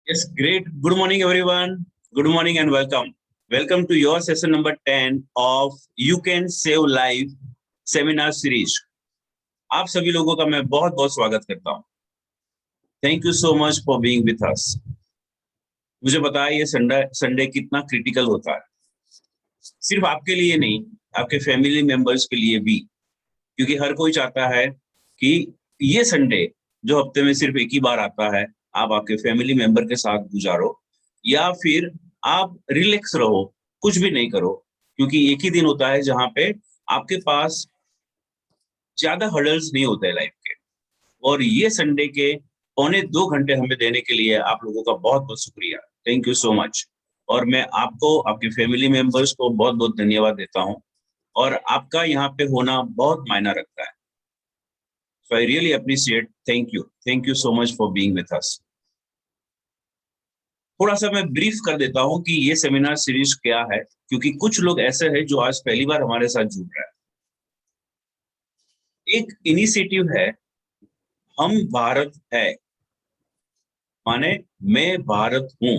Yes, great. Good morning, everyone. Good morning and welcome. Welcome to your session number 10 of You Can Save Life seminar series. आप सभी लोगों का मैं बहुत बहुत स्वागत करता हूं। Thank you so much for being with अस। मुझे पता है ये संडे कितना क्रिटिकल होता है, सिर्फ आपके लिए नहीं, आपके फैमिली मेंबर्स के लिए भी, क्योंकि हर कोई चाहता है कि ये संडे जो हफ्ते में सिर्फ एक ही बार आता है, आप आपके फैमिली मेंबर के साथ गुजारो या फिर आप रिलैक्स रहो, कुछ भी नहीं करो, क्योंकि एक ही दिन होता है जहां पे आपके पास ज्यादा हर्डल्स नहीं होते हैं लाइफ के। और ये संडे के 1.25 घंटे हमें देने के लिए आप लोगों का बहुत बहुत शुक्रिया। Thank you so much. और मैं आपको, आपके फैमिली मेंबर्स को बहुत बहुत धन्यवाद देता हूँ, और आपका यहाँ पे होना बहुत मायना रखता है। So I really appreciate. Thank you so much for being with us. थोड़ा सा मैं ब्रीफ कर देता हूं कि ये सेमिनार सीरीज क्या है, क्योंकि कुछ लोग ऐसे हैं जो आज पहली बार हमारे साथ जुड़ रहे हैं। एक इनिशिएटिव है हम भारत है, माने मैं भारत हूं।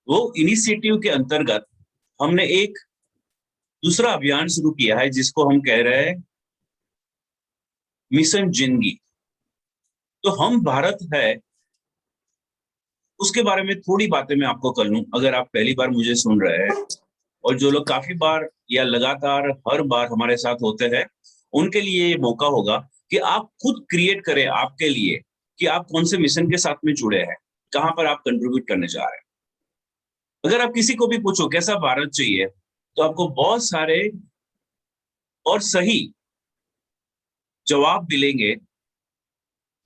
वो इनिशिएटिव के अंतर्गत हमने एक दूसरा अभियान शुरू किया है जिसको हम कह रहे हैं मिशन जिंदगी। तो हम भारत है, उसके बारे में थोड़ी बातें मैं आपको कर लूं। अगर आप पहली बार मुझे सुन रहे हैं और जो लोग काफी बार या लगातार हर बार हमारे साथ होते हैं, उनके लिए ये मौका होगा कि आप खुद क्रिएट करें आपके लिए कि आप कौन से मिशन के साथ में जुड़े हैं, कहां पर आप कंट्रीब्यूट करने जा रहे हैं। अगर आप किसी को भी पूछो कैसा भारत चाहिए, तो आपको बहुत सारे और सही जवाब मिलेंगे।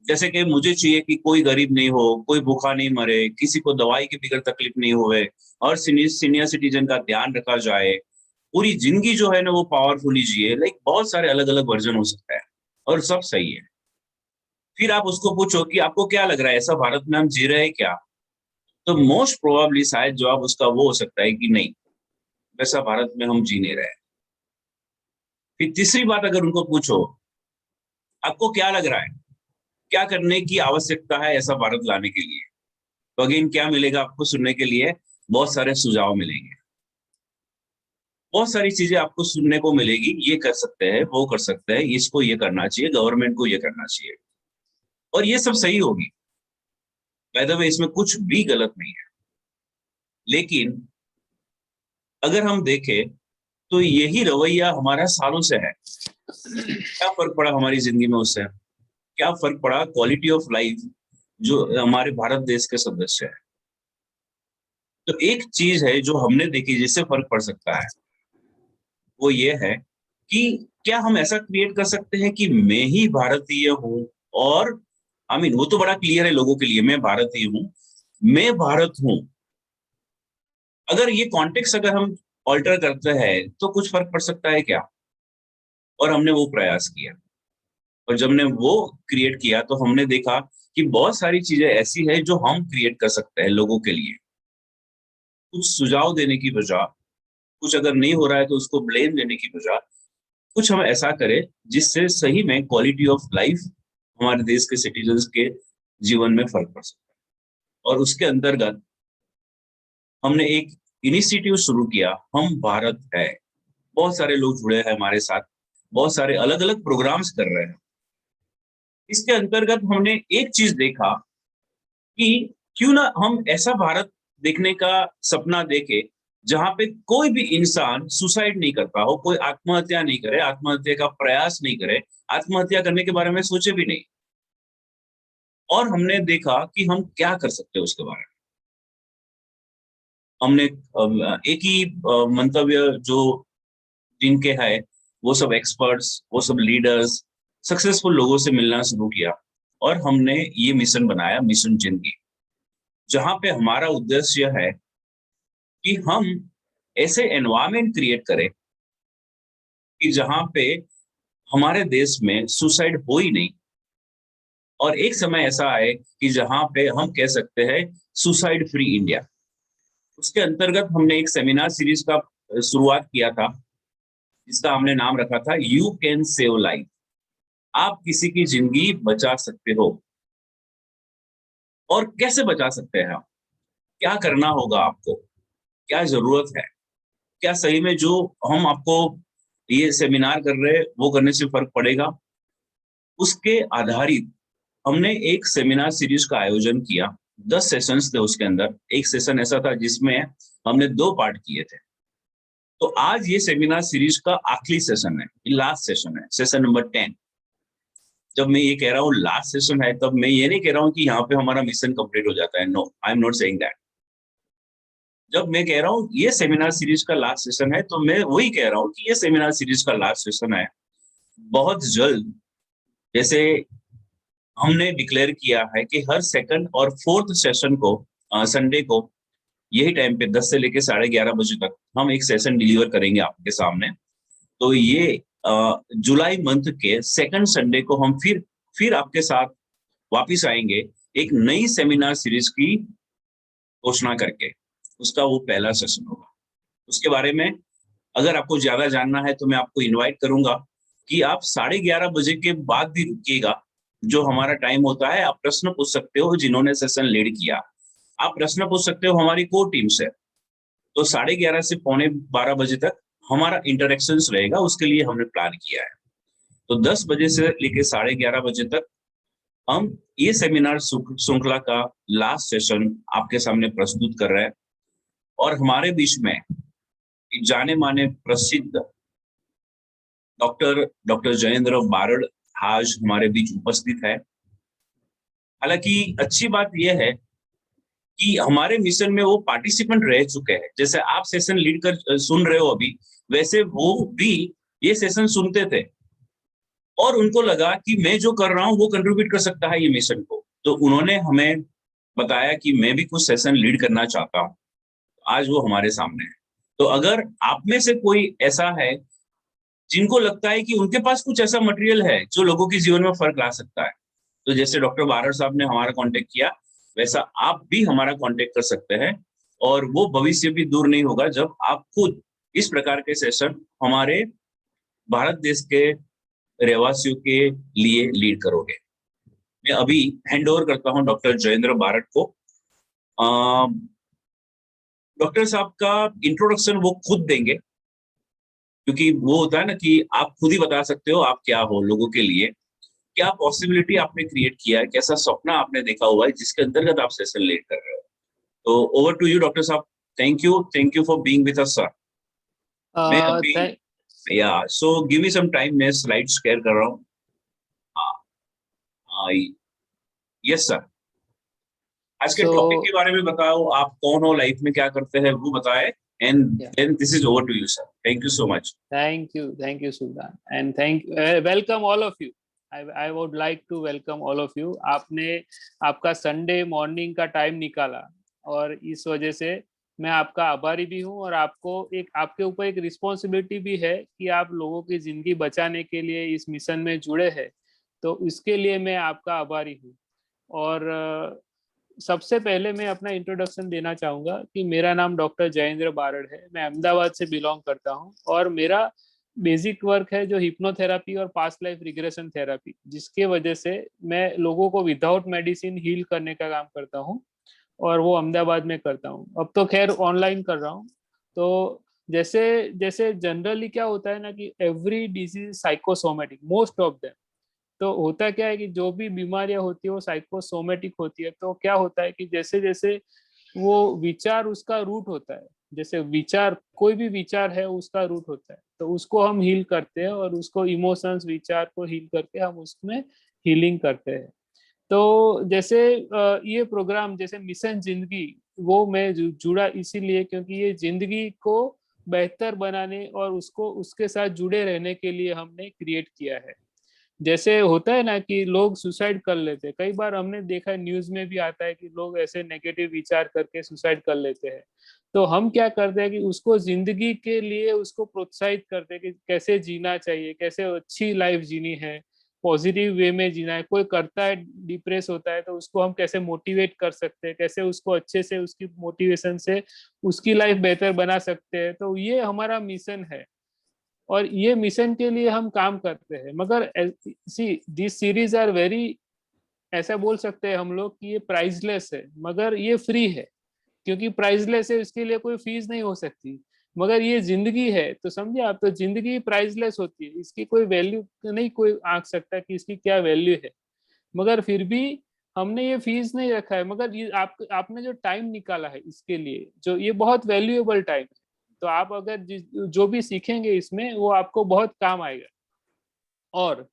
जैसे कि मुझे चाहिए कि कोई गरीब नहीं हो, कोई भूखा नहीं मरे, किसी को दवाई की बिगड़ तकलीफ नहीं होवे, और सीनियर सिटीजन का ध्यान रखा जाए, पूरी जिंदगी जो है ना वो पावरफुली जिए। लाइक बहुत सारे अलग अलग वर्जन हो सकता है और सब सही है। फिर आप उसको पूछो कि आपको क्या लग रहा है, ऐसा भारत में हम जी रहे हैं क्या? तो मोस्ट प्रोबेबली शायद जवाब उसका वो हो सकता है कि नहीं, वैसा भारत में हम जी नहीं रहे। फिर तीसरी बात अगर उनको पूछो आपको क्या लग रहा है, क्या करने की आवश्यकता है ऐसा भारत लाने के लिए, तो अगेन क्या मिलेगा आपको सुनने के लिए? बहुत सारे सुझाव मिलेंगे, बहुत सारी चीजें आपको सुनने को मिलेगी। ये कर सकते हैं, वो कर सकते हैं, इसको ये करना चाहिए, गवर्नमेंट को ये करना चाहिए, और ये सब सही होगी। बाय द वे इसमें कुछ भी गलत नहीं है। लेकिन अगर हम देखें तो यही रवैया हमारा सालों से है। क्या फर्क पड़ा हमारी जिंदगी में उससे? क्या फर्क पड़ा क्वालिटी ऑफ लाइफ जो हमारे भारत देश के सदस्य है? तो एक चीज है जो हमने देखी जिससे फर्क पड़ सकता है, वो ये है कि क्या हम ऐसा क्रिएट कर सकते हैं कि मैं ही भारतीय हूं और आई मीन वो तो बड़ा क्लियर है लोगों के लिए, मैं भारतीय हूँ, मैं भारत हूँ। अगर ये कॉन्टेक्स्ट अगर हम ऑल्टर करते हैं तो कुछ फर्क पड़ सकता है क्या? और हमने वो प्रयास किया, और जब हमने वो क्रिएट किया तो हमने देखा कि बहुत सारी चीजें ऐसी है जो हम क्रिएट कर सकते हैं लोगों के लिए। कुछ सुझाव देने की बजाय, कुछ अगर नहीं हो रहा है तो उसको ब्लेम देने की बजाय, कुछ हम ऐसा करें जिससे सही में क्वालिटी ऑफ लाइफ हमारे देश के सिटीजन्स के जीवन में फर्क पड़ सकता है। और उसके अंतर्गत हमने एक इनिशिएटिव शुरू किया, हम भारत है। बहुत सारे लोग जुड़े हैं हमारे साथ, बहुत सारे अलग अलग प्रोग्राम्स कर रहे हैं। इसके अंतर्गत हमने एक चीज देखा कि क्यों ना हम ऐसा भारत देखने का सपना देखे जहां पे कोई भी इंसान सुसाइड नहीं करता हो, कोई आत्महत्या नहीं करे, आत्महत्या का प्रयास नहीं करे, आत्महत्या करने के बारे में सोचे भी नहीं। और हमने देखा कि हम क्या कर सकते हैं उसके बारे में। हमने एक ही मंतव्य जो जिनके है, वो सब एक्सपर्ट्स, वो सब लीडर्स, सक्सेसफुल लोगों से मिलना शुरू किया, और हमने ये मिशन बनाया, मिशन जिंदगी, जहां पे हमारा उद्देश्य है कि हम ऐसे एनवायरनमेंट क्रिएट करें कि जहां पे हमारे देश में सुसाइड हो ही नहीं, और एक समय ऐसा आए कि जहां पे हम कह सकते हैं सुसाइड फ्री इंडिया। उसके अंतर्गत हमने एक सेमिनार सीरीज का शुरुआत किया था, जिसका हमने नाम रखा था यू कैन सेव लाइफ। आप किसी की जिंदगी बचा सकते हो। और कैसे बचा सकते हैं आप? क्या करना होगा आपको? क्या जरूरत है? क्या सही में जो हम आपको ये सेमिनार कर रहे हैं वो करने से फर्क पड़ेगा? उसके आधारित हमने एक सेमिनार सीरीज का आयोजन किया। 10 सेशंस थे उसके अंदर। एक सेशन ऐसा था जिसमें हमने 2 पार्ट किए थे। तो आज ये सेमिनार सीरीज का आखिरी सेशन है, लास्ट सेशन है, सेशन नंबर 10। जब मैं ये कह रहा हूँ लास्ट सेशन है, तब मैं ये नहीं कह रहा हूँ कि यहाँ पे हमारा मिशन कंप्लीट हो जाता है। No, I am not saying that. जब मैं कह रहा हूँ ये सेमिनार सीरीज का लास्ट सेशन है, तो मैं वही कह रहा हूँ कि ये सेमिनार सीरीज का लास्ट सेशन है। बहुत जल्द, जैसे हमने डिक्लेयर किया है कि हर सेकंड और फोर्थ सेशन को, संडे को, यही टाइम पे 10 से लेके 11:30 बजे तक हम एक सेशन डिलीवर करेंगे आपके सामने। तो ये जुलाई मंथ के सेकंड संडे को हम फिर आपके साथ वापिस आएंगे, एक नई सेमिनार सीरीज की घोषणा करके। उसका वो पहला सेशन होगा। उसके बारे में अगर आपको ज्यादा जानना है तो मैं आपको इनवाइट करूंगा कि आप 11:30 बजे के बाद भी रुकिएगा। जो हमारा टाइम होता है, आप प्रश्न पूछ सकते हो जिन्होंने सेशन लीड किया। आप प्रश्न पूछ सकते हो हमारी कोर टीम से। तो 11:30 से 11:45 बजे तक हमारा इंटरेक्शन रहेगा, उसके लिए हमने प्लान किया है। तो 10 बजे से लेकर 11:30 बजे तक हम ये सेमिनार श्रृंखला का लास्ट सेशन आपके सामने प्रस्तुत कर रहे हैं। और हमारे बीच में जाने माने प्रसिद्ध डॉक्टर जयेंद्र बारड़ आज हमारे बीच उपस्थित है। हालांकि अच्छी बात यह है कि हमारे मिशन में वो पार्टिसिपेंट रह चुके हैं। जैसे आप सेशन लीड कर सुन रहे हो अभी, वैसे वो भी ये सेशन सुनते थे, और उनको लगा कि मैं जो कर रहा हूँ वो कंट्रीब्यूट कर सकता है ये मिशन को। तो उन्होंने हमें बताया कि मैं भी कुछ सेशन लीड करना चाहता हूँ। आज वो हमारे सामने है। तो अगर आप में से कोई ऐसा है जिनको लगता है कि उनके पास कुछ ऐसा मटेरियल है जो लोगों के जीवन में फर्क ला सकता है, तो जैसे डॉक्टर बारड़ साहब ने हमारा कांटेक्ट किया, वैसा आप भी हमारा कांटेक्ट कर सकते हैं। और वो भविष्य भी दूर नहीं होगा जब आप खुद इस प्रकार के सेशन हमारे भारत देश के रहवासियों के लिए लीड करोगे। मैं अभी हैंड ओवर करता हूं डॉक्टर जयेंद्र बारड़ को। डॉक्टर साहब का इंट्रोडक्शन वो खुद देंगे, क्योंकि वो होता है ना कि आप खुद ही बता सकते हो आप क्या हो लोगों के लिए, क्या पॉसिबिलिटी आपने क्रिएट किया है, कैसा सपना आपने देखा हुआ है जिसके अंतर्गत आप सेशन लीड कर रहे हो। तो ओवर टू यू डॉक्टर साहब। Thank you for being with us sir. मैं अभी, Thank या so give me some time, मैं स्लाइड शेयर कर रहा हूँ। Yes sir. आज के टॉपिक के so बारे में बताओ, आप कौन हो, लाइफ में क्या करते हैं वो बताएं, and yeah. Then this is over to you sir. Thank you so much. Thank you, Sultan, and welcome all of you. I would like to welcome all of you. आपने आपका संडे मॉर्निंग का time निकाला और इस वजह से मैं आपका आभारी भी हूँ, और आपको एक आपके ऊपर एक रिस्पॉन्सिबिलिटी भी है कि आप लोगों की जिंदगी बचाने के लिए इस मिशन में जुड़े हैं। तो इसके लिए मैं आपका आभारी हूँ। और सबसे पहले मैं अपना इंट्रोडक्शन देना चाहूंगा कि मेरा नाम डॉक्टर जयेंद्र बारड़ है। मैं अहमदाबाद से बिलोंग करता हूँ और मेरा बेसिक वर्क है जो हिप्नोथेरापी और पास्ट लाइफ रिग्रेशन थेरापी, जिसके वजह से मैं लोगों को विदाउट मेडिसिन हील करने का काम करता हूँ, और वो अहमदाबाद में करता हूँ। अब तो खैर ऑनलाइन कर रहा हूँ। तो जैसे जैसे जनरली क्या होता है ना कि every disease psychosomatic, most of them. तो होता क्या है कि जो भी बीमारियां होती है वो साइकोसोमेटिक होती है। तो क्या होता है कि जैसे जैसे वो विचार उसका रूट होता है, जैसे विचार कोई भी विचार है उसका रूट होता है, तो उसको हम हील करते हैं, और उसको इमोशंस विचार को हील करके हम उसमें हीलिंग करते हैं। तो जैसे ये प्रोग्राम जैसे मिशन जिंदगी, वो मैं जुड़ा इसीलिए क्योंकि ये जिंदगी को बेहतर बनाने और उसको उसके साथ जुड़े रहने के लिए हमने क्रिएट किया है। जैसे होता है ना कि लोग सुसाइड कर लेते हैं, कई बार हमने देखा है, न्यूज में भी आता है कि लोग ऐसे नेगेटिव विचार करके सुसाइड कर लेते हैं। तो हम क्या करते हैं कि उसको जिंदगी के लिए उसको प्रोत्साहित करते हैं कि कैसे जीना चाहिए, कैसे अच्छी लाइफ जीनी है, पॉजिटिव वे में जीना है। कोई करता है डिप्रेस होता है तो उसको हम कैसे मोटिवेट कर सकते हैं, कैसे उसको अच्छे से उसकी मोटिवेशन से उसकी लाइफ बेहतर बना सकते हैं। तो ये हमारा मिशन है, और ये मिशन के लिए हम काम करते हैं। मगर see this series are very, ऐसा बोल सकते हैं हम लोग कि ये प्राइसलेस है, मगर ये फ्री है। क्योंकि प्राइसलेस है, इसके लिए कोई फीस नहीं हो सकती। मगर ये जिंदगी है, तो समझे आप, तो जिंदगी प्राइसलेस होती है, इसकी कोई वैल्यू नहीं कोई आंक सकता कि इसकी क्या वैल्यू है। मगर फिर भी हमने ये फीस नहीं रखा है। मगर ये आपने जो टाइम निकाला है इसके लिए, जो ये बहुत वैल्यूएबल टाइम है। तो आप अगर जो भी सीखेंगे इसमें वो आपको बहुत काम आएगा। और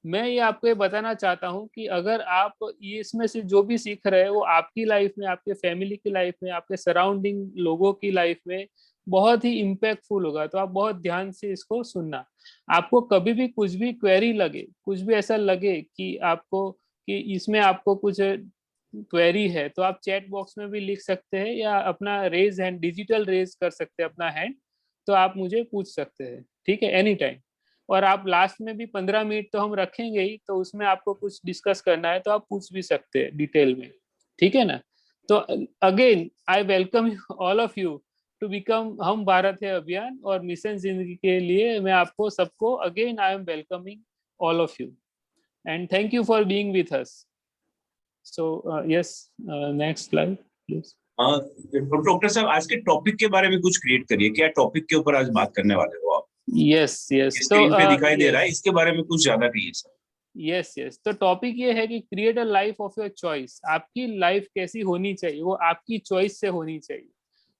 मैं ये आपको ये बताना चाहता हूँ कि अगर आप ये इसमें से जो भी सीख रहे हैं वो आपकी लाइफ में, आपके फैमिली की लाइफ में, आपके सराउंडिंग लोगों की लाइफ में बहुत ही इम्पैक्टफुल होगा। तो आप बहुत ध्यान से इसको सुनना। आपको कभी भी कुछ भी क्वेरी लगे, कुछ भी ऐसा लगे कि आपको कि इसमें आपको कुछ क्वेरी है, तो आप चैट बॉक्स में भी लिख सकते हैं, या अपना रेज हैंड, डिजिटल रेज कर सकते हैं अपना हैंड। तो आप मुझे पूछ सकते हैं, ठीक है, एनी टाइम। और आप लास्ट में भी 15 मिनट तो हम रखेंगे ही, तो उसमें आपको कुछ डिस्कस करना है तो आप पूछ भी सकते हैं डिटेल में, ठीक है ना। तो again I welcome all of you to become हम भारत है अभियान और मिशन जिंदगी के लिए। मैं आपको सबको again I am welcoming all of you, and thank you for being with us. So yes, next slide please. Doctor साहब, आज के टॉपिक के बारे में कुछ क्रिएट करिए। क्या टॉपिक के ऊपर आज बात करने वाले हो आप? यस यस, तो स्क्रीन पे दिखाई दे रहा है, यस इसके बारे में कुछ ज्यादा कहिए सर। यस यस, तो टॉपिक ये है कि create a life of your choice. आपकी लाइफ कैसी होनी चाहिए, वो आपकी चॉइस से होनी चाहिए।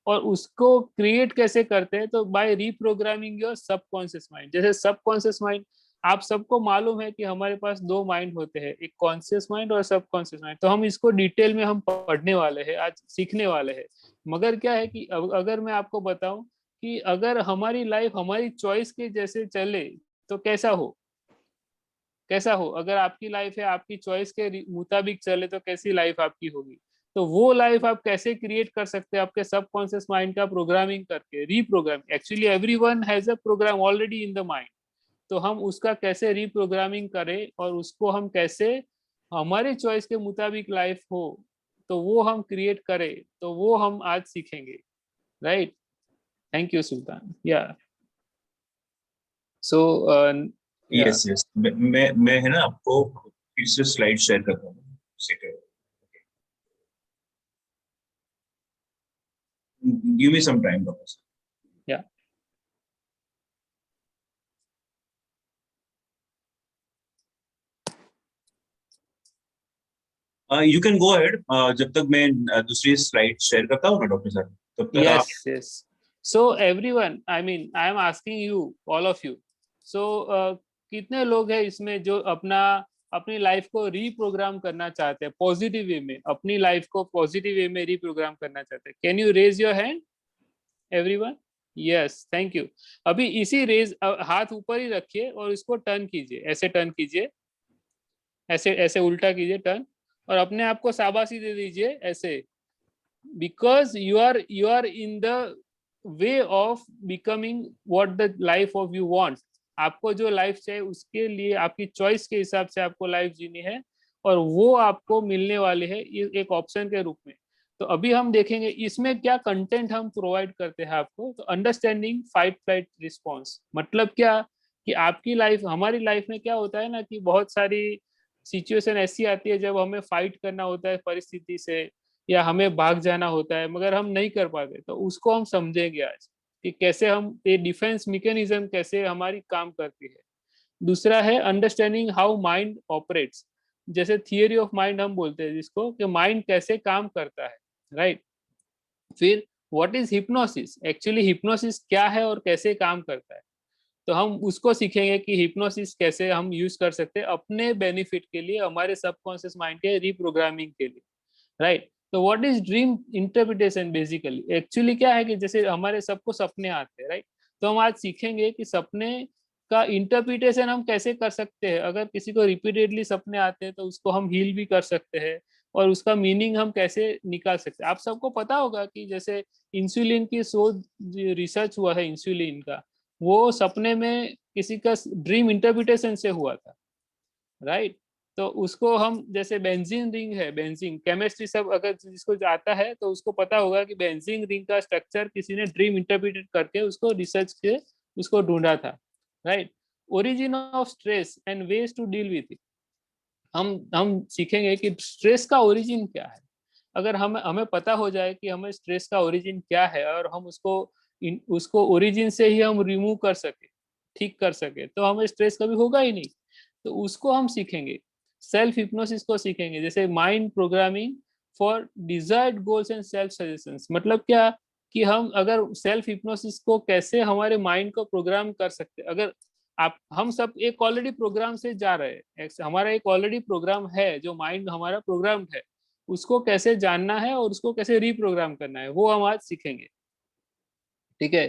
और उसको क्रिएट कैसे करते हैं, तो by reprogramming your subconscious mind. जैसे सबकॉन्शियस माइंड, आप सबको मालूम है कि हमारे पास दो माइंड होते हैं, एक कॉन्शियस माइंड और सबकॉन्शियस माइंड। तो हम इसको डिटेल में हम पढ़ने वाले हैं, आज सीखने वाले हैं। मगर क्या है कि अगर मैं आपको बताऊं कि अगर हमारी लाइफ हमारी चॉइस के जैसे चले तो कैसा हो, कैसा हो। अगर आपकी लाइफ है आपकी चॉइस के मुताबिक चले तो कैसी लाइफ आपकी होगी। तो वो लाइफ आप कैसे क्रिएट कर सकते हैं, आपके सबकॉन्शियस माइंड का प्रोग्रामिंग करके, reprogramming. Actually everyone has a program already in the mind. तो हम उसका कैसे रीप्रोग्रामिंग करें और उसको हम कैसे हमारे चॉइस के मुताबिक लाइफ हो, तो वो हम क्रिएट करें, तो वो हम आज सीखेंगे। राइट, थैंक यू सुल्तान। या सो या यस यस, मैं है ना आपको फिर से स्लाइड शेयर करता हूँ। Give me some time doctor साहब। या यू कैन गो अहेड। जब तक मैं दूसरी स्लाइड शेयर करता हूँ ना डॉक्टर साहब, तब तक आप। yes yes, so everyone, I mean I am asking you, all of you, so कितने लोग हैं इसमें जो अपना अपनी लाइफ को रीप्रोग्राम करना चाहते हैं पॉजिटिव वे में, अपनी लाइफ को पॉजिटिव वे में रीप्रोग्राम करना चाहते हैं? Can you raise your hand everyone? Yes, thank you. अभी इसी रेज हाथ ऊपर ही रखिए और इसको टर्न कीजिए, ऐसे टर्न कीजिए। ऐसे ऐसे उल्टा कीजिए टर्न, और अपने आप को शाबाशी दे दीजिए ऐसे, because you are in the way of becoming what the life of you want. आपको जो लाइफ चाहिए उसके लिए आपकी चॉइस के हिसाब से आपको लाइफ जीनी है, और वो आपको मिलने वाली है एक ऑप्शन के रूप में। तो अभी हम देखेंगे इसमें क्या कंटेंट हम प्रोवाइड करते हैं आपको। तो अंडरस्टैंडिंग फाइट फ्लाइट रिस्पॉन्स मतलब क्या, कि आपकी लाइफ, हमारी लाइफ में क्या होता है ना, कि बहुत सारी सिचुएशन ऐसी आती है जब हमें फाइट करना होता है परिस्थिति से, या हमें भाग जाना होता है मगर हम नहीं कर पाते। तो उसको हम समझेंगे आज कि कैसे हम, ये डिफेंस मैकेनिज्म कैसे हमारी काम करती है। दूसरा है अंडरस्टैंडिंग हाउ माइंड ऑपरेट्स, जैसे थियरी ऑफ माइंड हम बोलते हैं जिसको, कि माइंड कैसे काम करता है, राइट। फिर what is hypnosis, actually hypnosis क्या है और कैसे काम करता है। तो हम उसको सीखेंगे कि हिप्नोसिस कैसे हम यूज कर सकते हैं अपने बेनिफिट के लिए, हमारे सबकॉन्शियस माइंड के रिप्रोग्रामिंग के लिए, राइट। तो what is dream interpretation, basically actually क्या है कि जैसे हमारे सबको सपने आते हैं, राइट। तो हम आज सीखेंगे कि सपने का इंटरप्रिटेशन हम कैसे कर सकते हैं। अगर किसी को रिपीटेडली सपने आते हैं तो उसको हम हील भी कर सकते हैं, और उसका मीनिंग हम कैसे निकाल सकते हैं। आप सबको पता होगा कि जैसे इंसुलिन की शोध, रिसर्च हुआ है इंसुलिन का, वो सपने में किसी का ड्रीम इंटरप्रिटेशन से हुआ था, राइट। तो उसको हम, जैसे बेंजीन रिंग है, बेंजीन केमिस्ट्री सब अगर जिसको आता है तो उसको पता होगा कि बेंजीन रिंग का स्ट्रक्चर किसी ने ड्रीम इंटरप्रिटेट करके उसको रिसर्च के उसको ढूंढा था, right. Origin of stress and ways to deal with it, हम सीखेंगे कि स्ट्रेस का ओरिजिन क्या है। अगर हमें हमें पता हो जाए कि हमें स्ट्रेस का ओरिजिन क्या है, और हम उसको ओरिजिन से ही हम रिमूव कर सके, ठीक कर सके, तो हमें स्ट्रेस कभी होगा ही नहीं। तो उसको हम सीखेंगे। सेल्फ हिप्नोसिस को सीखेंगे, जैसे mind programming for desired goals and self suggestions, मतलब क्या, कि हम अगर सेल्फ हिप्नोसिस को कैसे हमारे माइंड को प्रोग्राम कर सकते। अगर आप, हम सब एक ऑलरेडी प्रोग्राम से जा रहे हैं, हमारा एक ऑलरेडी प्रोग्राम है, जो माइंड हमारा प्रोग्राम है, उसको कैसे जानना है और उसको कैसे रीप्रोग्राम करना है, वो हम आज सीखेंगे, ठीक है।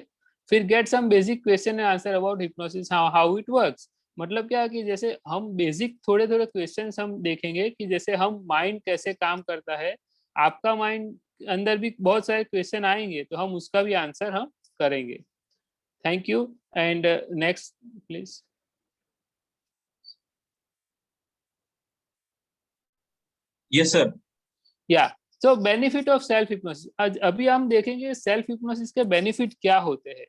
फिर get some basic question and answer about hypnosis, how it works, मतलब क्या कि जैसे हम बेसिक थोड़े थोड़े क्वेश्चंस हम देखेंगे कि जैसे हम माइंड कैसे काम करता है। आपका माइंड अंदर भी बहुत सारे क्वेश्चन आएंगे, तो हम उसका भी आंसर हम करेंगे। Thank you, and next please. Yes sir. Yeah, so benefit of self hypnosis, अभी हम देखेंगे सेल्फ हिप्नोसिस के बेनिफिट क्या होते हैं।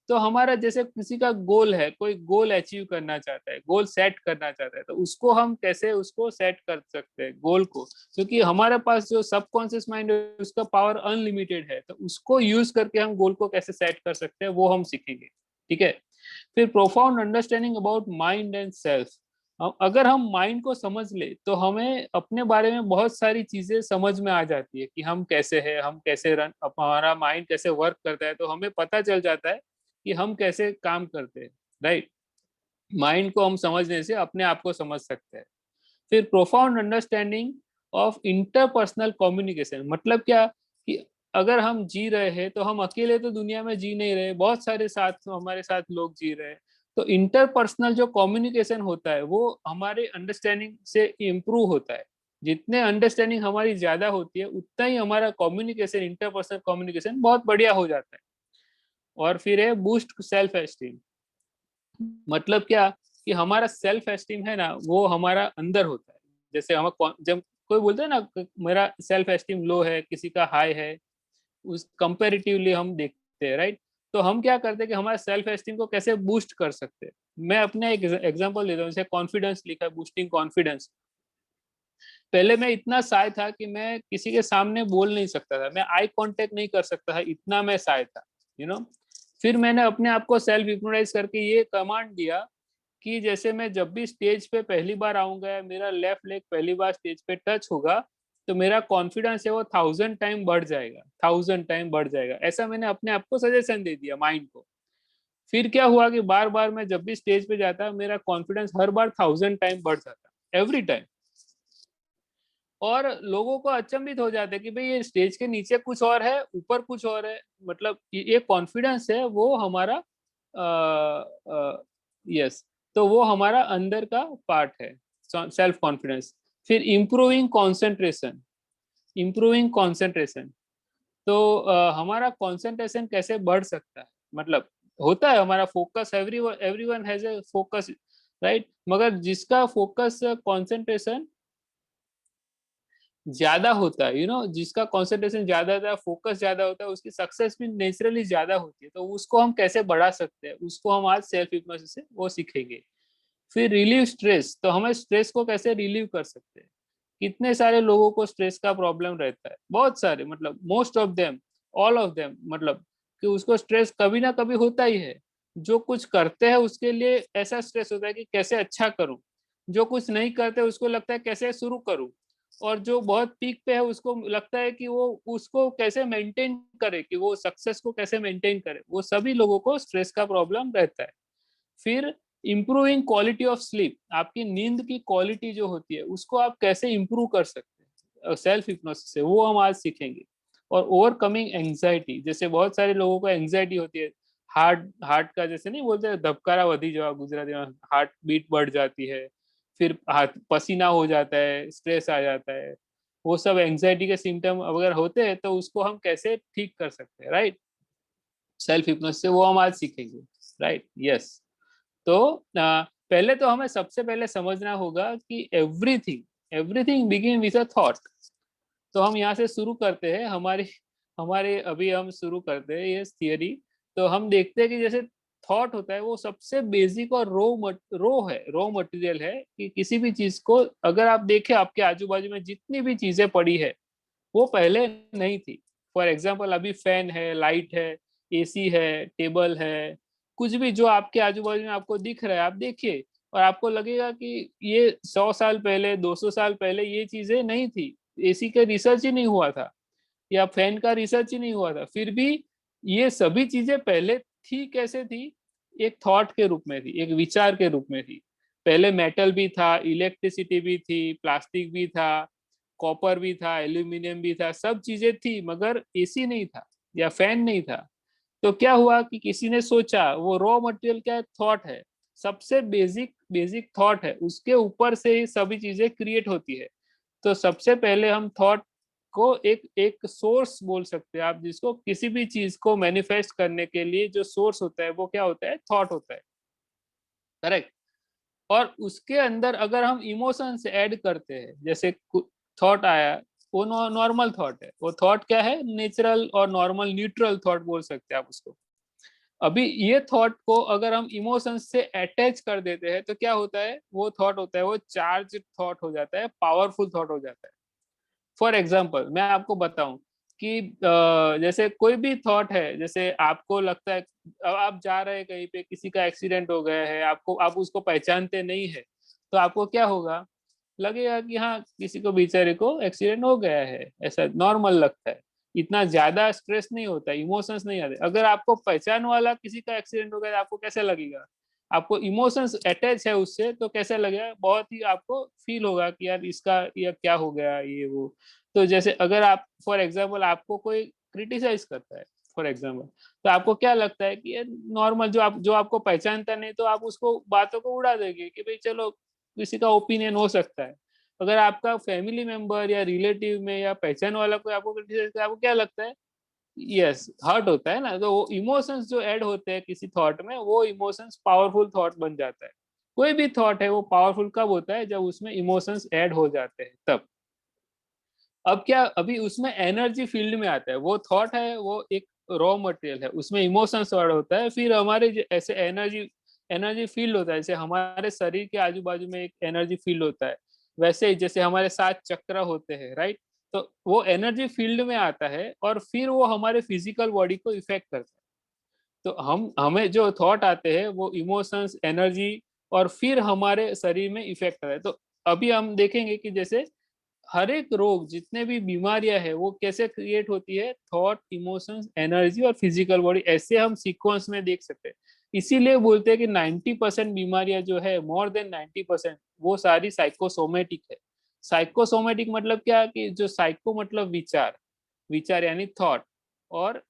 तो हमारा जैसे किसी का गोल है, कोई गोल अचीव करना चाहता है, गोल सेट करना चाहता है, तो उसको हम कैसे उसको सेट कर सकते हैं गोल को, क्योंकि हमारे पास जो सबकॉन्शियस माइंड है उसका पावर अनलिमिटेड है, तो उसको यूज करके हम गोल को कैसे सेट कर सकते हैं वो हम सीखेंगे, ठीक है। फिर profound understanding about mind and self, अगर हम माइंड को समझ ले तो हमें अपने बारे में बहुत सारी चीजें समझ में आ जाती है, कि हम कैसे हैं, हम कैसे रन, हमारा माइंड कैसे वर्क करता है, तो हमें पता चल जाता है कि हम कैसे काम करते हैं, राइट। माइंड को हम समझने से अपने आप को समझ सकते हैं। फिर profound understanding of interpersonal communication, मतलब क्या, कि अगर हम जी रहे हैं तो हम अकेले तो दुनिया में जी नहीं रहे, बहुत सारे साथ हमारे साथ लोग जी रहे हैं। तो इंटरपर्सनल जो कम्युनिकेशन होता है वो हमारे अंडरस्टैंडिंग से इम्प्रूव होता है। जितने अंडरस्टैंडिंग हमारी ज्यादा होती है उतना ही हमारा कम्युनिकेशन, इंटरपर्सनल कम्युनिकेशन बहुत बढ़िया हो जाता है। और फिर है बूस्ट सेल्फ एस्टीम, मतलब क्या, कि हमारा सेल्फ एस्टीम है ना वो हमारा अंदर होता है। जैसे हम जब कोई बोलते हैं ना मेरा सेल्फ एस्टीम लो है, किसी का हाई है, उस कंपेरेटिवली हम देखते हैं, राइट। तो हम क्या करते हैं कि हमारे सेल्फ एस्टीम को कैसे बूस्ट कर सकते हैं। मैं अपने एक एग्जांपल देता हूँ, जैसे कॉन्फिडेंस लिखा है, बूस्टिंग कॉन्फिडेंस। पहले मैं इतना शाय था कि मैं किसी के सामने बोल नहीं सकता था, मैं आई कांटेक्ट नहीं कर सकता था, इतना मैं शाय था, यू नो। फिर मैंने अपने आप को सेल्फ हिप्नोटाइज करके ये कमांड दिया कि जैसे मैं जब भी स्टेज पे पहली बार आऊंगा या मेरा लेफ्ट लेग पहली बार स्टेज पे टच होगा, तो मेरा कॉन्फिडेंस है वो 1000 टाइम बढ़ जाएगा, 1000 टाइम बढ़ जाएगा। ऐसा मैंने अपने आप को सजेशन दे दिया माइंड को। फिर क्या हुआ कि बार बार मैं जब भी स्टेज पे जाता मेरा कॉन्फिडेंस हर बार 1000 टाइम बढ़ जाता, एवरी टाइम। और लोगों को अचंभित हो जाते कि भाई ये स्टेज के नीचे कुछ और है, ऊपर कुछ और है, मतलब ये कॉन्फिडेंस है वो हमारा, यस, तो वो हमारा अंदर का पार्ट है। Self confidence. फिर इम्प्रूविंग कंसंट्रेशन। तो हमारा कंसंट्रेशन कैसे बढ़ सकता है, मतलब होता है हमारा focus, everyone has a focus, right, मगर जिसका फोकस कंसंट्रेशन ज्यादा होता है, जिसका कंसंट्रेशन ज्यादा होता है, फोकस ज्यादा होता है, उसकी सक्सेस भी नेचुरली ज्यादा होती है। तो उसको हम कैसे बढ़ा सकते हैं, उसको हम आज सेल्फ हिप्नोसिस से वो सीखेंगे। फिर रिलीव स्ट्रेस, तो हमें स्ट्रेस को कैसे रिलीव कर सकते हैं। कितने सारे लोगों को स्ट्रेस का प्रॉब्लम रहता है, बहुत सारे, मतलब most of them, all of them, मतलब कि उसको स्ट्रेस कभी ना कभी होता ही है। जो कुछ करते हैं उसके लिए ऐसा स्ट्रेस होता है कि कैसे अच्छा करूं, जो कुछ नहीं करते उसको लगता है कैसे शुरू करूं, और जो बहुत पीक पे है उसको लगता है कि वो उसको कैसे मेंटेन करे, कि वो सक्सेस को कैसे मेंटेन करे। वो सभी लोगों को स्ट्रेस का प्रॉब्लम रहता है। फिर इम्प्रूविंग क्वालिटी ऑफ स्लीप, आपकी नींद की क्वालिटी जो होती है उसको आप कैसे इम्प्रूव कर सकते हैं सेल्फ हिप्नोसिस से, वो हम आज सीखेंगे। और ओवरकमिंग एंजाइटी, जैसे बहुत सारे लोगों को एंजाइटी होती है, हार्ट हार्ट का जैसे नहीं बोलते धबकारा वधी जावा गुजराती में, हार्ट बीट बढ़ जाती है, फिर हाथ पसीना हो जाता है, स्ट्रेस आ जाता है, वो सब एंजाइटी के सिम्टम अगर होते हैं तो उसको हम कैसे ठीक कर सकते हैं, राइट, सेल्फ हिप्नोसिस से, वो हम आज सीखेंगे, राइट, यस। तो पहले तो हमें सबसे पहले समझना होगा कि everything everything begin with a thought. तो हम यहाँ से शुरू करते हैं, हमारे हमारे अभी हम शुरू करते हैं ये थियरी। तो हम देखते हैं कि जैसे थॉट होता है वो सबसे बेसिक और रो मटेरियल है, कि किसी भी चीज को अगर आप देखें आपके आजू बाजू में जितनी भी चीजें पड़ी है वो पहले नहीं थी। फॉर एग्जाम्पल अभी फैन है, लाइट है, एसी है, टेबल है, कुछ भी जो आपके आजू बाजू में आपको दिख रहा है आप देखिए, और आपको लगेगा कि ये 100 साल पहले, 200 साल पहले ये चीजें नहीं थी। एसी का रिसर्च ही नहीं हुआ था, या फैन का रिसर्च ही नहीं हुआ था, फिर भी ये सभी चीजें पहले थी। कैसे थी? एक थॉट के रूप में थी, एक विचार के रूप में थी। पहले मेटल भी था, इलेक्ट्रिसिटी भी थी, प्लास्टिक भी था, कॉपर भी था, एल्यूमिनियम भी था, सब चीजें थी, मगर एसी नहीं था या फैन नहीं था। तो क्या हुआ कि किसी ने सोचा, वो रॉ मटेरियल क्या है, थॉट है, सबसे बेसिक बेसिक थॉट है, उसके ऊपर से ही सभी चीजें क्रिएट होती है। तो सबसे पहले हम थॉट को एक एक सोर्स बोल सकते हैं आप, जिसको किसी भी चीज को मैनिफेस्ट करने के लिए जो सोर्स होता है वो क्या होता है, थॉट होता है, करेक्ट। और उसके अंदर अगर हम इमोशंस ऐड करते हैं, जैसे थॉट आया, वो नॉर्मल थॉट है, वो थॉट क्या है, नेचुरल और नॉर्मल न्यूट्रल थॉट बोल सकते हैं आप उसको। अभी ये थॉट को अगर हम इमोशंस से अटैच कर देते हैं तो क्या होता है, वो थॉट होता है वो चार्ज थॉट हो जाता है, पावरफुल थॉट हो जाता है। फॉर एग्जाम्पल मैं आपको बताऊं कि जैसे कोई भी थॉट है, जैसे आपको लगता है अब आप जा रहे हैं कहीं पे, किसी का एक्सीडेंट हो गया है, आपको आप उसको पहचानते नहीं है, तो आपको क्या होगा, लगेगा कि हाँ किसी को बेचारे को एक्सीडेंट हो गया है, ऐसा नॉर्मल लगता है, इतना ज्यादा स्ट्रेस नहीं होता, इमोशंस नहीं आते। अगर आपको पहचान वाला किसी का एक्सीडेंट हो गया तो आपको कैसे लगेगा, आपको इमोशंस अटैच है उससे, तो कैसे लगेगा, बहुत ही आपको फील होगा कि यार इसका या क्या हो गया ये वो। तो जैसे अगर आप फॉर एग्जाम्पल आपको कोई क्रिटिसाइज करता है फॉर एग्जाम्पल, तो आपको क्या लगता है कि ये नॉर्मल, जो आपको पहचानता नहीं तो आप उसको बातों को उड़ा देंगे कि भाई चलो किसी का ओपिनियन हो सकता है। अगर आपका फैमिली मेंबर या रिलेटिव में या पहचान वाला कोई आपको क्रिटिसाइज करे, आपको क्या लगता है, यस हर्ट होता है ना। तो वो इमोशंस जो ऐड होते हैं किसी थॉट में, वो इमोशंस पावरफुल थॉट बन जाता है। कोई भी थॉट है वो पावरफुल कब होता है, जब उसमें इमोशंस ऐड हो जाते हैं तब। अब क्या, अभी उसमें एनर्जी फील्ड में आता है, वो थॉट है वो एक रॉ मटेरियल है, उसमें इमोशंस ऐड होता है, फिर हमारे ऐसे एनर्जी एनर्जी फील्ड होता है, जैसे हमारे शरीर के आजू बाजू में एक एनर्जी फील्ड होता है, वैसे ही जैसे हमारे 7 चक्र होते हैं, राइट। तो वो एनर्जी फील्ड में आता है और फिर वो हमारे फिजिकल बॉडी को इफेक्ट करता है। तो हम हमें जो थॉट आते हैं वो इमोशंस, एनर्जी, और फिर हमारे शरीर में इफेक्ट आता है। तो अभी हम देखेंगे कि जैसे हर एक रोग, जितने भी बीमारियां है, वो कैसे क्रिएट होती है, थॉट, इमोशंस, एनर्जी और फिजिकल बॉडी, ऐसे हम सीक्वेंस में देख सकते हैं। इसीलिए बोलते हैं कि 90% बीमारियां जो है, मोर देन 90%, वो सारी साइकोसोमेटिक है। साइकोसोमेटिक मतलब क्या, कि जो साइको मतलब विचार, विचार यानी थॉट, और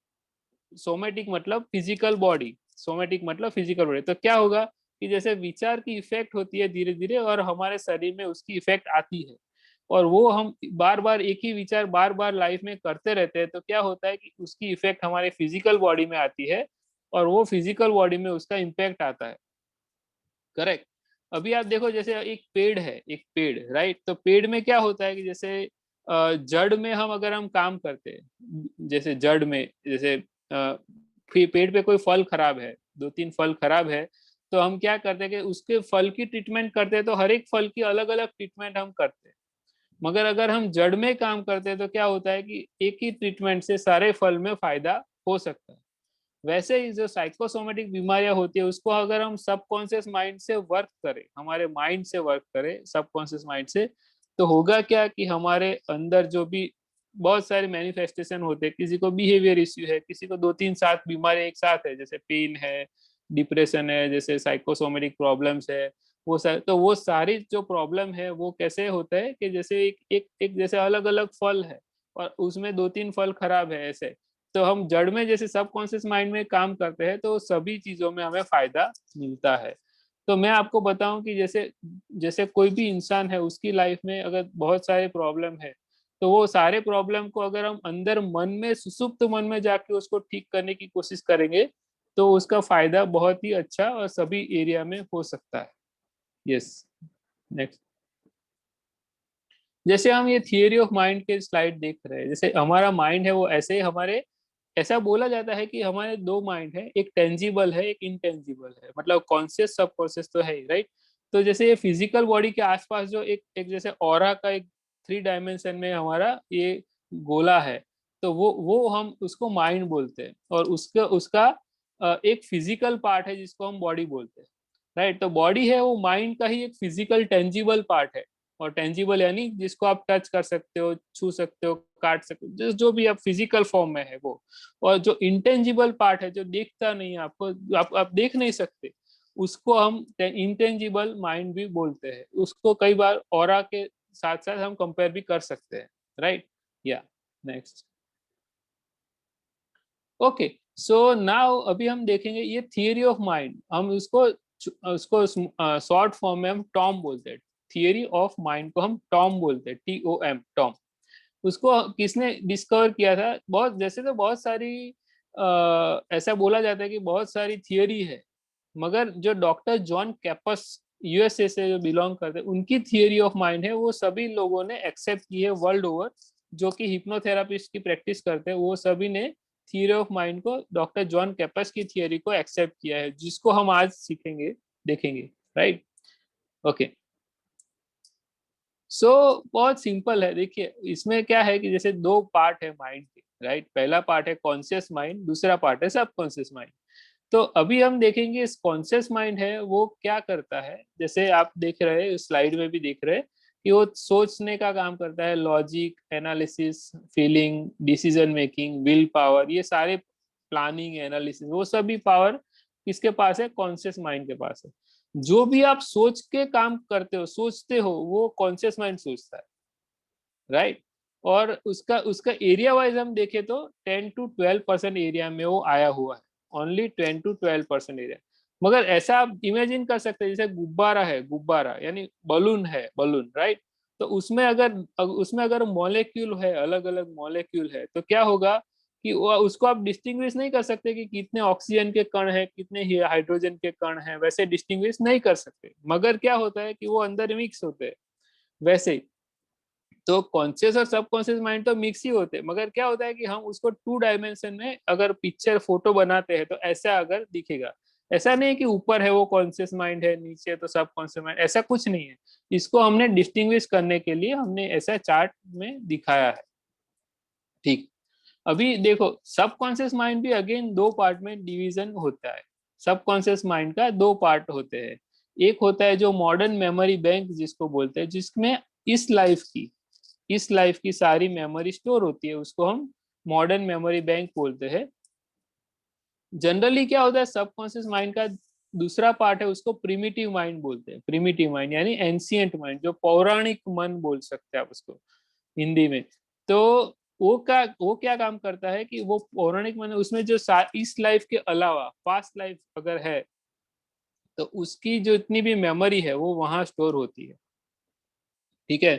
सोमेटिक मतलब फिजिकल बॉडी, सोमेटिक मतलब फिजिकल बॉडी। तो क्या होगा, कि जैसे विचार की इफेक्ट होती है धीरे धीरे और हमारे शरीर में उसकी इफेक्ट आती है, और वो हम बार बार एक ही विचार बार बार लाइफ में करते रहते हैं, तो क्या होता है कि उसकी इफेक्ट हमारे फिजिकल बॉडी में आती है और वो फिजिकल बॉडी में उसका इम्पैक्ट आता है। करेक्ट। अभी आप देखो, जैसे एक पेड़ है, एक पेड़, राइट? तो पेड़ में क्या होता है कि जैसे जड़ में हम अगर हम काम करते हैं, जैसे जड़ में, जैसे पेड़ पे कोई फल खराब है, दो तीन फल खराब है, तो हम क्या करते हैं कि उसके फल की ट्रीटमेंट करते हैं, तो हर एक फल की अलग अलग ट्रीटमेंट हम करते हैं। मगर अगर हम जड़ में काम करते हैं तो क्या होता है कि एक ही ट्रीटमेंट से सारे फल में फायदा हो सकता है। वैसे ही जो साइकोसोमेटिक बीमारियां होती है, उसको अगर हम सबकॉन्शियस माइंड से वर्क करें, हमारे माइंड से वर्क करें, सबकॉन्शियस माइंड से, तो होगा क्या कि हमारे अंदर जो भी बहुत सारे मैनिफेस्टेशन होते हैं, किसी को बिहेवियर इश्यू है, किसी को दो तीन सात बीमारी एक साथ है, जैसे पेन है, डिप्रेशन है, जैसे साइकोसोमेटिक प्रॉब्लम्स है, वो सारी जो प्रॉब्लम है वो कैसे होता है कि जैसे एक जैसे अलग अलग फल है और उसमें दो तीन फल खराब है ऐसे, तो हम जड़ में जैसे सबकॉन्शियस माइंड में काम करते हैं तो सभी चीजों में हमें फायदा मिलता है। तो मैं आपको बताऊं कि जैसे जैसे कोई भी इंसान है, उसकी लाइफ में अगर बहुत सारे प्रॉब्लम है, तो वो सारे प्रॉब्लम को अगर हम अंदर मन में, सुसुप्त मन में जाके उसको ठीक करने की कोशिश करेंगे, तो उसका फायदा बहुत ही अच्छा और सभी एरिया में हो सकता है। यस। नेक्स्ट। जैसे हम ये थियरी ऑफ माइंड के स्लाइड देख रहे हैं, जैसे हमारा माइंड है वो ऐसे ही हमारे, ऐसा बोला जाता है कि हमारे दो माइंड है, एक टेंजिबल है, एक इनटेंजिबल है, मतलब कॉन्शियस सबकॉन्शियस तो है ही, राइट? तो जैसे ये फिजिकल बॉडी के आसपास जो एक एक जैसे ऑरा का एक थ्री डायमेंशन में हमारा ये गोला है, तो वो हम उसको माइंड बोलते हैं, और उसका उसका एक फिजिकल पार्ट है जिसको हम बॉडी बोलते हैं, राइट? तो बॉडी है वो माइंड का ही एक फिजिकल टेंजिबल पार्ट है, और टेंजिबल यानी जिसको आप टच कर सकते हो, छू सकते हो, काट सकते हो, जो भी आप फिजिकल फॉर्म में है वो। और जो इंटेंजिबल पार्ट है, जो दिखता नहीं है आपको, आप देख नहीं सकते, उसको हम इंटेंजिबल माइंड भी बोलते हैं। उसको कई बार ऑरा के साथ साथ हम कंपेयर भी कर सकते हैं, राइट? या नेक्स्ट। ओके, सो नाउ अभी हम देखेंगे ये थियरी ऑफ माइंड, हम उसको उसको शॉर्ट फॉर्म में हम टॉम बोलते हैं। थियरी ऑफ माइंड को हम टॉम बोलते हैं, TOM, टॉम। उसको किसने डिस्कवर किया था? बहुत, जैसे तो बहुत सारी ऐसा बोला जाता है कि बहुत सारी थियरी है, मगर जो डॉक्टर जॉन कैपस USA से जो बिलोंग करते हैं, उनकी थियरी ऑफ माइंड है, वो सभी लोगों ने एक्सेप्ट की है वर्ल्ड ओवर। जो कि हिप्नोथेरापिस्ट की प्रैक्टिस करते हैं, वो सभी ने थियरी ऑफ माइंड को, डॉक्टर जॉन कैपस की थियरी को एक्सेप्ट किया है, जिसको हम आज सीखेंगे, देखेंगे, राइट? ओके, सो बहुत सिंपल है। देखिए, इसमें क्या है कि जैसे दो पार्ट है माइंड के, राइट? पहला पार्ट है कॉन्शियस माइंड, दूसरा पार्ट है सबकॉन्शियस माइंड। तो अभी हम देखेंगे इस कॉन्शियस माइंड है वो क्या करता है। जैसे आप देख रहे हैं, स्लाइड में भी देख रहे हैं कि वो सोचने का काम करता है, logic, analysis, feeling, decision making, will power, ये सारे, प्लानिंग, एनालिसिस, वो सभी पावर किसके पास है? कॉन्शियस माइंड के पास है। जो भी आप सोच के काम करते हो, सोचते हो, वो कॉन्शियस माइंड सोचता है, राइट? और उसका उसका एरिया वाइज हम देखें तो 10 to 12% एरिया में वो आया हुआ है, ओनली 10 to 12% एरिया। मगर ऐसा आप इमेजिन कर सकते हैं, जैसे गुब्बारा है, गुब्बारा यानी बलून है, बलून, राइट? तो उसमें अगर मॉलिक्यूल है, अलग अलग मॉलिक्यूल है, तो क्या होगा कि वो उसको आप डिस्टिंग्विश नहीं कर सकते कि कितने ऑक्सीजन के कण है, कितने हाइड्रोजन के कण है, वैसे डिस्टिंग्विश नहीं कर सकते। मगर क्या होता है कि वो अंदर मिक्स होते हैं, वैसे ही। तो कॉन्शियस और सबकॉन्शियस माइंड तो मिक्स ही होते हैं, मगर क्या होता है कि हम उसको 2 डायमेंशन में अगर पिक्चर, फोटो बनाते हैं, तो ऐसा अगर दिखेगा। ऐसा नहीं कि ऊपर है वो कॉन्शियस माइंड है, नीचे तो सबकॉन्शियस माइंड, ऐसा कुछ नहीं है। इसको हमने डिस्टिंग्विश करने के लिए हमने ऐसा चार्ट में दिखाया है, ठीक? अभी देखो, सबकॉन्शियस माइंड भी अगेन दो पार्ट में डिवीजन होता है। सबकॉन्शियस माइंड का दो पार्ट होते हैं। एक होता है जो मॉडर्न मेमोरी बैंक जिसको बोलते हैं, जिसमें इस लाइफ की इस लाइफ की सारी मेमोरी स्टोर होती है, उसको हम मॉडर्न मेमोरी बैंक बोलते हैं। जनरली क्या होता है, सबकॉन्शियस माइंड का दूसरा पार्ट है, उसको प्रिमिटिव माइंड बोलते हैं। प्रिमिटिव माइंड यानी एंशियंट माइंड, जो पौराणिक मन बोल सकते हैं आप उसको हिंदी में। तो वो क्या काम करता है कि वो पौराणिक मन, उसमें जो इस लाइफ के अलावा पास्ट लाइफ अगर है, तो उसकी जो इतनी भी मेमोरी है वो वहां स्टोर होती है। ठीक है,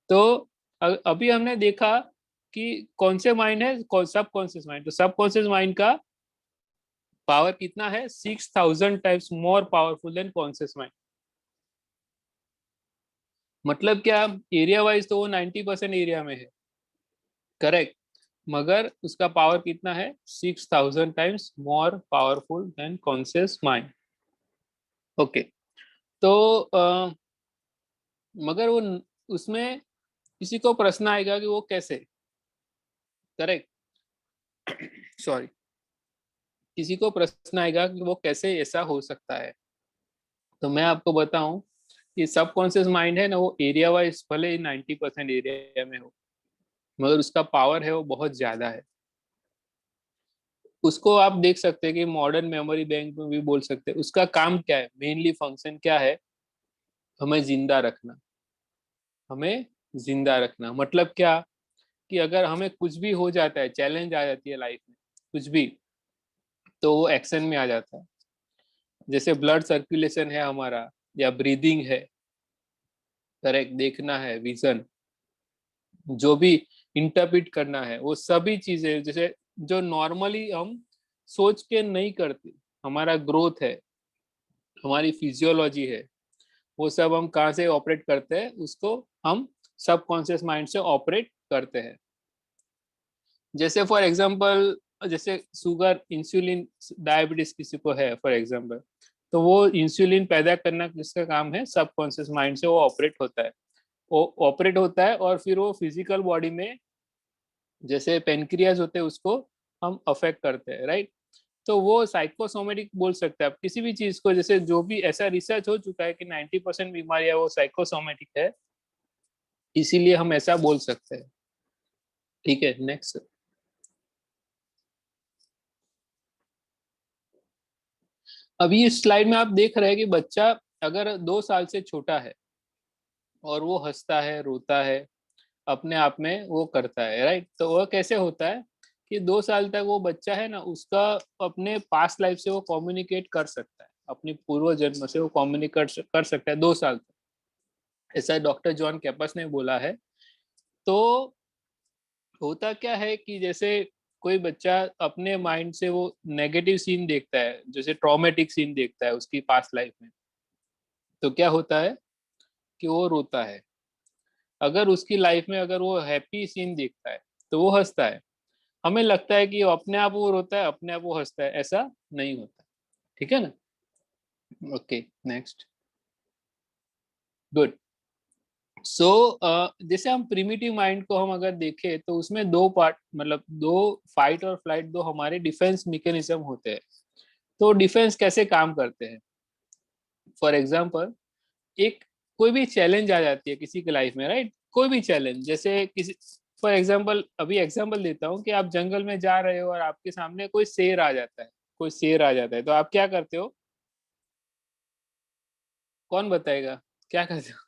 तो अभी हमने देखा कि कौन से माइंड है, सब कॉन्शियस माइंड। तो सब कॉन्शियस माइंड का पावर कितना है, 6000 times more powerful than conscious mind. मतलब क्या, एरिया वाइज तो वो 90% एरिया में है, करेक्ट, मगर उसका पावर कितना है, 6000 times more powerful than conscious mind. Okay, तो मगर वो उसमें किसी को प्रश्न आएगा कि वो कैसे, करेक्ट, सॉरी, किसी को प्रश्न आएगा कि वो कैसे ऐसा हो सकता है। तो मैं आपको बताऊं कि सबकॉन्शियस माइंड है ना, वो एरिया वाइज भले ही 90% एरिया में हो, मगर उसका पावर है वो बहुत ज्यादा है। उसको आप देख सकते हैं कि मॉडर्न मेमोरी बैंक में भी बोल सकते हैं। उसका काम क्या है, मेनली फंक्शन क्या है, हमें जिंदा रखना। हमें जिंदा रखना मतलब क्या, कि अगर हमें कुछ भी हो जाता है, चैलेंज आ जाती है लाइफ में, कुछ भी, तो वो एक्शन में आ जाता है। जैसे ब्लड सर्कुलेशन है हमारा, या ब्रीदिंग है, करेक्ट, देखना है, विजन, जो भी इंटरप्रिट करना है, वो सभी चीजें जैसे जो नॉर्मली हम सोच के नहीं करते, हमारा ग्रोथ है, हमारी फिजियोलॉजी है, वो सब हम कहाँ से ऑपरेट करते हैं, उसको हम सबकॉन्शियस माइंड से ऑपरेट करते हैं। जैसे फॉर एग्जांपल, जैसे शुगर, इंसुलिन, डायबिटीज किसी को है फॉर एग्जांपल, तो वो इंसुलिन पैदा करना किसका काम है, सबकॉन्शियस माइंड से वो ऑपरेट होता है। वो ऑपरेट होता है और फिर वो फिजिकल बॉडी में, जैसे पेनक्रियाज होते हैं, उसको हम अफेक्ट करते हैं, राइट। तो वो साइकोसोमेटिक बोल सकते हैं आप किसी भी चीज को, जैसे जो भी ऐसा रिसर्च हो चुका है कि 90% बीमारियां वो साइकोसोमेटिक है, इसीलिए हम ऐसा बोल सकते हैं। ठीक है, नेक्स्ट। अभी इस स्लाइड में आप देख रहे हैं कि बच्चा अगर 2 साल से छोटा है और वो हंसता है, रोता है, अपने आप में वो करता है, राइट, तो वह कैसे होता है कि 2 साल तक वो बच्चा है ना, उसका अपने पास्ट लाइफ से वो कम्युनिकेट कर सकता है, अपनी पूर्व जन्म से वो कम्युनिकेट कर सकता है 2 साल तक। ऐसा डॉक्टर जॉन कैपस ने बोला है। तो होता क्या है कि जैसे कोई बच्चा अपने माइंड से वो नेगेटिव सीन देखता है, जैसे ट्रॉमेटिक सीन देखता है उसकी पास्ट लाइफ में, तो क्या होता है कि वो रोता है। अगर उसकी लाइफ में अगर वो हैप्पी सीन देखता है तो वो हंसता है। हमें लगता है कि अपने आप वो रोता है, अपने आप वो हंसता है, ऐसा नहीं होता। ठीक है ना। Okay, next, good. सो जैसे हम प्रिमिटिव माइंड को हम अगर देखें तो उसमें दो पार्ट, मतलब दो, फाइट और फ्लाइट, दो हमारे डिफेंस मैकेनिज्म होते हैं। तो डिफेंस कैसे काम करते हैं, फॉर एग्जांपल, एक कोई भी चैलेंज आ जाती है किसी की लाइफ में, राइट, कोई भी चैलेंज, जैसे किसी, फॉर एग्जांपल अभी एग्जांपल देता हूँ कि आप जंगल में जा रहे हो और आपके सामने कोई शेर आ जाता है, कोई शेर आ जाता है, तो आप क्या करते हो, कौन बताएगा, क्या करते हो।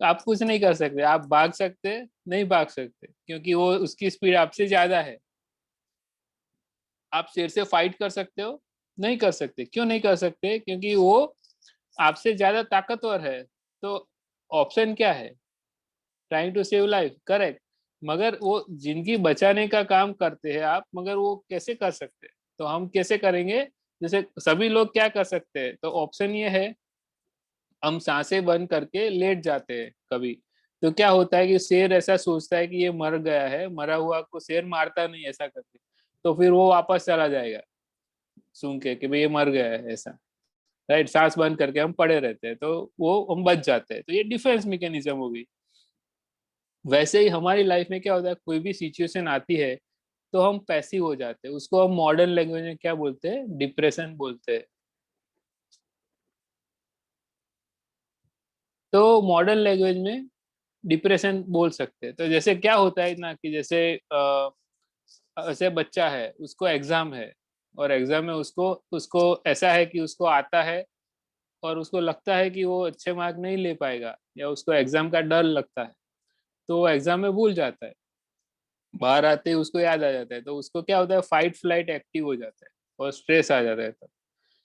तो आप कुछ नहीं कर सकते, आप भाग सकते, नहीं भाग सकते, क्योंकि वो उसकी स्पीड आपसे ज्यादा है। आप शेर से फाइट कर सकते हो, नहीं कर सकते, क्यों नहीं कर सकते, क्योंकि वो आपसे ज्यादा ताकतवर है। तो ऑप्शन क्या है, trying to save life, correct, मगर वो जिंदगी बचाने का काम करते हैं आप, मगर वो कैसे कर सकते हैं, तो हम कैसे करेंगे, जैसे सभी लोग क्या कर सकते हैं, तो ऑप्शन ये है, हम सांसें बंद करके लेट जाते हैं कभी। तो क्या होता है कि शेर ऐसा सोचता है कि ये मर गया है, मरा हुआ को शेर मारता नहीं ऐसा करके, तो फिर वो वापस चला जाएगा सुन के कि भाई ये मर गया है ऐसा, राइट, सांस बंद करके हम पड़े रहते हैं, तो वो हम बच जाते हैं। तो ये डिफेंस मैकेनिज्म होगी। वैसे ही हमारी लाइफ में क्या होता है, कोई भी सिचुएशन आती है तो हम पैसिव हो जाते हैं, उसको हम मॉडर्न लैंग्वेज में क्या बोलते हैं, डिप्रेशन बोलते हैं। तो मॉडर्न लैंग्वेज में डिप्रेशन बोल सकते हैं। तो जैसे क्या होता है ना कि जैसे ऐसे बच्चा है, उसको एग्जाम है, और एग्जाम में उसको उसको ऐसा है कि उसको आता है और उसको लगता है कि वो अच्छे मार्क नहीं ले पाएगा, या उसको एग्जाम का डर लगता है, तो वो एग्जाम में भूल जाता है, बाहर आते ही उसको याद आ जाता है, तो उसको क्या होता है, फाइट फ्लाइट एक्टिव हो जाता है और स्ट्रेस आ जाता है तब।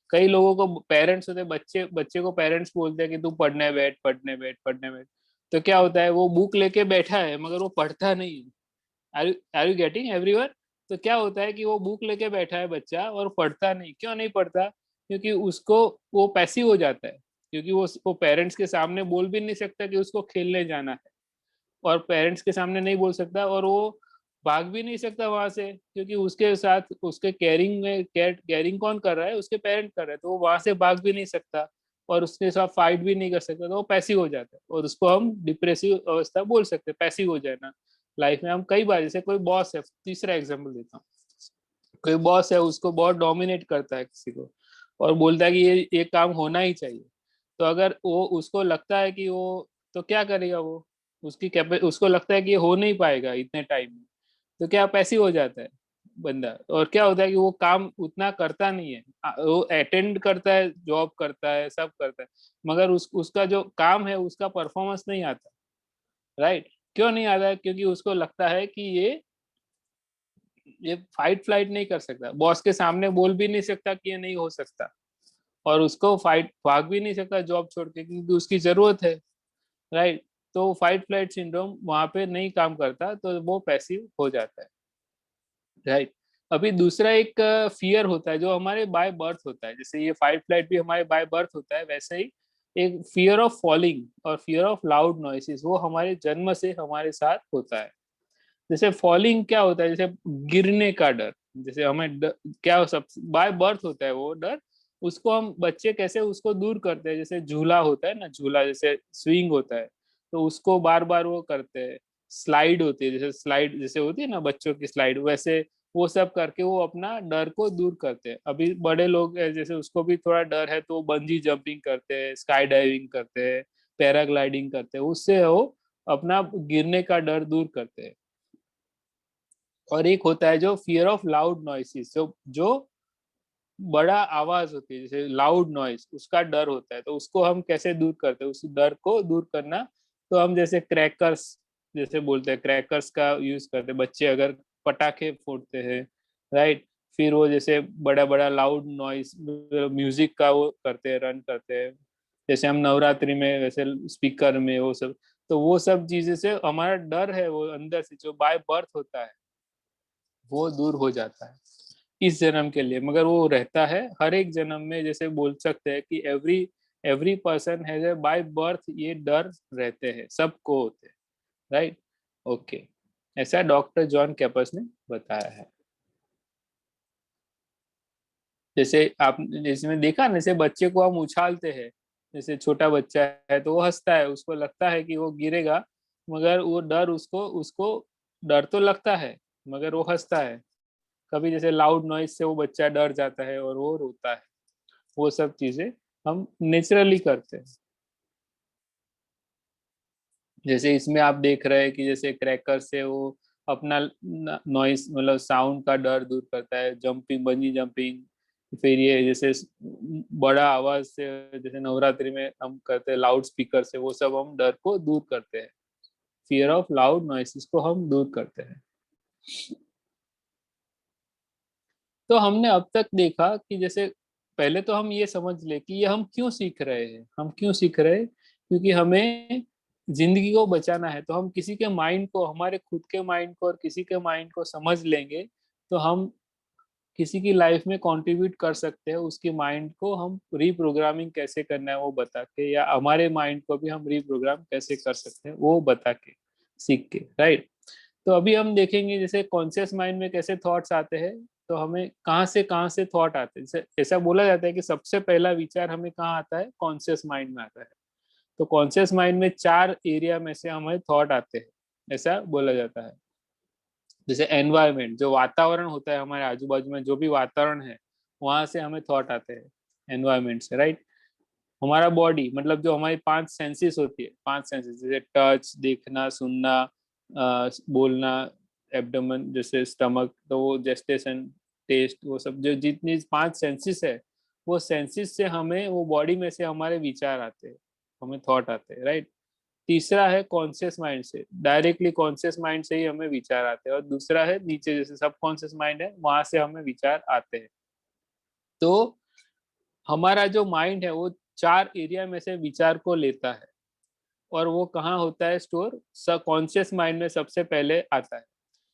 कई लोगों को पेरेंट्स होते हैं, बच्चे बच्चे को पेरेंट्स बोलते हैं कि तू पढ़ने बैठ, पढ़ने बैठ, पढ़ने बैठ। तो क्या होता है, वो बुक लेके बैठा है मगर वो पढ़ता नहीं है। Are you getting everyone? तो क्या होता है कि वो बुक लेके बैठा है बच्चा और पढ़ता नहीं। क्यों नहीं पढ़ता? क्योंकि उसको, वो पैसिव हो जाता है। क्योंकि वो पेरेंट्स के सामने बोल भी नहीं सकता कि उसको खेलने जाना है, और पेरेंट्स के सामने नहीं बोल सकता, और वो भाग भी नहीं सकता वहां से, क्योंकि उसके साथ उसके केयरिंग में केयरिंग कौन कर रहा है? उसके पेरेंट कर रहे हैं। तो वो वहां से भाग भी नहीं सकता और उसके साथ फाइट भी नहीं कर सकता, तो वो पैसिव हो जाता है, और उसको हम डिप्रेसिव अवस्था बोल सकते हैं, पैसिव हो जाना लाइफ में। हम कई बार, जैसे कोई बॉस है, तीसरा एग्जाम्पल देता हूँ, कोई बॉस है, उसको बहुत डोमिनेट करता है किसी को, और बोलता है कि ये काम होना ही चाहिए। तो अगर वो, उसको लगता है कि वो, तो क्या करेगा वो, उसको लगता है कि ये हो नहीं पाएगा इतने टाइम में, तो क्या पैसिव हो जाता है बंदा, और क्या होता है कि वो काम उतना करता नहीं है। वो अटेंड करता है, जॉब करता है, सब करता है, मगर उसका जो काम है उसका परफॉर्मेंस नहीं आता। राइट? क्यों नहीं आता है? क्योंकि उसको लगता है कि ये फाइट फ्लाइट नहीं कर सकता, बॉस के सामने बोल भी नहीं सकता कि ये नहीं हो सकता, और उसको फाइट भाग भी नहीं सकता जॉब छोड़ के, क्योंकि उसकी जरूरत है। राइट? तो फाइट फ्लाइट सिंड्रोम वहां पे नहीं काम करता, तो वो पैसिव हो जाता है। राइट? अभी दूसरा एक फियर होता है जो हमारे बाय बर्थ होता है, जैसे ये फाइट फ्लाइट भी हमारे बाय बर्थ होता है, वैसे ही एक फियर ऑफ फॉलिंग और फियर ऑफ लाउड नॉइसेस, वो हमारे जन्म से हमारे साथ होता है। जैसे फॉलिंग क्या होता है? जैसे गिरने का डर। जैसे क्या सब बाय बर्थ होता है वो डर, उसको हम बच्चे कैसे उसको दूर करते हैं? जैसे झूला होता है ना, झूला जैसे स्विंग होता है, तो उसको बार बार वो करते हैं। स्लाइड होती है, जैसे स्लाइड जैसे होती है ना बच्चों की स्लाइड, वैसे वो सब करके वो अपना डर को दूर करते हैं। अभी बड़े लोग हैं, जैसे उसको भी थोड़ा डर है, तो बंजी जंपिंग करते हैं, स्काई डाइविंग करते हैं, पैराग्लाइडिंग करते हैं, उससे वो अपना गिरने का डर दूर करते हैं। और एक होता है जो फियर ऑफ लाउड नॉइसेस, जो बड़ा आवाज होती है, जैसे लाउड नॉइस, उसका डर होता है। तो उसको हम कैसे दूर करते हैं? उस डर को दूर करना, तो हम जैसे क्रैकर्स, जैसे बोलते हैं, क्रैकर्स का यूज करते हैं बच्चे अगर पटाखे फोड़ते हैं। राइट? फिर वो जैसे बड़ा बड़ा लाउड नॉइस म्यूजिक का वो करते हैं, रन करते हैं, जैसे हम नवरात्रि में वैसे स्पीकर में वो सब। तो वो सब चीजें से हमारा डर है वो अंदर से जो बाय बर्थ होता है, वो दूर हो जाता है इस जन्म के लिए, मगर वो रहता है हर एक जन्म में। जैसे बोल सकते हैं कि every every person has a by birth, ये डर रहते हैं, सबको होते हैं। राइट? ओके, ऐसा डॉक्टर जॉन कैपर्स ने बताया है। जैसे आप, जैसे में देखा ना, जैसे बच्चे को हम उछालते हैं, जैसे छोटा बच्चा है तो वो हंसता है, उसको लगता है कि वो गिरेगा, मगर वो डर, उसको उसको डर तो लगता है, मगर वो हंसता है। कभी जैसे लाउड नॉइज से वो बच्चा डर जाता है और वो रोता है। वो सब चीजें हम नेचुरली करते हैं। जैसे इसमें आप देख रहे हैं कि जैसे क्रैकर से वो अपना नॉइस, मतलब साउंड का डर दूर करता है, जंपिंग, बंजी जंपिंग। फिर ये जैसे बड़ा आवाज से, जैसे नवरात्रि में हम करते हैं लाउड स्पीकर से, वो सब हम डर को दूर करते हैं। फियर ऑफ लाउड नॉइस को हम दूर करते हैं। तो हमने अब तक देखा कि जैसे पहले तो हम ये समझ ले कि ये हम क्यों सीख रहे हैं। हम क्यों सीख रहे हैं? क्योंकि हमें जिंदगी को बचाना है। तो हम किसी के माइंड को, हमारे खुद के माइंड को और किसी के माइंड को समझ लेंगे, तो हम किसी की लाइफ में कंट्रीब्यूट कर सकते हैं। उसकी माइंड को हम रीप्रोग्रामिंग कैसे करना है वो बता के, या हमारे माइंड को भी हम रीप्रोग्राम कैसे कर सकते हैं वो बता के, सीख के। राइट? तो अभी हम देखेंगे जैसे कॉन्शियस माइंड में कैसे थॉट्स आते हैं। तो हमें कहाँ से थॉट आते हैं? जैसे ऐसा बोला जाता है कि सबसे पहला विचार हमें कहाँ आता है? कॉन्शियस माइंड में आता है। तो कॉन्शियस माइंड में 4 एरिया में से हमें थॉट आते हैं, ऐसा बोला जाता है। जैसे एनवायरमेंट, जो वातावरण होता है हमारे आजू बाजू में, जो भी वातावरण है, वहां से हमें थॉट आते हैं, एनवायरमेंट से। राइट? हमारा बॉडी, मतलब जो हमारी 5 सेंसेस होती है, 5 सेंसेस, जैसे टच, देखना, सुनना, बोलना, एब्डोमेन जैसे स्टमक, तो वो जेस्टेशन, टेस्ट, वो सब जो जितनी 5 सेंसेस है, वो सेंसेस से हमें, वो बॉडी में से हमारे विचार आते हैं, हमें थॉट आते हैं। राइट? तीसरा है कॉन्शियस माइंड से, डायरेक्टली कॉन्शियस माइंड से ही हमें विचार आते हैं। और दूसरा है नीचे, जैसे सब कॉन्शियस माइंड है, वहां से हमें विचार आते हैं। तो हमारा जो माइंड है वो 4 एरिया में से विचार को लेता है, और वो कहाँ होता है स्टोर? सबकॉन्शियस माइंड में सबसे पहले आता है।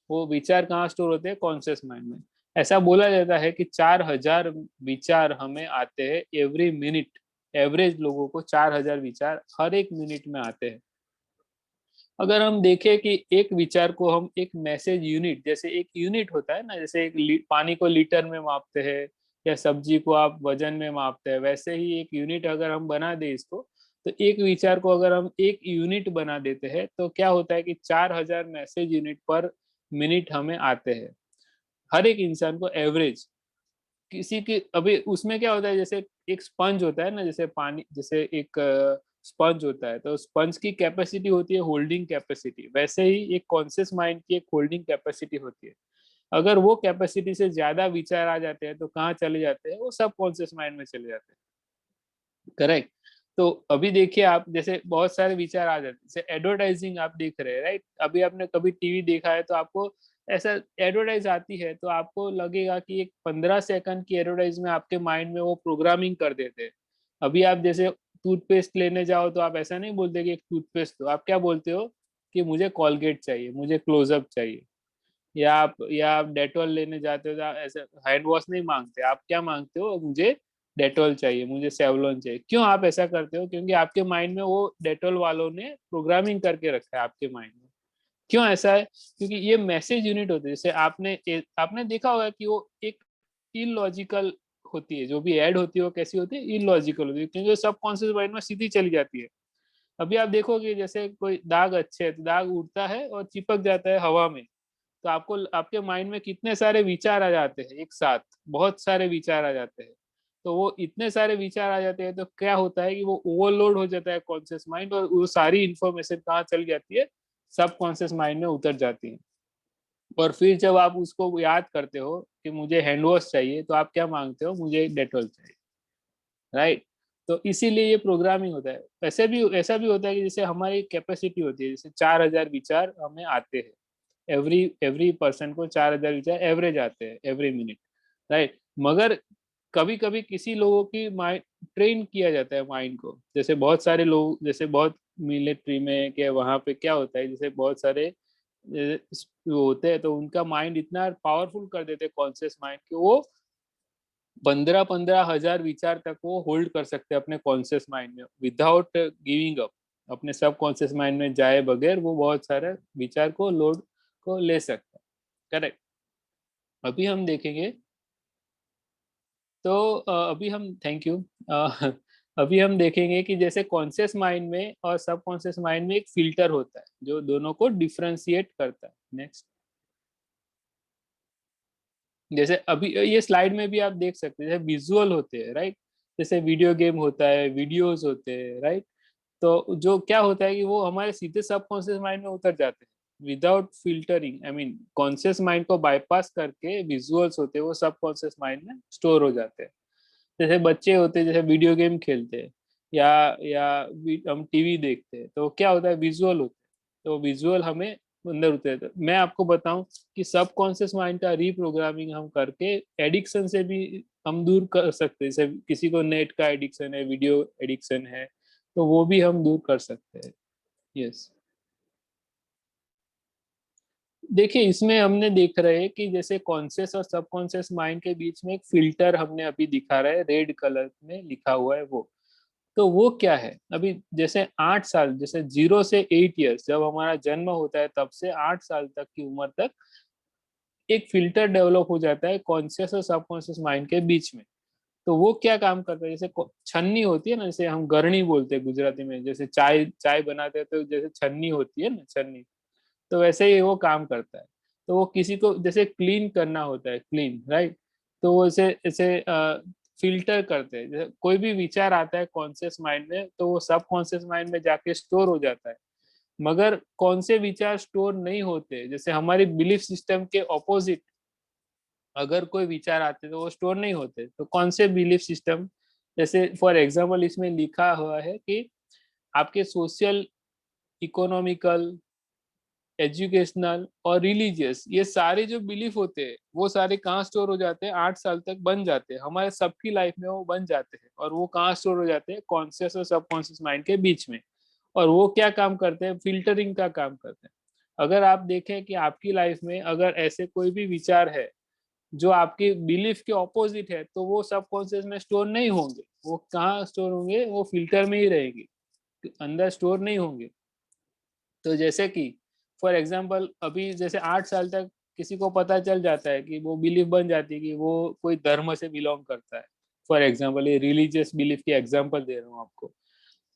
वो विचार कहाँ स्टोर होते हैं? कॉन्शियस माइंड में। ऐसा बोला जाता है कि 4000 विचार हमें आते हैं एवरी मिनट। एवरेज लोगों को 4000 विचार हर एक मिनट में आते हैं। अगर हम देखें कि एक विचार को हम एक मैसेज यूनिट, जैसे एक यूनिट होता है ना, जैसे एक पानी को लीटर में मापते हैं या सब्जी को आप वजन में मापते हैं, वैसे ही एक यूनिट अगर हम बना दे इसको, तो एक विचार को अगर हम एक यूनिट बना देते हैं तो क्या होता है कि 4000 मैसेज यूनिट पर मिनट हमें आते हैं, हर एक इंसान को एवरेज। किसी की अभी उसमें क्या होता है, जैसे एक स्पंज होता है ना, जैसे पानी, जैसे एक स्पंज होता है, तो स्पंज की कैपेसिटी होती है होल्डिंग कैपेसिटी, वैसे ही एक कॉन्शियस माइंड की एक होल्डिंग कैपेसिटी होती है। अगर वो कैपेसिटी से ज्यादा विचार आ जाते हैं तो कहाँ चले जाते हैं? वो सब कॉन्शियस माइंड में चले जाते हैं। करेक्ट। तो अभी देखिए आप, जैसे बहुत सारे विचार आ जाते हैं, जैसे एडवर्टाइजिंग आप देख रहे हैं, राइट? अभी आपने कभी टीवी देखा है तो आपको ऐसा एडवर्टाइज आती है तो आपको लगेगा कि एक 15 सेकंड की एडवर्टाइज में आपके माइंड में वो प्रोग्रामिंग कर देते हैं। अभी आप जैसे टूथपेस्ट लेने जाओ तो आप ऐसा नहीं बोलते कि एक टूथपेस्ट दो, आप क्या बोलते हो कि मुझे कॉलगेट चाहिए, मुझे क्लोजअप चाहिए। या आप डेटॉल लेने जाते हो तो आप ऐसे हैंड वॉश नहीं मांगते, आप क्या मांगते हो? मुझे डेटॉल चाहिए, मुझे सेवलॉन चाहिए। क्यों आप ऐसा करते हो? क्योंकि आपके माइंड में वो डेटॉल वालों ने प्रोग्रामिंग करके रखा है आपके माइंड में। क्यों ऐसा है? क्योंकि ये मैसेज यूनिट होती है। जैसे आपने देखा होगा कि वो एक इलॉजिकल होती है, जो भी ऐड होती है वो कैसी होती है? इलॉजिकल होती है, क्योंकि सबकॉन्शियस माइंड में सीधी चली जाती है। अभी आप देखोगे जैसे कोई दाग अच्छे है तो दाग उड़ता है और चिपक जाता है हवा में, तो आपको आपके माइंड में कितने सारे विचार आ जाते हैं एक साथ, बहुत सारे विचार आ जाते हैं। तो वो इतने सारे विचार आ जाते हैं तो क्या होता है कि वो ओवरलोड हो जाता है कॉन्शियस माइंड, और वो सारी इंफॉर्मेशन कहाँ चली जाती है? सब कॉन्शियस माइंड में उतर जाती है। और फिर जब आप उसको याद करते हो कि मुझे हैंड वॉश चाहिए, तो आप क्या मांगते हो? मुझे डेटॉल चाहिए, राइट? तो इसीलिए ये प्रोग्रामिंग होता है। ऐसा भी होता है कि जैसे हमारी कैपेसिटी होती है, जैसे 4000 विचार हमें आते हैं, एवरी एवरी पर्सन को 4000 विचार एवरेज आते हैं एवरी मिनट, राइट? मगर कभी कभी किसी लोगों की माइंड ट्रेन किया जाता है माइंड को, जैसे बहुत सारे लोग, जैसे बहुत मिलिट्री में क्या वहाँ पे क्या होता है, जैसे बहुत सारे वो होते हैं तो उनका माइंड इतना पावरफुल कर देते हैं कॉन्शियस माइंड कि वो 15-15 हजार विचार तक वो होल्ड कर सकते हैं अपने कॉन्शियस माइंड में विदाउट गिविंग अप। अपने सब कॉन्शियस माइंड में जाए बगैर वो बहुत सारे विचार को लोड को ले सकते हैं। करेक्ट। अभी हम देखेंगे तो अभी हम थैंक यू। अभी हम देखेंगे कि जैसे कॉन्शियस माइंड में और सब कॉन्शियस माइंड में एक फिल्टर होता है जो दोनों को डिफ्रेंशिएट करता है। नेक्स्ट। जैसे अभी ये स्लाइड में भी आप देख सकते हैं, जैसे विजुअल होते हैं, राइट? जैसे वीडियो गेम होता है, वीडियोस होते हैं, राइट? तो जो क्या होता है कि वो हमारे सीधे सबकॉन्शियस माइंड में उतर जाते हैं without filtering, I mean conscious mind को बाईपास करके विजुअल्स होते हैं वो सबकॉन्शियस माइंड में स्टोर हो जाते हैं। जैसे बच्चे होते हैं, जैसे वीडियो गेम खेलते हैं या हम टीवी देखते हैं, तो क्या होता है? विजुअल होते हैं, तो विजुअल हमें अंदर उतरे। तो मैं आपको बताऊं कि सबकॉन्शियस माइंड का रीप्रोग्रामिंग हम करके एडिक्शन से भी हम दूर कर सकते हैं। जैसे किसी को नेट का एडिक्शन है, वीडियो एडिक्शन है, तो वो भी हम दूर कर सकते हैं। यस। देखिए इसमें हमने देख रहे हैं कि जैसे कॉन्शियस और सबकॉन्शियस माइंड के बीच में एक फिल्टर हमने अभी दिखा रहा है, रेड कलर में लिखा हुआ है वो। तो वो क्या है? अभी जैसे 8 साल, जैसे 0 से 8 ईयर्स, जब हमारा जन्म होता है तब से 8 साल तक की उम्र तक एक फिल्टर डेवलप हो जाता है कॉन्शियस और सबकॉन्शियस माइंड के बीच में। तो वो क्या काम करता है? जैसे छन्नी होती है ना, जैसे हम गरणी बोलते हैं गुजराती में, जैसे चाय चाय बनाते हैं तो जैसे छन्नी होती है ना, छन्नी, तो वैसे ही वो काम करता है। तो वो किसी को जैसे क्लीन करना होता है, क्लीन, राइट? तो वो ऐसे ऐसे फिल्टर करते हैं। जैसे कोई भी विचार आता है कॉन्शियस माइंड में तो वो सब कॉन्शियस माइंड में जाके स्टोर हो जाता है। मगर कौन से विचार स्टोर नहीं होते, जैसे हमारी बिलीफ सिस्टम के ऑपोजिट अगर कोई विचार आते तो वो स्टोर नहीं होते। तो कौन से बिलीफ सिस्टम? जैसे फॉर एग्जाम्पल इसमें लिखा हुआ है कि आपके सोशल, इकोनॉमिकल, एजुकेशनल और रिलीजियस, ये सारे जो बिलीफ होते हैं वो सारे कहाँ स्टोर हो जाते हैं, 8 साल तक बन जाते हैं हमारे सबकी लाइफ में, वो बन जाते हैं। और वो कहाँ स्टोर हो जाते हैं, कॉन्शियस और सबकॉन्शियस माइंड के बीच में। और वो क्या काम करते हैं, फिल्टरिंग का काम करते हैं। अगर आप देखें कि आपकी लाइफ में अगर ऐसे कोई भी विचार है जो आपके बिलीफ के ऑपोजिट है, तो वो सबकॉन्शियस में स्टोर नहीं होंगे। वो कहाँ स्टोर होंगे, वो फिल्टर में ही रहेंगे, अंदर स्टोर नहीं होंगे। तो जैसे कि फॉर एग्जाम्पल अभी जैसे 8 साल तक किसी को पता चल जाता है कि वो बिलीफ बन जाती है कि वो कोई धर्म से बिलोंग करता है। फॉर एग्जाम्पल ये रिलीजियस बिलीफ की एग्जाम्पल दे रहा हूँ आपको।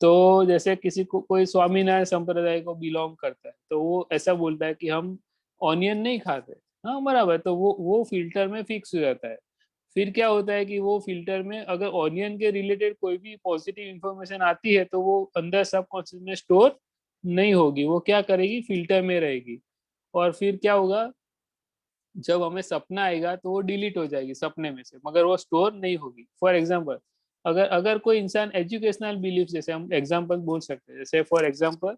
तो जैसे किसी को कोई स्वामीनारायण संप्रदाय को बिलोंग करता है, तो वो ऐसा बोलता है कि हम ऑनियन नहीं खाते। हाँ बराबर, तो वो फिल्टर में फिक्स हो जाता है। फिर क्या होता है कि वो फिल्टर में अगर ऑनियन के रिलेटेड कोई भी पॉजिटिव इंफॉर्मेशन आती है, तो वो अंदर सबकॉन्शियस में स्टोर नहीं होगी, वो क्या करेगी, फिल्टर में रहेगी। और फिर क्या होगा, जब हमें सपना आएगा तो वो डिलीट हो जाएगी सपने में से, मगर वो स्टोर नहीं होगी। फॉर एग्जाम्पल अगर अगर कोई इंसान एजुकेशनल बिलीफ, जैसे हम एग्जाम्पल बोल सकते हैं, जैसे फॉर एग्जाम्पल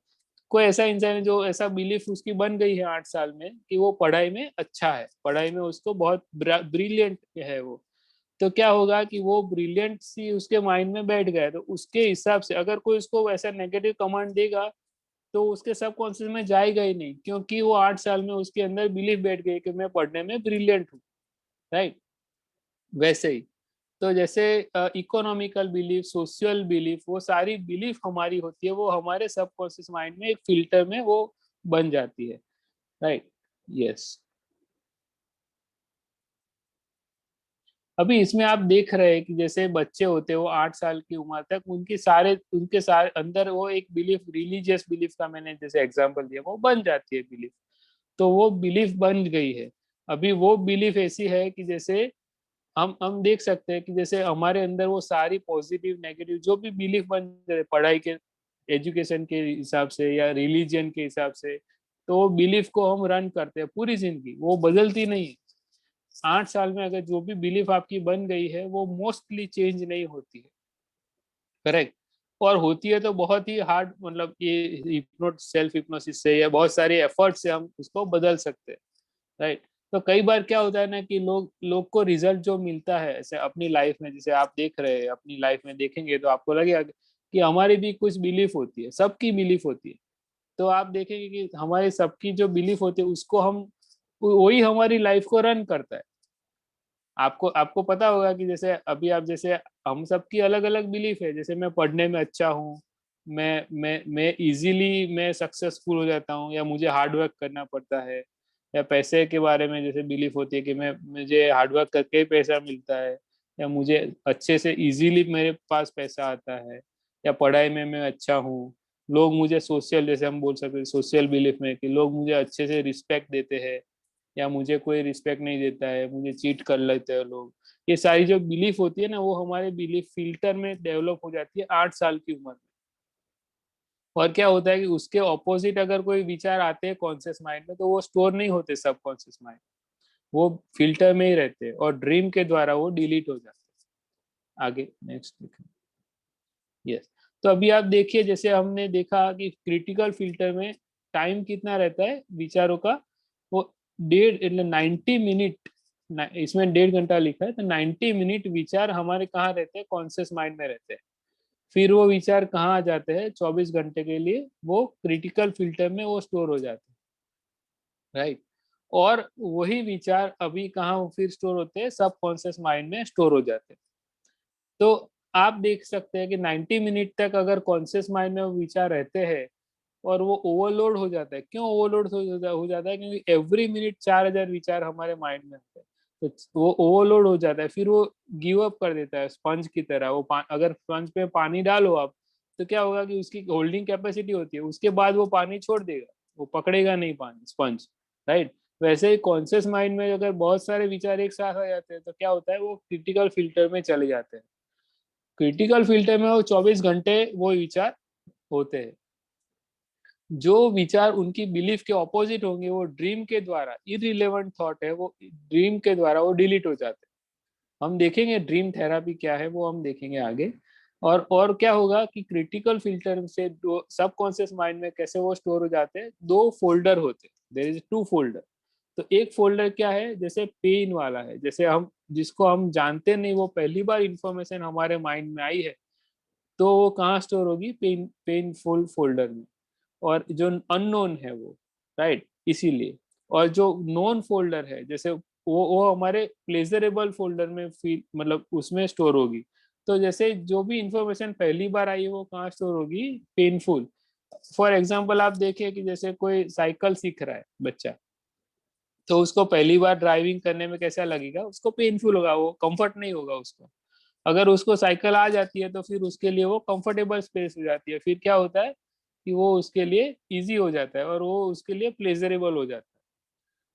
कोई ऐसा इंसान है जो ऐसा बिलीफ उसकी बन गई है 8 साल में कि वो पढ़ाई में अच्छा है, पढ़ाई में उसको बहुत ब्रिलियंट है वो। तो क्या होगा कि वो ब्रिलियंट सी उसके माइंड में बैठ गया है, तो उसके हिसाब से अगर कोई उसको वैसा नेगेटिव कमांड देगा तो उसके सबकॉन्शियस में जाएगा ही नहीं, क्योंकि वो 8 साल में उसके अंदर बिलीफ बैठ गई कि मैं पढ़ने में ब्रिलियंट हूँ। राइट, वैसे ही। तो जैसे इकोनॉमिकल बिलीफ, सोशल बिलीफ, वो सारी बिलीफ हमारी होती है, वो हमारे सबकॉन्शियस माइंड में एक फिल्टर में वो बन जाती है। Right, yes. अभी इसमें आप देख रहे हैं कि जैसे बच्चे होते हैं वो 8 साल की उम्र तक उनके सारे अंदर वो एक बिलीफ, रिलीजियस बिलीफ का मैंने जैसे एग्जांपल दिया, वो बन जाती है बिलीफ। तो वो बिलीफ बन गई है। अभी वो बिलीफ ऐसी है कि जैसे हम देख सकते हैं कि जैसे हमारे अंदर वो सारी पॉजिटिव नेगेटिव जो भी बिलीफ बन जाए पढ़ाई के, एजुकेशन के हिसाब से या रिलीजन के हिसाब से, तो वो बिलीफ को हम रन करते हैं पूरी जिंदगी, वो बदलती नहीं है। 8 साल में अगर जो भी बिलीफ आपकी बन गई है वो मोस्टली चेंज नहीं होती है। करेक्ट। और होती है तो बहुत ही हार्ड, मतलब ये हिप्नोट सेल्फ हिप्नोसिस से या बहुत सारे एफर्ट से हम उसको बदल सकते हैं। राइट। तो कई बार क्या होता है ना कि लोग लोग को रिजल्ट जो मिलता है ऐसे अपनी लाइफ में, जैसे आप देख रहे हैं अपनी लाइफ में देखेंगे तो आपको लगेगा कि हमारी भी कुछ बिलीफ होती है, सबकी बिलीफ होती है। तो आप देखेंगे कि हमारी सबकी जो बिलीफ होती है उसको हम, वही हमारी लाइफ को रन करता है। आपको आपको पता होगा कि जैसे अभी आप जैसे, हम सबकी अलग अलग बिलीफ है। जैसे मैं पढ़ने में अच्छा हूँ, मैं इजीली मैं सक्सेसफुल हो जाता हूँ, या मुझे हार्ड वर्क करना पड़ता है। या पैसे के बारे में जैसे बिलीफ होती है कि मैं मुझे हार्ड वर्क करके ही पैसा मिलता है, या मुझे अच्छे से इजीली मेरे पास पैसा आता है। या पढ़ाई में मैं अच्छा हूँ, लोग मुझे सोशल, जैसे हम बोल सकते हैं सोशल बिलीफ में, कि लोग मुझे अच्छे से रिस्पेक्ट देते हैं, या मुझे कोई रिस्पेक्ट नहीं देता है, मुझे चीट कर लेते हैं लोग। ये सारी जो बिलीफ होती है ना, वो हमारे बिलीफ फिल्टर में डेवलप हो जाती है 8 साल की उम्र में। और क्या होता है कि उसके ऑपोजिट अगर कोई विचार आते हैं कॉन्शियस माइंड में, तो वो स्टोर नहीं होते सबकॉन्शियस माइंड, वो फिल्टर में ही रहते हैं और ड्रीम के द्वारा वो डिलीट हो जाते हैं। आगे नेक्स्ट देखें। यस। तो अभी आप देखिए, जैसे हमने देखा कि क्रिटिकल फिल्टर में टाइम कितना रहता है विचारों का, वो 90 मिनट, इसमें 1.5 घंटा लिखा है, तो 90 मिनट विचार हमारे कहाँ रहते हैं, कॉन्शियस माइंड में रहते हैं। फिर वो विचार कहाँ आ जाते हैं, 24 घंटे के लिए वो क्रिटिकल फिल्टर में वो स्टोर हो जाते हैं। राइट। और वही विचार अभी कहाँ फिर स्टोर होते हैं, सब कॉन्शियस माइंड में स्टोर हो जाते हैं। तो आप देख सकते हैं कि 90 मिनट तक अगर कॉन्शियस माइंड में वो विचार रहते हैं और वो ओवरलोड हो जाता है। क्यों ओवरलोड हो जाता है, क्योंकि एवरी मिनट 4,000 विचार हमारे माइंड में होते हैं, तो वो ओवरलोड हो जाता है। फिर वो गिव अप कर देता है स्पंज की तरह। वो अगर स्पंज पे पानी डालो आप, तो क्या होगा कि उसकी होल्डिंग कैपेसिटी होती है, उसके बाद वो पानी छोड़ देगा, वो पकड़ेगा नहीं पानी, स्पंज। राइट। वैसे ही कॉन्शियस माइंड में अगर बहुत सारे विचार एक साथ आ जाते हैं, तो क्या होता है, वो क्रिटिकल फिल्टर में चले जाते हैं। क्रिटिकल फिल्टर में वो 24 घंटे वो विचार होते हैं। जो विचार उनकी बिलीफ के ऑपोजिट होंगे, वो ड्रीम के द्वारा, इररिलेवेंट थॉट है, वो ड्रीम के द्वारा वो डिलीट हो जाते हैं। हम देखेंगे ड्रीम थेरापी क्या है, वो हम देखेंगे आगे। और क्या होगा कि क्रिटिकल फिल्टर से सब कॉन्शियस माइंड में कैसे वो स्टोर हो जाते हैं, 2 फोल्डर होते हैं, देयर इज 2 फोल्डर। तो एक फोल्डर क्या है, जैसे पेन वाला है, जैसे हम जिसको हम जानते नहीं, वो पहली बार इंफॉर्मेशन हमारे माइंड में आई है, तो वो कहाँ स्टोर होगी, पेनफुल फोल्डर में। और जो अननोन है वो, राइट, इसीलिए। और जो नॉन फोल्डर है, जैसे वो हमारे प्लेजरेबल फोल्डर में फील, मतलब उसमें स्टोर होगी। तो जैसे जो भी इंफॉर्मेशन पहली बार आई है वो कहाँ स्टोर होगी, पेनफुल। फॉर एग्जाम्पल आप देखिए कि जैसे कोई साइकिल सीख रहा है बच्चा, तो उसको पहली बार ड्राइविंग करने में कैसा लगेगा, उसको पेनफुल होगा, वो कंफर्ट नहीं होगा उसको। अगर उसको साइकिल आ जाती है तो फिर उसके लिए वो कंफर्टेबल स्पेस हो जाती है, फिर क्या होता है कि वो उसके लिए इजी हो जाता है और वो उसके लिए प्लेजरेबल हो जाता है।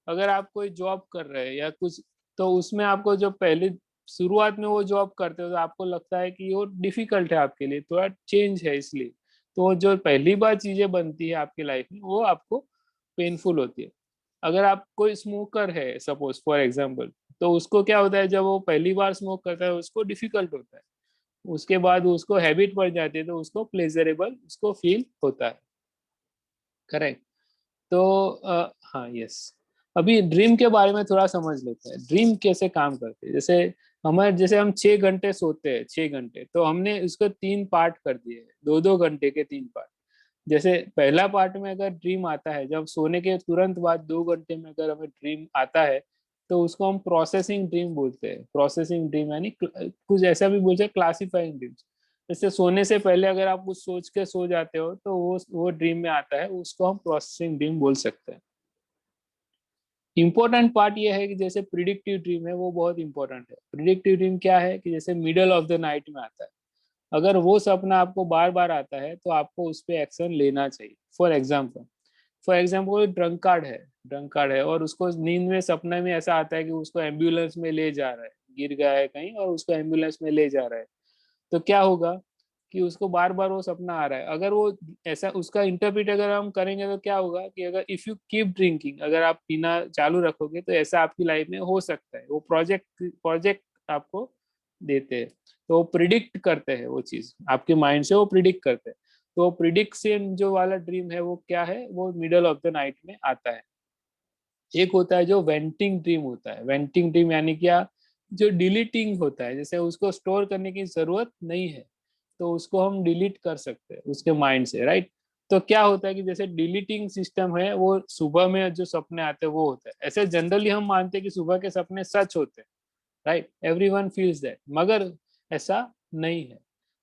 अगर आप कोई जॉब कर रहे हैं या कुछ, तो उसमें आपको जो पहले शुरुआत में वो जॉब करते हो तो आपको लगता है कि वो डिफिकल्ट है आपके लिए, थोड़ा चेंज है इसलिए, तो जो पहली बार चीजें बनती है आपकी लाइफ में वो आपको पेनफुल होती है। अगर आप कोई स्मोकर है सपोज फॉर एग्जाम्पल, तो उसको क्या होता है, जब वो पहली बार स्मोक करता है उसको डिफिकल्ट होता है, उसके बाद उसको हैबिट पड़ जाती है तो उसको प्लेजरेबल उसको फील होता है। करेक्ट। तो हाँ, यस। अभी ड्रीम के बारे में थोड़ा समझ लेते हैं, ड्रीम कैसे काम करते हैं। जैसे हम 6 घंटे सोते हैं, 6 घंटे, तो हमने उसको 3 पार्ट कर दिए, 2-2 घंटे के 3 पार्ट। जैसे पहला पार्ट में अगर ड्रीम आता है, जब सोने के तुरंत बाद 2 घंटे में अगर हमें ड्रीम आता है, तो उसको हम प्रोसेसिंग ड्रीम बोलते हैं। प्रोसेसिंग ड्रीम यानी कुछ ऐसा भी बोलते हैं, क्लासिफाइंग ड्रीम्स। जैसे सोने से पहले अगर आप कुछ सोच के सो जाते हो तो वो ड्रीम में आता है, उसको हम प्रोसेसिंग ड्रीम बोल सकते हैं। इंपॉर्टेंट पार्ट ये है कि जैसे प्रिडिक्टिव ड्रीम है, वो बहुत इंपॉर्टेंट है। प्रिडिक्टिव ड्रीम क्या है कि जैसे मिडल ऑफ द नाइट में आता है, अगर वो सपना आपको बार बार आता है तो आपको उस पर एक्शन लेना चाहिए। फॉर एग्जाम्पल ड्रंक कार्ड है और उसको नींद में सपने में ऐसा आता है कि उसको एम्बुलेंस में ले जा रहा है, गिर गया है कहीं और उसको एम्बुलेंस में ले जा रहा है। तो क्या होगा कि उसको बार बार वो सपना आ रहा है। अगर वो ऐसा उसका इंटरप्रेट अगर हम करेंगे तो क्या होगा कि अगर इफ यू कीप ड्रिंकिंग, अगर आप पीना चालू रखोगे तो ऐसा आपकी लाइफ में हो सकता है। वो प्रोजेक्ट प्रोजेक्ट आपको देते हैं, तो वो प्रिडिक्ट करते हैं, वो चीज आपके माइंड से वो प्रिडिक्ट करते हैं। तो प्रिडिक्शन जो वाला ड्रीम है वो क्या है, वो मिडल ऑफ द नाइट में आता है। एक होता है जो वेंटिंग ड्रीम होता है। वेंटिंग ड्रीम यानी क्या, जो डिलीटिंग होता है, जैसे उसको स्टोर करने की जरूरत नहीं है तो उसको हम डिलीट कर सकते हैं उसके माइंड से, राइट। तो क्या होता है कि जैसे डिलीटिंग सिस्टम है, वो सुबह में जो सपने आते हैं वो होते हैं। ऐसे जनरली हम मानते हैं कि सुबह के सपने सच होते हैं, राइट, एवरीवन फील्स दैट, मगर ऐसा नहीं है।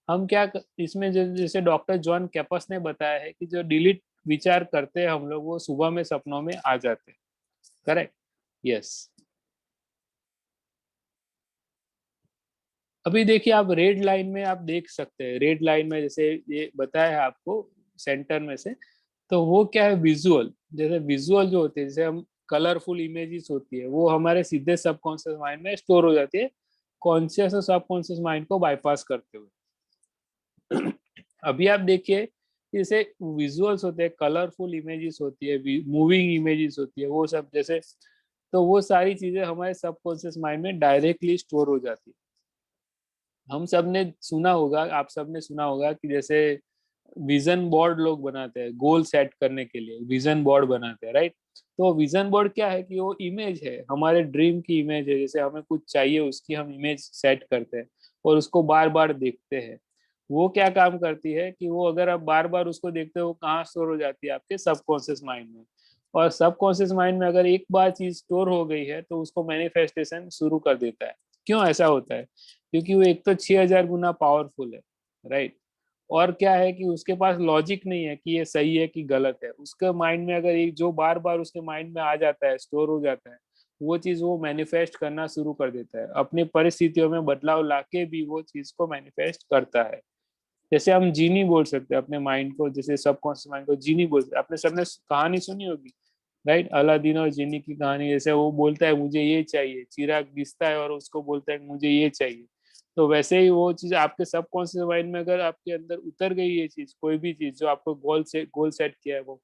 हम क्या इसमें जैसे डॉक्टर जॉन कैपस ने बताया है कि जो डिलीट विचार करते हैं हम लोग, वो सुबह में सपनों में आ जाते हैं। Correct, yes. अभी देखिए, आप रेड लाइन में आप देख सकते हैं, रेड लाइन में जैसे ये बताया है आपको सेंटर में से, तो वो क्या है, विजुअल। जैसे विजुअल जो होते हैं, जैसे हम कलरफुल इमेजेस होती है, वो हमारे सीधे सबकॉन्शियस माइंड में स्टोर हो जाती है, कॉन्शियस और सबकॉन्शियस माइंड को बाईपास करते हुए। अभी आप देखिए, जैसे विजुअल्स होते हैं, कलरफुल इमेजेस होती है, मूविंग इमेजेस होती है, वो सब जैसे, तो वो सारी चीजें हमारे सबकॉन्शियस माइंड में डायरेक्टली स्टोर हो जाती है। हम सब ने सुना होगा, आप सब ने सुना होगा कि जैसे विजन बोर्ड लोग बनाते हैं, गोल सेट करने के लिए विजन बोर्ड बनाते हैं, राइट। तो विजन बोर्ड क्या है कि वो इमेज है, हमारे ड्रीम की इमेज है। जैसे हमें कुछ चाहिए, उसकी हम इमेज सेट करते हैं और उसको बार बार देखते हैं। वो क्या काम करती है कि वो अगर आप बार बार उसको देखते हो, वो कहाँ स्टोर हो जाती है, आपके सबकॉन्शियस माइंड में। और सबकॉन्शियस माइंड में अगर एक बार चीज स्टोर हो गई है तो उसको मैनिफेस्टेशन शुरू कर देता है। क्यों ऐसा होता है? क्योंकि वो एक तो 6,000 गुना पावरफुल है, राइट। और क्या है कि उसके पास लॉजिक नहीं है कि ये सही है कि गलत है। उसके माइंड में अगर एक जो बार बार उसके माइंड में आ जाता है, स्टोर हो जाता है, वो चीज वो मैनिफेस्ट करना शुरू कर देता है। अपनी परिस्थितियों में बदलाव लाके भी वो चीज को मैनिफेस्ट करता है। जैसे हम जीनी बोल सकते हैं अपने माइंड को, जैसे सबकॉन्शियस माइंड को जीनी बोल सकते हैं। आपने सबने कहानी सुनी होगी, राइट, अलादीन और जीनी की कहानी। जैसे वो बोलता है मुझे ये चाहिए, चिराग दिखता है और उसको बोलता है मुझे ये चाहिए। तो वैसे ही वो चीज आपके सबकॉन्शियस माइंड में अगर आपके अंदर उतर गई, ये चीज, कोई भी चीज जो आपको गोल सेट किया है वो,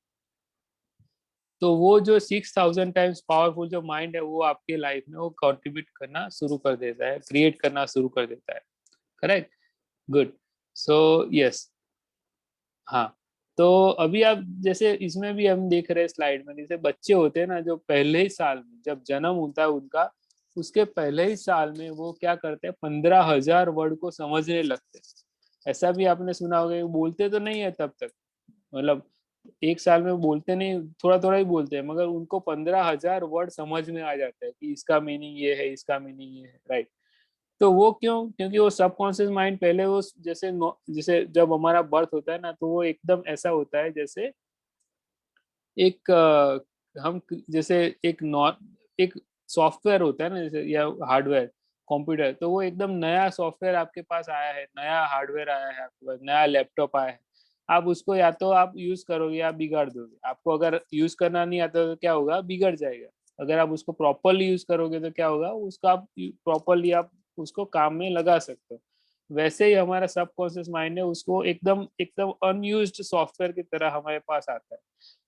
तो वो जो 6,000 टाइम्स पावरफुल जो माइंड है, वो आपके लाइफ में वो कंट्रीब्यूट करना शुरू कर देता है, क्रिएट करना शुरू कर देता है। Correct, good. सो यस, हाँ। तो अभी आप जैसे इसमें भी हम देख रहे हैं स्लाइड में, जैसे बच्चे होते हैं ना जो पहले ही साल में जब जन्म होता है उनका, उसके पहले ही साल में वो क्या करते हैं, 15,000 वर्ड को समझने लगते हैं। ऐसा भी आपने सुना होगा, वो बोलते तो नहीं है तब तक, मतलब एक साल में बोलते नहीं, थोड़ा थोड़ा ही बोलते हैं, मगर उनको 15,000 वर्ड समझ में आ जाता है कि इसका मीनिंग ये है, इसका मीनिंग ये है, राइट। तो वो क्यों? क्योंकि वो सबकॉन्शियस माइंड पहले वो जैसे जैसे जब हमारा बर्थ होता है ना, तो वो एकदम ऐसा होता है जैसे एक हम जैसे एक सॉफ्टवेयर होता है ना, जैसे या हार्डवेयर, कंप्यूटर, तो वो एकदम नया सॉफ्टवेयर आपके पास आया है, नया हार्डवेयर आया है आपके पास, नया लैपटॉप आया है। आप उसको या तो आप यूज करोगे या बिगाड़ दोगे। आपको अगर यूज करना नहीं आता तो क्या होगा, बिगड़ जाएगा। अगर आप उसको प्रॉपरली यूज करोगे तो क्या होगा, उसका आप प्रॉपरली आप उसको काम में लगा सकते हो। वैसे ही हमारा सबकॉन्शियस माइंड है, उसको एकदम एकदम अनयूज्ड सॉफ्टवेयर की तरह हमारे पास आता है।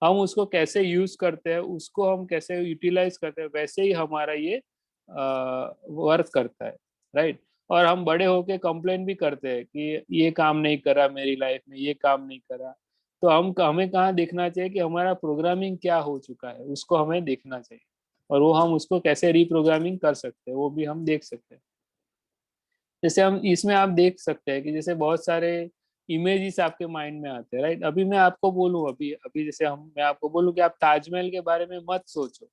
हम उसको कैसे यूज करते हैं, उसको हम कैसे यूटिलाइज करते हैं, वैसे ही हमारा ये वर्क करता है, राइट। और हम बड़े होके कंप्लेन भी करते हैं कि ये काम नहीं करा मेरी लाइफ में, ये काम नहीं करा। तो हमें कहाँ देखना चाहिए कि हमारा प्रोग्रामिंग क्या हो चुका है, उसको हमें देखना चाहिए, और वो हम उसको कैसे रीप्रोग्रामिंग कर सकते हैं वो भी हम देख सकते हैं। जैसे हम इसमें आप देख सकते हैं कि जैसे बहुत सारे इमेजेस आपके माइंड में आते हैं, राइट। अभी मैं आपको बोलूं, अभी अभी जैसे हम मैं आपको बोलूं कि आप ताजमहल के बारे में मत सोचो,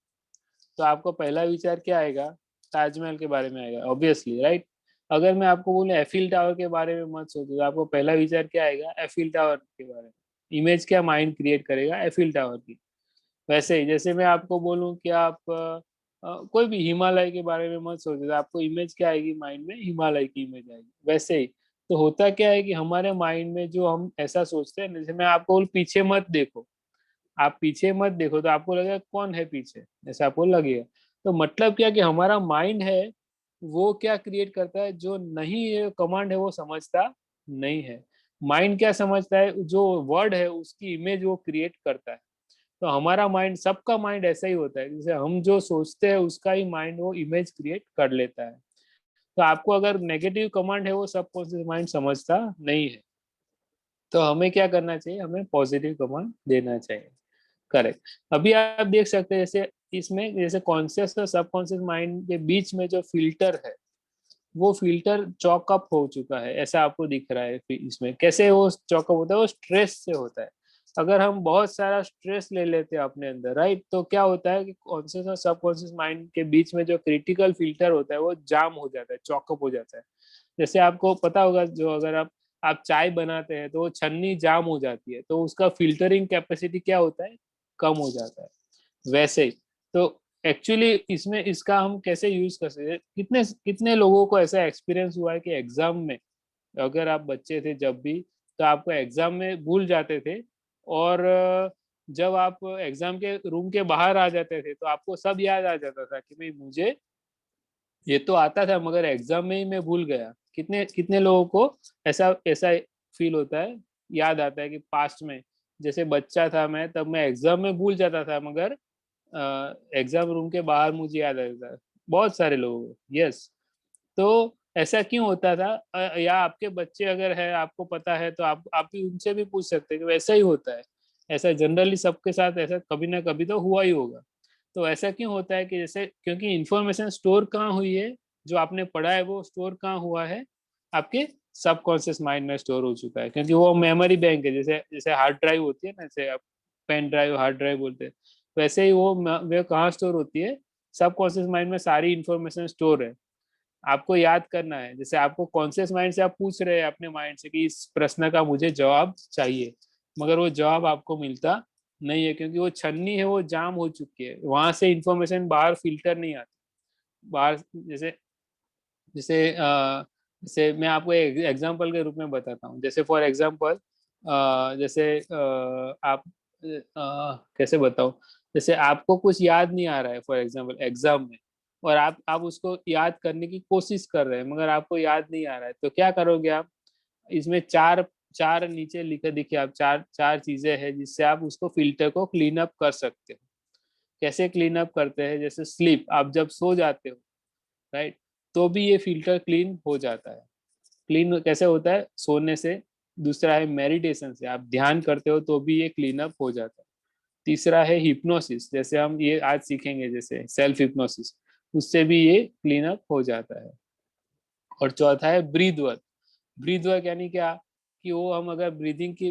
तो आपको पहला विचार क्या आएगा, ताजमहल के बारे में आएगा, ऑब्वियसली, राइट। अगर मैं आपको बोलूं एफिल टावर के बारे में मत सोचो, तो आपको पहला विचार क्या आएगा, एफिल टावर के बारे में। इमेज क्या माइंड क्रिएट करेगा, एफिल टावर की। वैसे ही जैसे मैं आपको बोलूं कि आप कोई भी हिमालय के बारे में मत सोचो, तो आपको इमेज क्या आएगी माइंड में, हिमालय की इमेज आएगी। वैसे ही तो होता क्या है कि हमारे माइंड में जो हम ऐसा सोचते हैं, जैसे मैं आपको बोलूं पीछे मत देखो, आप पीछे मत देखो, तो आपको लगेगा कौन है पीछे, ऐसा आपको लगेगा। तो मतलब क्या कि हमारा माइंड है वो क्या क्रिएट करता है, जो नहीं है कमांड है वो समझता नहीं है। माइंड क्या समझता है, जो वर्ड है उसकी इमेज वो क्रिएट करता है। तो हमारा माइंड, सबका माइंड ऐसा ही होता है, जैसे हम जो सोचते हैं उसका ही माइंड वो इमेज क्रिएट कर लेता है। तो आपको अगर नेगेटिव कमांड है वो सबकॉन्शियस माइंड समझता नहीं है, तो हमें क्या करना चाहिए, हमें पॉजिटिव कमांड देना चाहिए। करेक्ट। अभी आप देख सकते हैं जैसे इसमें जैसे कॉन्शियस और सबकॉन्शियस माइंड के बीच में जो फिल्टर है, वो फिल्टर चॉकअप हो चुका है, ऐसा आपको दिख रहा है। फिर इसमें कैसे वो चॉकअप होता है, वो स्ट्रेस से होता है। अगर हम बहुत सारा स्ट्रेस ले लेते हैं अपने अंदर, राइट, तो क्या होता है कि कॉन्शियस और सबकॉन्शियस माइंड के बीच में जो क्रिटिकल फिल्टर होता है वो जाम हो जाता है, चॉकअप हो जाता है। जैसे आपको पता होगा, जो अगर आप चाय बनाते हैं तो वो छन्नी जाम हो जाती है, तो उसका फिल्टरिंग कैपेसिटी क्या होता है, कम हो जाता है। वैसे ही तो एक्चुअली इसमें इसका हम कैसे यूज कर सकते हैं, कितने कितने लोगों को ऐसा एक्सपीरियंस हुआ है कि एग्जाम में, अगर आप बच्चे थे जब भी, तो आपको एग्जाम में भूल जाते थे, और जब आप एग्जाम के रूम के बाहर आ जाते थे तो आपको सब याद आ जाता था कि भाई मुझे ये तो आता था मगर एग्जाम में ही मैं भूल गया। कितने कितने लोगों को ऐसा ऐसा फील होता है, याद आता है कि पास्ट में जैसे बच्चा था मैं, तब मैं एग्जाम में भूल जाता था, मगर एग्जाम रूम के बाहर मुझे याद आ जाता है। बहुत सारे लोगों को, यस। तो ऐसा क्यों होता था, या आपके बच्चे अगर है, आपको पता है, तो आप भी उनसे भी पूछ सकते हैं कि वैसा ही होता है। ऐसा जनरली सबके साथ ऐसा कभी ना कभी तो हुआ ही होगा। तो ऐसा क्यों होता है कि जैसे, क्योंकि इंफॉर्मेशन स्टोर कहाँ हुई है, जो आपने पढ़ा है वो स्टोर कहाँ हुआ है, आपके सबकॉन्शियस माइंड में स्टोर हो चुका है। क्योंकि वो मेमोरी बैंक है, जैसे जैसे हार्ड ड्राइव होती है ना, जैसे आप पेन ड्राइव हार्ड ड्राइव बोलते हैं, वैसे ही वो कहाँ स्टोर होती है, सबकॉन्शियस माइंड में सारी इंफॉर्मेशन स्टोर है। आपको याद करना है, जैसे आपको कॉन्शियस माइंड से आप पूछ रहे हैं अपने माइंड से कि इस प्रश्न का मुझे जवाब चाहिए, मगर वो जवाब आपको मिलता नहीं है, क्योंकि वो छन्नी है वो जाम हो चुकी है, वहां से इंफॉर्मेशन बाहर फिल्टर नहीं आती बाहर। जैसे जैसे जैसे मैं आपको एक एग्जांपल के रूप में बताता हूँ, जैसे फॉर एग्जांपल जैसे आप कैसे बताऊँ, जैसे आपको कुछ याद नहीं आ रहा है फॉर एग्जांपल एग्जाम में, और आप उसको याद करने की कोशिश कर रहे हैं मगर आपको याद नहीं आ रहा है, तो क्या करोगे आप, इसमें चार चार नीचे लिखे दिखे आप, चार चार चीजें हैं जिससे आप उसको फिल्टर को क्लीन अप कर सकते हो। कैसे क्लीन अप करते हैं, जैसे स्लीप, आप जब सो जाते हो, राइट, तो भी ये फिल्टर क्लीन हो जाता है। क्लीन कैसे होता है? सोने से। दूसरा है मेडिटेशन से, आप ध्यान करते हो तो भी ये क्लीन अप हो जाता है। तीसरा है हिप्नोसिस, जैसे हम ये आज सीखेंगे, जैसे सेल्फ हिप्नोसिस, उससे भी ये क्लीन अप हो जाता है। और चौथा है ब्रीद वर्क। ब्रीद वर्क यानी क्या, कि वो हम अगर ब्रीदिंग की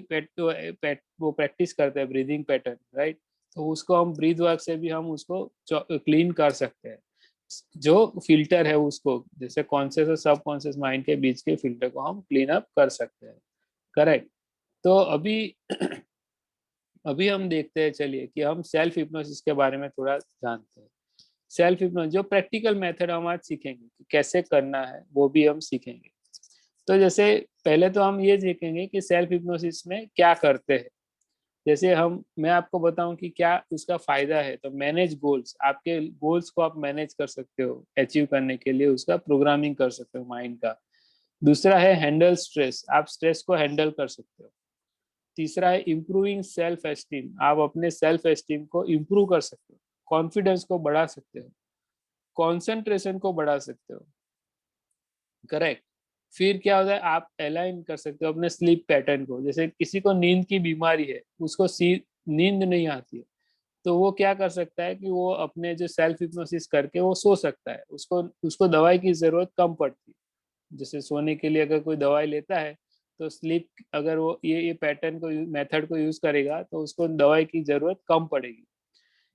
वो प्रैक्टिस करते हैं ब्रीदिंग पैटर्न, राइट, तो उसको हम ब्रीद वर्क से भी हम उसको क्लीन कर सकते हैं। जो फिल्टर है उसको, जैसे कॉन्शियस और सब कॉन्शियस माइंड के बीच के फिल्टर को हम क्लीन अप कर सकते हैं। करेक्ट। तो अभी अभी हम देखते हैं, चलिए, कि हम सेल्फ हिप्नोसिस के बारे में थोड़ा जानते हैं। सेल्फ हिप्नोसिस जो प्रैक्टिकल मेथड हम आज सीखेंगे कि कैसे करना है, वो भी हम सीखेंगे। तो जैसे पहले तो हम ये सीखेंगे कि सेल्फ हिप्नोसिस में क्या करते हैं। जैसे मैं आपको बताऊं कि क्या उसका फायदा है, तो मैनेज गोल्स, आपके गोल्स को आप मैनेज कर सकते हो, अचीव करने के लिए उसका प्रोग्रामिंग कर सकते हो माइंड का। दूसरा है हैंडल स्ट्रेस, आप स्ट्रेस को हैंडल कर सकते हो। तीसरा है इम्प्रूविंग सेल्फ एस्टीम, आप अपने सेल्फ एस्टीम को इम्प्रूव कर सकते हो, कॉन्फिडेंस को बढ़ा सकते हो, कॉन्सेंट्रेशन को बढ़ा सकते हो। करेक्ट। फिर क्या होता है, आप अलाइन कर सकते हो अपने स्लीप पैटर्न को। जैसे किसी को नींद की बीमारी है, उसको नींद नहीं आती है, तो वो क्या कर सकता है कि वो अपने जो सेल्फ हिप्नोसिस करके वो सो सकता है, उसको उसको दवाई की जरूरत कम पड़ती है। जैसे सोने के लिए अगर कोई दवाई लेता है, तो स्लीप, अगर वो ये पैटर्न को मेथड को यूज करेगा तो उसको दवाई की जरूरत कम पड़ेगी।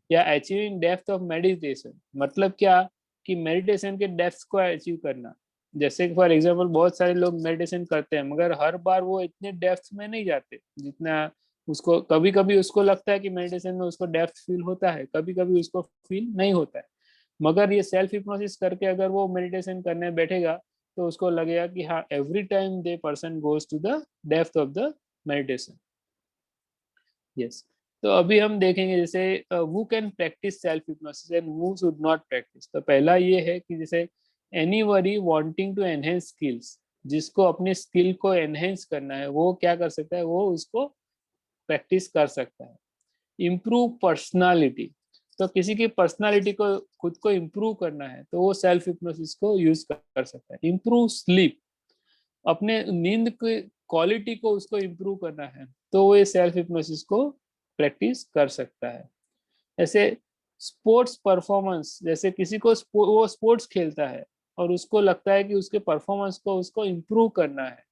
या अचीविंग डेप्थ ऑफ मेडिटेशन, मतलब क्या, कि मेडिटेशन के डेप्थ को अचीव करना। जैसे फॉर एग्जांपल बहुत सारे लोग मेडिटेशन करते हैं, मगर हर बार वो इतने डेप्थ में नहीं जाते जितना उसको, कभी कभी उसको लगता है कि मेडिटेशन में उसको डेप्थ फील होता है, कभी कभी उसको फील नहीं होता है। मगर ये सेल्फ हिप्नोसिस करके अगर वो मेडिटेशन करने बैठेगा, तो उसको लगेगा कि हाँ, every time the person goes to the depth of the meditation. Yes. तो अभी हम देखेंगे जैसे who can practice self hypnosis and who should not practice. तो पहला ये है कि जैसे anybody wanting to enhance skills, जिसको अपनी स्किल को एनहेंस करना है, वो क्या कर सकता है, वो उसको प्रैक्टिस कर सकता है। इम्प्रूव पर्सनालिटी, तो किसी की पर्सनालिटी को, खुद को इम्प्रूव करना है, तो वो सेल्फ हिप्नोसिस को यूज कर सकता है। इम्प्रूव स्लीप, अपने नींद की क्वालिटी को उसको इम्प्रूव करना है, तो वो ये सेल्फ हिप्नोसिस को प्रैक्टिस कर सकता है। ऐसे स्पोर्ट्स परफॉर्मेंस, जैसे किसी को वो स्पोर्ट्स खेलता है और उसको लगता है कि उसके परफॉर्मेंस को उसको इम्प्रूव करना है,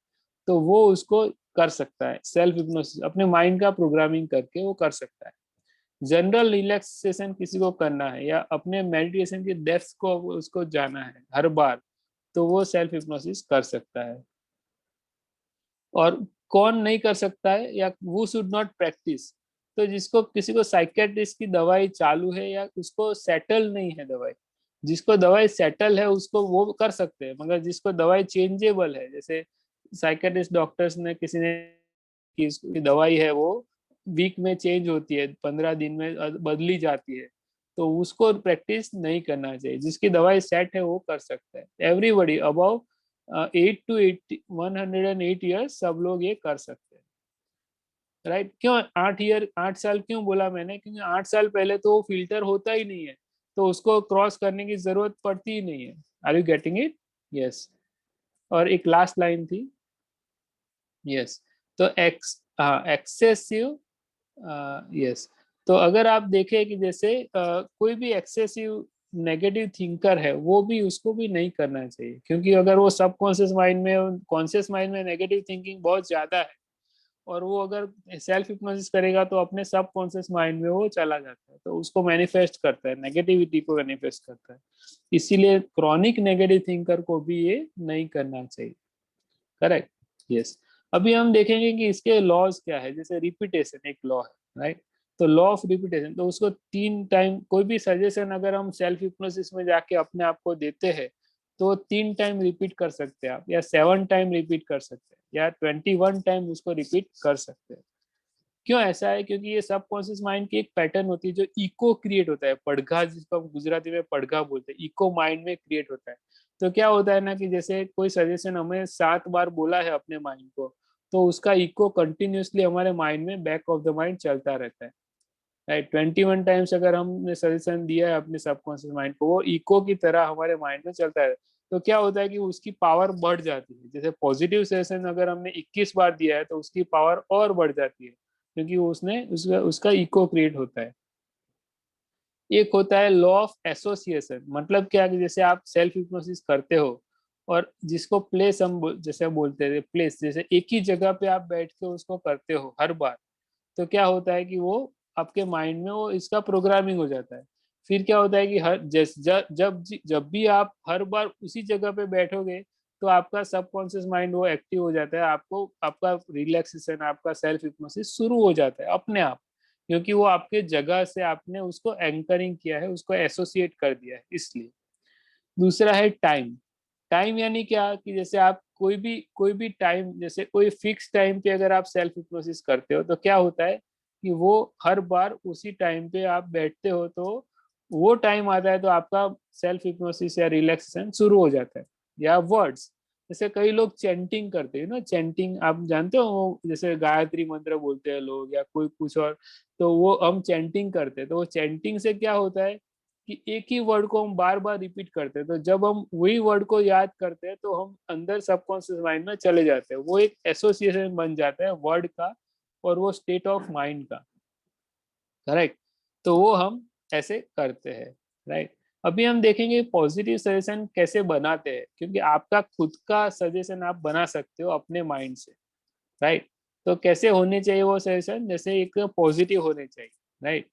तो वो उसको कर सकता है सेल्फ हिप्नोसिस, अपने माइंड का प्रोग्रामिंग करके वो कर सकता है। जनरल रिलैक्सेशन किसी को करना है, या अपने मेडिटेशन की डेप्थ को उसको जाना है हर बार, तो वो सेल्फ हिप्नोसिस कर सकता है। और कौन नहीं कर सकता है, या वो शुड नॉट प्रैक्टिस, तो जिसको, किसी को साइकेट्रिस्ट की दवाई चालू है या उसको सेटल नहीं है दवाई, जिसको दवाई सेटल है उसको वो कर सकते हैं, मगर जिसको दवाई चेंजेबल है, जैसे साइकेट्रिस्ट डॉक्टर्स ने, किसी ने कि इसकी दवाई है वो वीक में चेंज होती है, 15 दिन में बदली जाती है, तो उसको प्रैक्टिस नहीं करना चाहिए। जिसकी दवाई सेट है वो कर सकता है। एवरीबडी अबाउ 8 to 108 ईयर्स सब लोग ये कर सकते हैं, राइट। क्यों 8 ईयर, 8 साल क्यों बोला मैंने, क्योंकि 8 साल पहले तो वो फिल्टर होता ही नहीं है, तो उसको क्रॉस करने की जरूरत पड़ती ही नहीं है। Are you getting it? Yes. और एक लास्ट लाइन थी। यस। तो एक्सेसिव, यस। तो अगर आप देखें कि जैसे कोई भी एक्सेसिव नेगेटिव थिंकर है, वो भी, उसको भी नहीं करना चाहिए, क्योंकि अगर वो सबकॉन्शियस माइंड में, कॉन्शियस माइंड में नेगेटिव थिंकिंग बहुत ज्यादा है, और वो अगर सेल्फ हिप्नोसिस करेगा तो अपने सब कॉन्शियस माइंड में वो चला जाता है, तो उसको मैनिफेस्ट करता है, नेगेटिविटी को मैनिफेस्ट करता है। इसीलिए क्रॉनिक नेगेटिव थिंकर को भी ये नहीं करना चाहिए। करेक्ट। यस। अभी हम देखेंगे कि इसके लॉज क्या है। जैसे रिपीटेशन एक लॉ है, राइट। तो लॉ ऑफ रिपीटेशन, तो उसको 3 टाइम, कोई भी सजेशन अगर हम सेल्फ हिप्नोसिस में जाके अपने आप को देते हैं, तो 3 टाइम रिपीट कर सकते हैं आप, या 7 टाइम रिपीट कर सकते हैं, या 21 टाइम उसको रिपीट कर सकते हैं। क्यों ऐसा है? क्योंकि ये सबकॉन्शियस माइंड की एक पैटर्न होती है जो इको क्रिएट होता है, पड़घा, जिसको हम गुजराती में पड़घा बोलते हैं, इको माइंड में क्रिएट होता है। तो क्या होता है ना, कि जैसे कोई सजेशन हमें 7 बार बोला है अपने माइंड को, तो उसका इको कंटिन्यूअसली हमारे माइंड में, बैक ऑफ द माइंड चलता रहता है, राइट। 21 टाइम्स अगर हमने सजेशन दिया है अपने सबकॉन्शियस माइंड को, वो इको की तरह हमारे माइंड में चलता है। तो क्या होता है कि उसकी पावर बढ़ जाती है। जैसे पॉजिटिव सजेशन अगर हमने 21 बार दिया है तो उसकी पावर और बढ़ जाती है, क्योंकि उसने उसका उसका इको क्रिएट होता है। एक होता है लॉ ऑफ एसोसिएशन, मतलब क्या कि जैसे आप सेल्फ हिप्नोसिस करते हो और जिसको प्लेस हम जैसे बोलते थे प्लेस, जैसे एक ही जगह पे आप बैठ के उसको करते हो हर बार, तो क्या होता है कि वो आपके माइंड में वो इसका प्रोग्रामिंग हो जाता है। फिर क्या होता है कि हर जब भी आप हर बार उसी जगह पे बैठोगे तो आपका सबकॉन्शियस माइंड वो एक्टिव हो जाता है, आपको आपका रिलैक्सेशन, आपका सेल्फ हिप्नोसिस शुरू हो जाता है अपने आप, क्योंकि वो आपके जगह से आपने उसको एंकरिंग किया है, उसको एसोसिएट कर दिया है इसलिए। दूसरा है टाइम। टाइम यानी क्या कि जैसे आप कोई भी टाइम, जैसे कोई फिक्स टाइम पे अगर आप सेल्फ हिप्नोसिस करते हो तो क्या होता है कि वो हर बार उसी टाइम पे आप बैठते हो, तो वो टाइम आता है तो आपका सेल्फ हिप्नोसिस या रिलैक्सेशन शुरू हो जाता है। या वर्ड्स, जैसे कई लोग चैंटिंग करते हैं ना, चैंटिंग आप जानते हो, वो जैसे गायत्री मंत्र बोलते हैं लोग या कोई कुछ और, तो वो हम चैंटिंग करते हैं। तो वो चैंटिंग से क्या होता है कि एक ही वर्ड को हम बार बार रिपीट करते हैं, तो जब हम वही वर्ड को याद करते हैं तो हम अंदर सबकॉन्शियस माइंड में चले जाते हैं, वो एक एसोसिएशन बन जाता है वर्ड का और वो स्टेट ऑफ माइंड का। करेक्ट। तो वो हम ऐसे करते हैं। राइट। अभी हम देखेंगे पॉजिटिव सजेशन कैसे बनाते हैं, क्योंकि आपका खुद का सजेशन आप बना सकते हो अपने माइंड से। राइट। तो कैसे होने चाहिए वो सजेशन, जैसे एक पॉजिटिव होने चाहिए। राइट।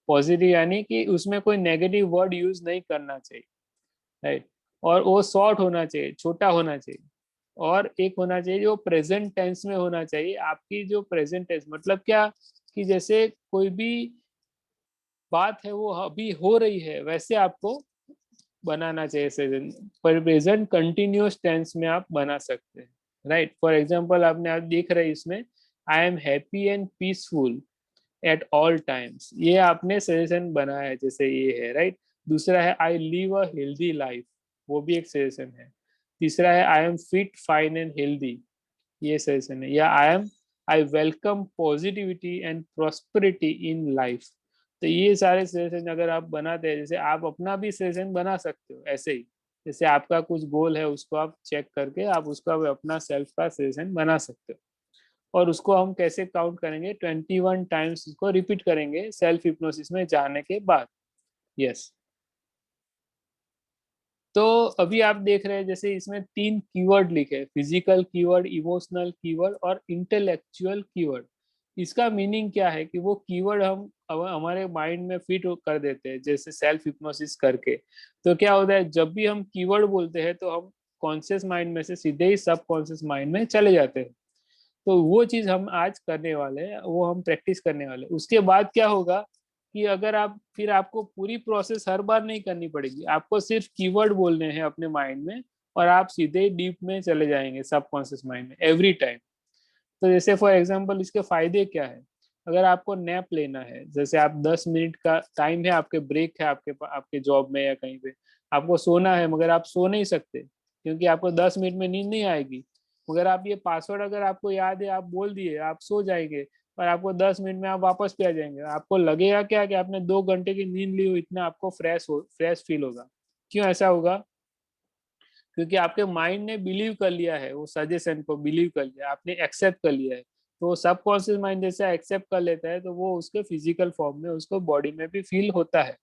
पॉजिटिव यानी कि उसमें कोई नेगेटिव वर्ड यूज नहीं करना चाहिए। राइट। और वो शॉर्ट होना चाहिए, छोटा होना चाहिए। और एक होना चाहिए जो प्रेजेंट टेंस में होना चाहिए। आपकी जो प्रेजेंट टेंस मतलब क्या कि जैसे कोई भी बात है वो अभी हो रही है वैसे आपको बनाना चाहिए सेशन। पर प्रेजेंट कंटिन्यूअस टेंस में आप बना सकते हैं। राइट। फॉर एग्जांपल आपने आप देख रहे हैं इसमें, I am happy and peaceful at all times, ये आपने सजेशन बनाया है, जैसे ये है। राइट। दूसरा है I live a healthy life, वो भी एक सजेशन है। तीसरा है I am fit fine and healthy, ये सजेशन है। या I welcome positivity and prosperity in life. तो ये सारे सजेशन अगर आप बनाते हैं, जैसे आप अपना भी सजेशन बना सकते हो ऐसे ही, जैसे आपका कुछ गोल है उसको आप चेक करके आप उसका अपना सेल्फ का सजेशन बना सकते हो। और उसको हम कैसे काउंट करेंगे, 21 टाइम्स उसको रिपीट करेंगे सेल्फ हिप्नोसिस में जाने के बाद। यस। तो अभी आप देख रहे हैं जैसे इसमें 3 कीवर्ड लिखे, फिजिकल कीवर्ड, इमोशनल कीवर्ड और इंटेलेक्चुअल कीवर्ड। इसका मीनिंग क्या है कि वो कीवर्ड हम हमारे माइंड में फिट कर देते हैं जैसे सेल्फ हिप्नोसिस करके। तो क्या होता है जब भी हम कीवर्ड बोलते हैं तो हम कॉन्शियस माइंड में से सीधे ही सब कॉन्शियस माइंड में चले जाते हैं। तो वो चीज हम आज करने वाले हैं, वो हम प्रैक्टिस करने वाले हैं। उसके बाद क्या होगा कि अगर आप फिर आपको पूरी प्रोसेस हर बार नहीं करनी पड़ेगी, आपको सिर्फ कीवर्ड बोलने हैं अपने माइंड में और आप सीधे डीप में चले जाएंगे सबकॉन्शियस माइंड में एवरी टाइम। तो जैसे फॉर एग्जांपल इसके फायदे क्या है, अगर आपको नैप लेना है, जैसे आप 10 मिनट का टाइम है, आपके ब्रेक है, आपके जॉब में या कहीं पे आपको सोना है मगर आप सो नहीं सकते क्योंकि आपको 10 मिनट में नींद नहीं आएगी, मगर आप ये पासवर्ड अगर आपको याद है आप बोल दिए आप सो जाएंगे, पर आपको 10 मिनट में आप वापस पे आ जाएंगे, आपको लगेगा क्या कि आपने 2 घंटे की नींद ली हो, इतना आपको फ्रेश फील होगा। क्यों ऐसा होगा? क्योंकि आपके माइंड ने बिलीव कर लिया है, वो सजेशन को बिलीव कर लिया, आपने एक्सेप्ट कर लिया है। तो सबकॉन्शियस माइंड जैसे एक्सेप्ट कर लेता है तो वो उसके फिजिकल फॉर्म में उसको बॉडी में भी फील होता है।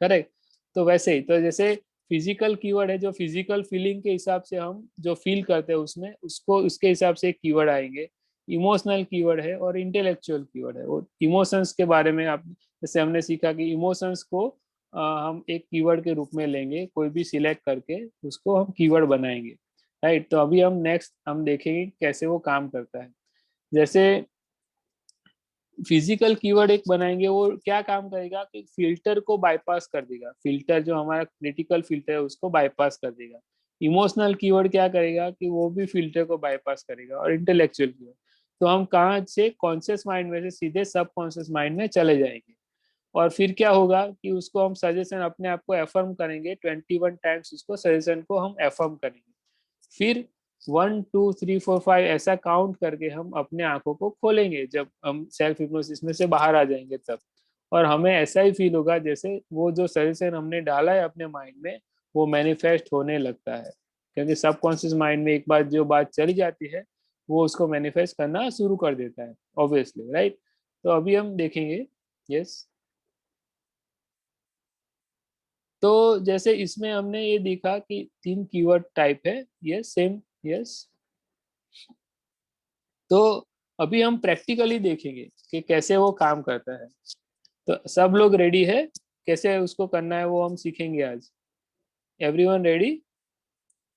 करेक्ट। तो वैसे ही तो जैसे फिजिकल कीवर्ड है, जो फिजिकल फीलिंग के हिसाब से हम जो फील करते हैं उसमें उसको उसके हिसाब से एक कीवर्ड आएंगे। इमोशनल कीवर्ड है और इंटेलेक्चुअल कीवर्ड है। और इमोशंस के बारे में आप जैसे हमने सीखा कि इमोशंस को हम एक कीवर्ड के रूप में लेंगे, कोई भी सिलेक्ट करके उसको हम कीवर्ड बनाएंगे। राइट। तो अभी हम नेक्स्ट हम देखेंगे कैसे वो काम करता है। जैसे फिजिकल कीवर्ड एक बनाएंगे, वो क्या काम करेगा कि फिल्टर को बाईपास कर देगा, फिल्टर जो हमारा क्रिटिकल फिल्टर है उसको बाईपास कर देगा। इमोशनल कीवर्ड क्या करेगा कि वो भी फिल्टर को बाईपास करेगा। और इंटेलेक्चुअल कीवर्ड, तो हम कहाँ से कॉन्शियस माइंड में से सीधे सब कॉन्शियस माइंड में चले जाएंगे। और फिर क्या होगा कि उसको हम सजेशन अपने आप को एफर्म करेंगे, 21 टाइम्स उसको सजेशन को हम एफर्म करेंगे। फिर 1 2 3 4 5 ऐसा काउंट करके हम अपने आंखों को खोलेंगे जब हम सेल्फ हिप्नोसिस में से बाहर आ जाएंगे तब। और हमें ऐसा ही फील होगा जैसे वो जो सजेशन हमने डाला है अपने माइंड में वो मैनिफेस्ट होने लगता है। क्योंकि सबकॉन्शियस माइंड में एक बार जो बात चली जाती है वो उसको मैनिफेस्ट करना शुरू कर देता है, ऑब्वियसली, राइट। तो अभी हम देखेंगे, यस। तो जैसे इसमें हमने ये देखा कि 3 कीवर्ड टाइप है, यस, सेम, यस। तो अभी हम प्रैक्टिकली देखेंगे कि कैसे वो काम करता है। तो सब लोग रेडी है, कैसे उसको करना है वो हम सीखेंगे आज। Everyone ready?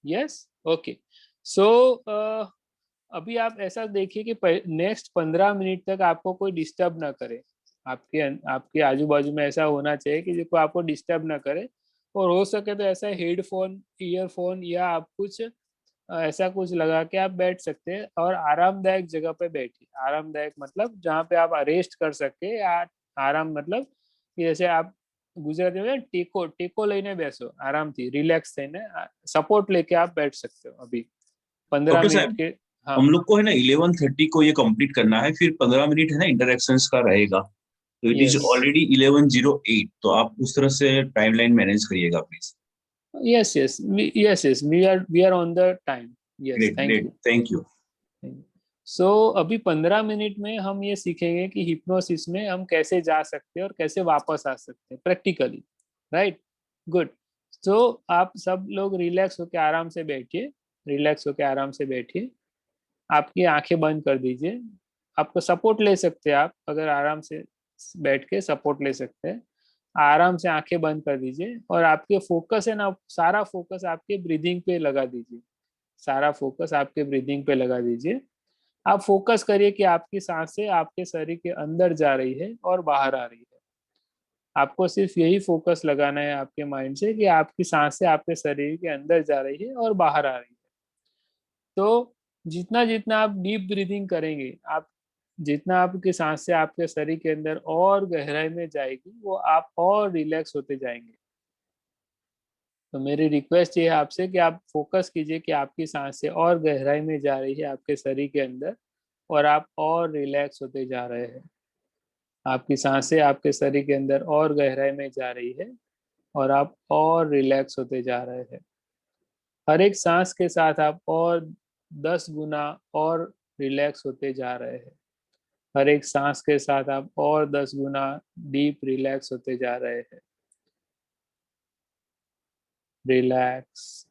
Yes, okay. So अभी आप ऐसा देखिए कि नेक्स्ट 15 मिनट तक आपको कोई डिस्टर्ब ना करे। आपके आजू बाजू में ऐसा होना चाहिए कि जो कोई आपको डिस्टर्ब ना करे, और हो सके तो ऐसा हेडफोन, ईयरफोन या आप कुछ ऐसा कुछ लगा के आप बैठ सकते हैं, और आरामदायक जगह पे बैठिए। आरामदायक मतलब जहाँ पे आप रेस्ट कर सके, या आराम मतलब कि जैसे आप गुजराती में टेको टेको लेने बैसो, आराम थी, रिलैक्स थઈને सपोर्ट लेके आप बैठ सकते हो अभी 15 डॉक्टर मिनट साहब, के। हाँ, हम लोग को है ना 11:30 को ये कंप्लीट करना है, फिर 15 मिनट है ना इंटरेक्शंस का रहेगा। तो इट इज यस, ऑलरेडी 11:08, तो आप उस तरह से टाइमलाइन मैनेज करिएगा please. Yes, yes, yes, yes, we are on the time. Yes, great thank great, you. Thank you. So अभी 15 मिनट में हम ये सीखेंगे कि हिप्नोसिस में हम कैसे जा सकते हैं और कैसे वापस आ सकते हैं प्रैक्टिकली, राइट। गुड। सो आप सब लोग रिलैक्स होकर आराम से बैठिए, रिलैक्स होकर आराम से बैठिए। आपकी आंखें बंद कर दीजिए। आपको सपोर्ट ले सकते हैं, आप अगर आराम से बैठ के सपोर्ट ले सकते हैं। आराम से आंखें बंद कर दीजिए, और आपके फोकस है ना, सारा फोकस आपके ब्रीदिंग पे लगा दीजिए। सारा फोकस आपके ब्रीदिंग पे लगा दीजिए। आप फोकस करिए कि आपकी सांसें आपके शरीर के अंदर जा रही है और बाहर आ रही है। आपको सिर्फ यही फोकस लगाना है आपके माइंड से कि आपकी सांसें आपके शरीर के अंदर जा रही है और बाहर आ रही है। तो जितना जितना आप डीप ब्रीदिंग करेंगे, आप जितना आपकी सांसें आपके शरीर के अंदर और गहराई में जाएगी, वो आप और रिलैक्स होते जाएंगे। तो मेरी रिक्वेस्ट ये है आपसे कि आप फोकस कीजिए कि आपकी सांसें और गहराई में जा रही है आपके शरीर के अंदर, और आप और रिलैक्स होते जा रहे हैं। आपकी सांसें आपके शरीर के अंदर और गहराई में जा रही है, और आप और रिलैक्स होते जा रहे हैं। हर एक सांस के साथ आप और 10 गुना और रिलैक्स होते जा रहे हैं। हर एक सांस के साथ आप और 10 गुना डीप रिलैक्स होते जा रहे हैं। Relax,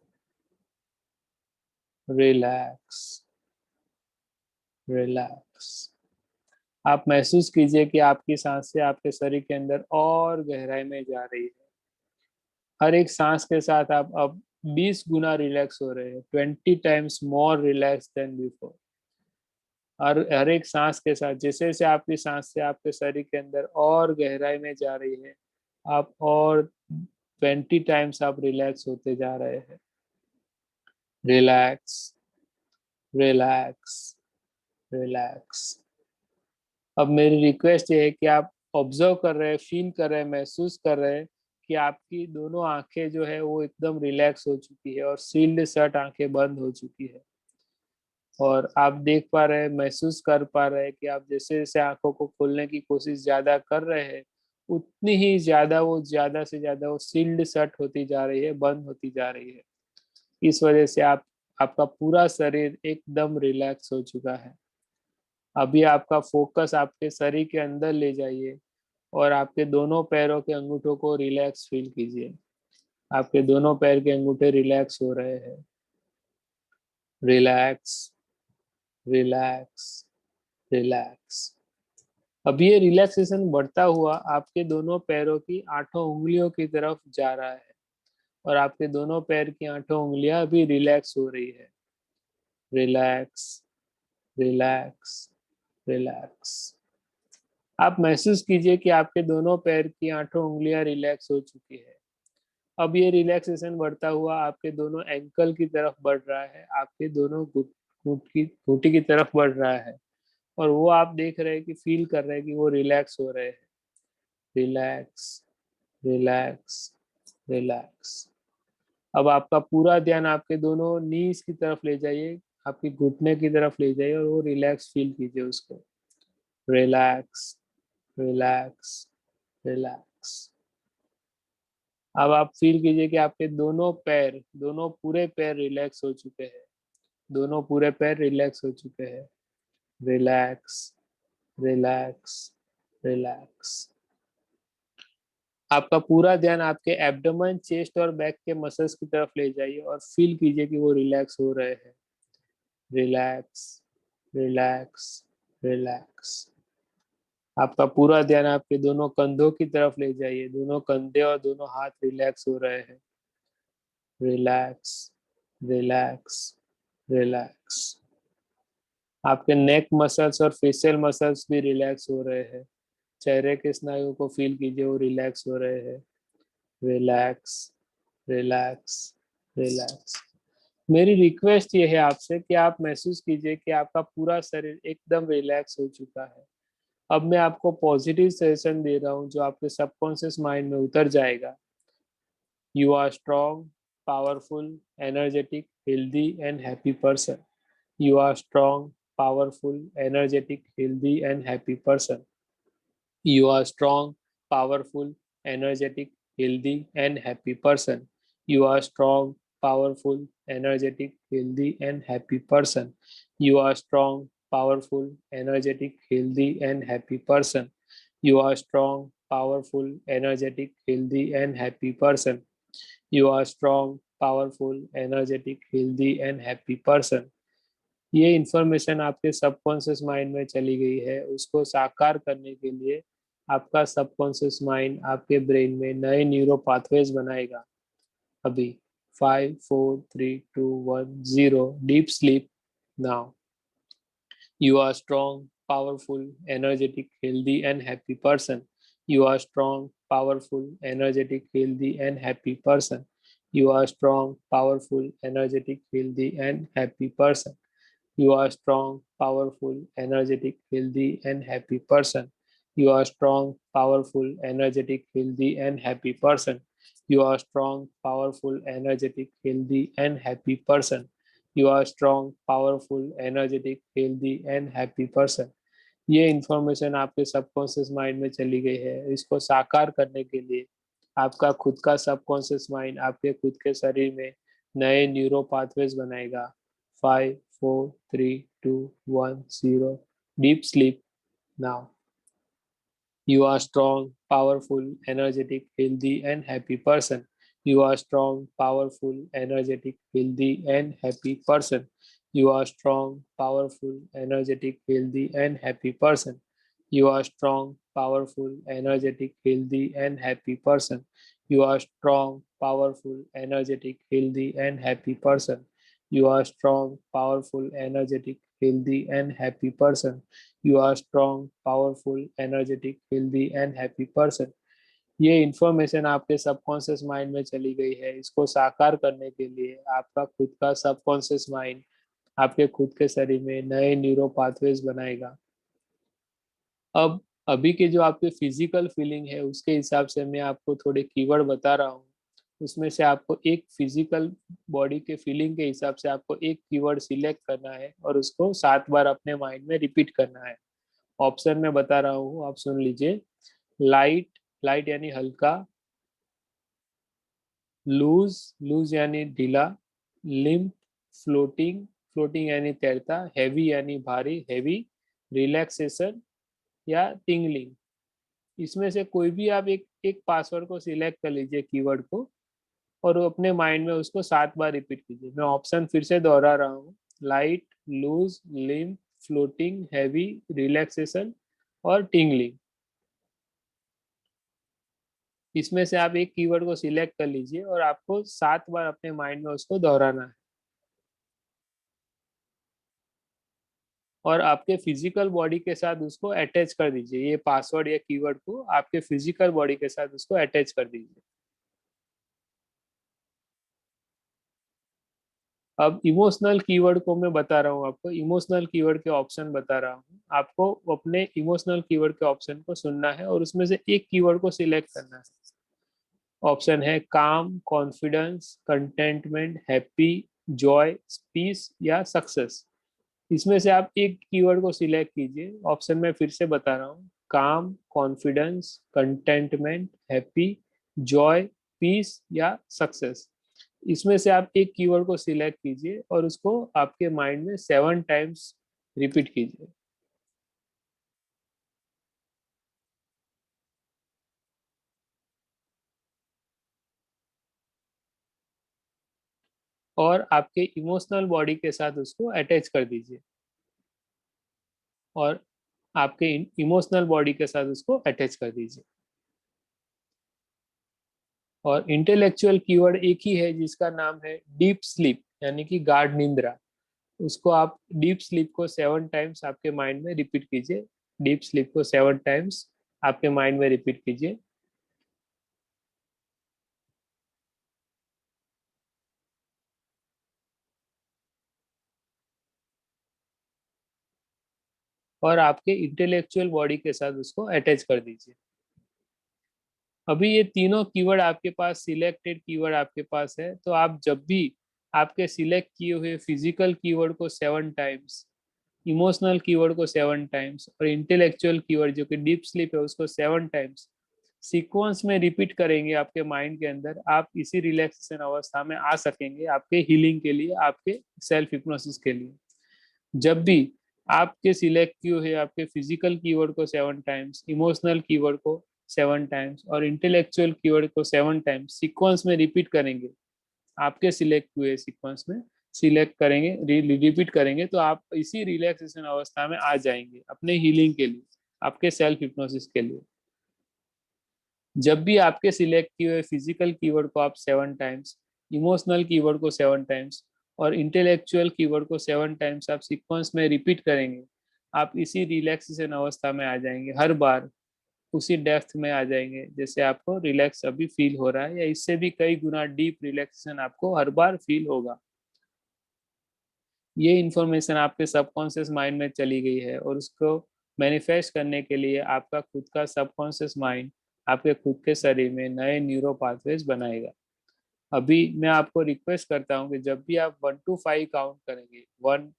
relax, relax. आप महसूस कीजिए कि आपकी सांसें आपके शरीर के अंदर और गहराई में जा रही है। हर एक सांस के साथ आप अब 20 गुना रिलैक्स हो रहे हैं, 20 times more relax than before. हर एक सांस के साथ जैसे जैसे आपकी सांस से आपके शरीर के अंदर और गहराई में जा रही है, आप और 20 टाइम्स आप रिलैक्स होते जा रहे हैं। Relax, relax, relax. अब मेरी रिक्वेस्ट ये है कि आप ऑब्जर्व कर रहे हैं, फील कर रहे हैं, महसूस कर रहे हैं कि आपकी दोनों आंखें जो है वो एकदम रिलैक्स हो चुकी है, और सील्ड शट आंखें बंद हो चुकी है। और आप देख पा रहे हैं, महसूस कर पा रहे हैं कि आप जैसे जैसे आंखों को खोलने की कोशिश ज्यादा कर रहे हैं, उतनी ही ज्यादा वो ज्यादा से ज्यादा वो सील्ड शट होती जा रही है, बंद होती जा रही है। इस वजह से आपका पूरा शरीर एकदम रिलैक्स हो चुका है। अभी आपका फोकस आपके शरीर के अंदर ले जाइए, और आपके दोनों पैरों के अंगूठों को रिलैक्स फील कीजिए। आपके दोनों पैर के अंगूठे रिलैक्स हो रहे हैं। Relax, relax, relax. अब ये रिलैक्सेशन बढ़ता हुआ आपके दोनों पैरों की 8 उंगलियों की तरफ जा रहा है, और आपके दोनों पैर की 8 उंगलियां भी रिलैक्स हो रही है। Relax, relax, relax. आप महसूस कीजिए कि आपके दोनों पैर की 8 उंगलियां रिलैक्स हो चुकी है। अब ये रिलैक्सेशन बढ़ता हुआ आपके दोनों एंकल की तरफ बढ़ रहा है, आपके दोनों घुटी की तरफ बढ़ रहा है, और वो आप देख रहे हैं कि फील कर रहे हैं कि वो रिलैक्स हो रहे हैं। Relax, relax, relax. अब आपका पूरा ध्यान आपके दोनों नीज की तरफ ले जाइए, आपकी घुटने की तरफ ले जाइए, और वो रिलैक्स फील कीजिए उसको। Relax, relax, relax. अब आप फील कीजिए कि आपके दोनों पैर, दोनों पूरे पैर रिलैक्स हो चुके हैं, दोनों पूरे पैर रिलैक्स हो चुके हैं। Relax, relax, relax. आपका पूरा ध्यान आपके एब्डोमेन, चेस्ट और बैक के मसल्स की तरफ ले जाइए और फील कीजिए कि वो रिलैक्स हो रहे हैं। Relax, relax, relax. आपका पूरा ध्यान आपके दोनों कंधों की तरफ ले जाइए, दोनों कंधे और दोनों हाथ रिलैक्स हो रहे हैं। Relax, relax, relax. आपके नेक मसल्स और फेशियल मसल्स भी रिलैक्स हो रहे हैं। चेहरे के स्नायुओं को फील कीजिए, वो रिलैक्स हो रहे हैं। Relax, relax, relax. मेरी रिक्वेस्ट ये है आपसे कि आप महसूस कीजिए कि आपका पूरा शरीर एकदम रिलैक्स हो चुका है। अब मैं आपको पॉजिटिव सजेशन दे रहा हूँ जो आपके सबकॉन्शियस माइंड में उतर जाएगा। You are strong, powerful, energetic, healthy and happy person. You are strong, powerful, energetic, healthy and happy person. You are strong, powerful, energetic, healthy, and happy person. You are strong, powerful, energetic, healthy, and happy person. You are strong, powerful, energetic, healthy, and happy person. You are strong, powerful, energetic, healthy, and happy person. You are strong, powerful, energetic, healthy, and happy person. ये information आपके subconscious mind में चली गई है, उसको साकार करने के लिए आपका सबकॉन्शियस माइंड आपके ब्रेन में नए न्यूरो पाथवेज बनाएगा। अभी 5 4 3 2 1 0 deep sleep now. You are strong, powerful, energetic, healthy, and happy person. You are strong, powerful, energetic, healthy, and happy person. You are strong, powerful, energetic, healthy, and happy person. You are strong, powerful, energetic, healthy, and happy person. You are strong, powerful, energetic, healthy, and happy person. You are strong, powerful, energetic, healthy, and happy person. You are strong, powerful, energetic, healthy, and happy person. ये information आपके subconscious mind में चली गई है। इसको साकार करने के लिए आपका खुद का सबकॉन्शियस माइंड आपके खुद के शरीर में नए न्यूरो पाथवेज बनाएगा। 5 4 3 2 1 0 deep sleep now. You are strong, powerful, energetic, healthy, and happy person. You are strong, powerful, energetic, healthy, and happy person. You are strong, powerful, energetic, healthy, and happy person. You are strong, powerful, energetic, healthy, and happy person. You are strong, powerful, energetic, healthy, and happy person. You are strong, powerful, energetic, healthy, and happy person. You are strong, powerful, energetic, healthy and happy person. ये information आपके subconscious mind में चली गई है। इसको साकार करने के लिए आपका खुद का सबकॉन्शियस माइंड आपके खुद के शरीर में नए न्यूरो पाथवेज बनाएगा। अब अभी के जो आपके फिजिकल फीलिंग है उसके हिसाब से मैं आपको थोड़े कीवर्ड बता रहा हूँ। उसमें से आपको एक फिजिकल बॉडी के फीलिंग के हिसाब से आपको एक कीवर्ड सिलेक्ट करना है और उसको 7 बार अपने माइंड में रिपीट करना है। ऑप्शन में बता रहा हूँ, आप सुन लीजिए। लाइट, लाइट यानी हल्का। लूज, लूज यानी ढीला। लिम्प, फ्लोटिंग, फ्लोटिंग यानी तैरता। हैवी यानी भारी, हैवी। रिलैक्सेशन या टिंगलिंग। इसमें से कोई भी आप एक एक पासवर्ड को सिलेक्ट कर लीजिए, कीवर्ड को, और वो अपने माइंड में उसको 7 बार रिपीट कीजिए। मैं ऑप्शन फिर से दोहरा रहा हूँ। Light, loose, limp, floating, heavy, relaxation और टिंगलिंग। इसमें से आप एक कीवर्ड को सिलेक्ट कर लीजिए और आपको 7 बार अपने माइंड में उसको दोहराना है। और आपके फिजिकल बॉडी के साथ उसको अटैच कर दीजिए। ये पासवर्ड या कीवर्ड को आपके फिजिकल बॉडी के साथ उसको अटैच कर दीजिए। अब इमोशनल कीवर्ड को मैं बता रहा हूँ आपको। इमोशनल कीवर्ड के ऑप्शन बता रहा हूँ आपको। अपने इमोशनल कीवर्ड के ऑप्शन को सुनना है और उसमें से एक कीवर्ड को सिलेक्ट करना है। ऑप्शन है calm, confidence, contentment, happy, joy, peace या सक्सेस। इसमें से आप एक कीवर्ड को सिलेक्ट कीजिए। ऑप्शन में फिर से बता रहा हूँ। Calm, confidence, contentment, happy, joy, peace या सक्सेस। इसमें से आप एक कीवर्ड को सिलेक्ट कीजिए और उसको आपके माइंड में 7 टाइम्स रिपीट कीजिए। और आपके इमोशनल बॉडी के साथ उसको अटैच कर दीजिए, और आपके इमोशनल बॉडी के साथ उसको अटैच कर दीजिए। और इंटेलेक्चुअल कीवर्ड एक ही है जिसका नाम है डीप स्लीप, यानी कि गाढ़ निंद्रा। उसको आप डीप स्लीप को 7 टाइम्स आपके माइंड में रिपीट कीजिए। डीप स्लीप को 7 टाइम्स आपके माइंड में रिपीट कीजिए। और आपके इंटेलेक्चुअल बॉडी के साथ उसको अटैच कर दीजिए। अभी ये तीनों कीवर्ड आपके पास, सिलेक्टेड कीवर्ड आपके पास है, तो आप जब भी आपके सिलेक्ट किए हुए फिजिकल कीवर्ड को 7 टाइम्स, इमोशनल कीवर्ड को 7 टाइम्स और इंटेलेक्चुअल कीवर्ड जो कि डीप स्लीप है उसको 7 टाइम्स सीक्वेंस में रिपीट करेंगे आपके माइंड के अंदर, आप इसी रिलैक्सेशन अवस्था में आ सकेंगे आपके हीलिंग के लिए, आपके सेल्फ हिप्नोसिस के लिए। जब भी आपके सिलेक्ट किए हुए आपके फिजिकल कीवर्ड को 7 टाइम्स, इमोशनल कीवर्ड को 7 टाइम्स और इंटेलेक्चुअल कीवर्ड को 7 टाइम्स सीक्वेंस में रिपीट करेंगे, आपके सिलेक्ट हुए सीक्वेंस में सिलेक्ट करेंगे, रिपीट करेंगे, तो आप इसी रिलैक्सेशन अवस्था में आ जाएंगे अपने हीलिंग के लिए, आपके सेल्फ हिप्नोसिस के लिए। जब भी आपके सिलेक्ट किए हुए फिजिकल कीवर्ड को आप 7 टाइम्स, इमोशनल कीवर्ड को 7 टाइम्स और इंटेलेक्चुअल कीवर्ड को 7 टाइम्स आप सीक्वेंस में रिपीट करेंगे, आप इसी रिलैक्सेशन अवस्था में आ जाएंगे, हर बार उसी डेप्थ में आ जाएंगे जैसे आपको रिलैक्स अभी फील हो रहा है, या इससे भी कई गुना डीप रिलैक्सेशन आपको हर बार फील होगा। ये इंफॉर्मेशन आपके सबकॉन्शियस माइंड में चली गई है और उसको मैनिफेस्ट करने के लिए आपका खुद का सबकॉन्शियस माइंड आपके खुद के शरीर में नए न्यूरो पाथवेज बनाएगा। अभी मैं आपको रिक्वेस्ट करता हूँ कि जब भी आप 1 to 5 काउंट करेंगे, 1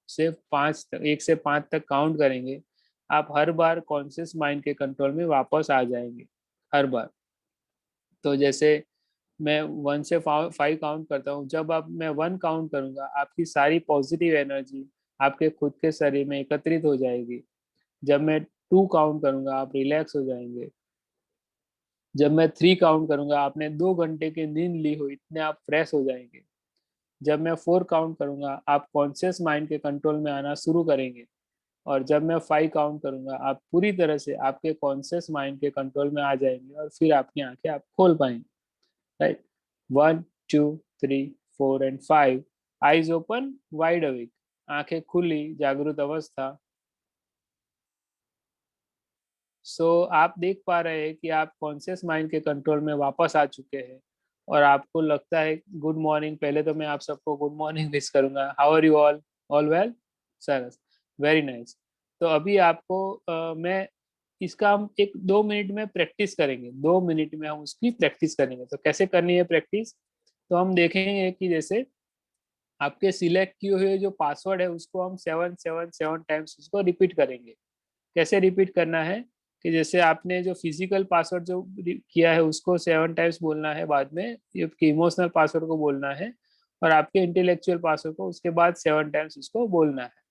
से 5 तक, 1 से 5 तक काउंट करेंगे, आप हर बार कॉन्शियस माइंड के कंट्रोल में वापस आ जाएंगे, हर बार। तो जैसे मैं 1 से 5 काउंट करता हूँ, जब आप मैं 1 काउंट करूंगा आपकी सारी पॉजिटिव एनर्जी आपके खुद के शरीर में एकत्रित हो जाएगी। जब मैं 2 काउंट करूंगा आप रिलैक्स हो जाएंगे। जब मैं 3 काउंट करूंगा, आपने 2 घंटे की नींद ली हो इतने आप फ्रेश हो जाएंगे। जब मैं 4 काउंट करूंगा आप कॉन्शियस माइंड के कंट्रोल में आना शुरू करेंगे। और जब मैं 5 काउंट करूंगा आप पूरी तरह से आपके कॉन्शियस माइंड के कंट्रोल में आ जाएंगे और फिर आपकी आंखें आप खोल पाएंगे। Right, 1, 2, 3, 4 and 5, eyes open, wide awake, आंखें खुली, जागृत अवस्था। आप देख पा रहे हैं कि आप कॉन्शियस माइंड के कंट्रोल में वापस आ चुके हैं। और आपको लगता है गुड मॉर्निंग, पहले तो मैं आप सबको गुड मॉर्निंग विश करूंगा। How are you all? All well? Sir, very nice. तो अभी आपको मैं इसका हम 1-2 मिनट में प्रैक्टिस करेंगे, 2 मिनट में हम उसकी प्रैक्टिस करेंगे। तो कैसे करनी है प्रैक्टिस? तो हम देखेंगे कि जैसे आपके सिलेक्ट किए हुए जो पासवर्ड है उसको हम 7 7 7 टाइम्स उसको रिपीट करेंगे। कैसे रिपीट करना है? कि जैसे आपने जो फिजिकल पासवर्ड जो किया है उसको 7 टाइम्स बोलना है, बाद में आपके इमोशनल पासवर्ड को बोलना है, और आपके इंटेलेक्चुअल पासवर्ड को उसके बाद 7 टाइम्स उसको बोलना है।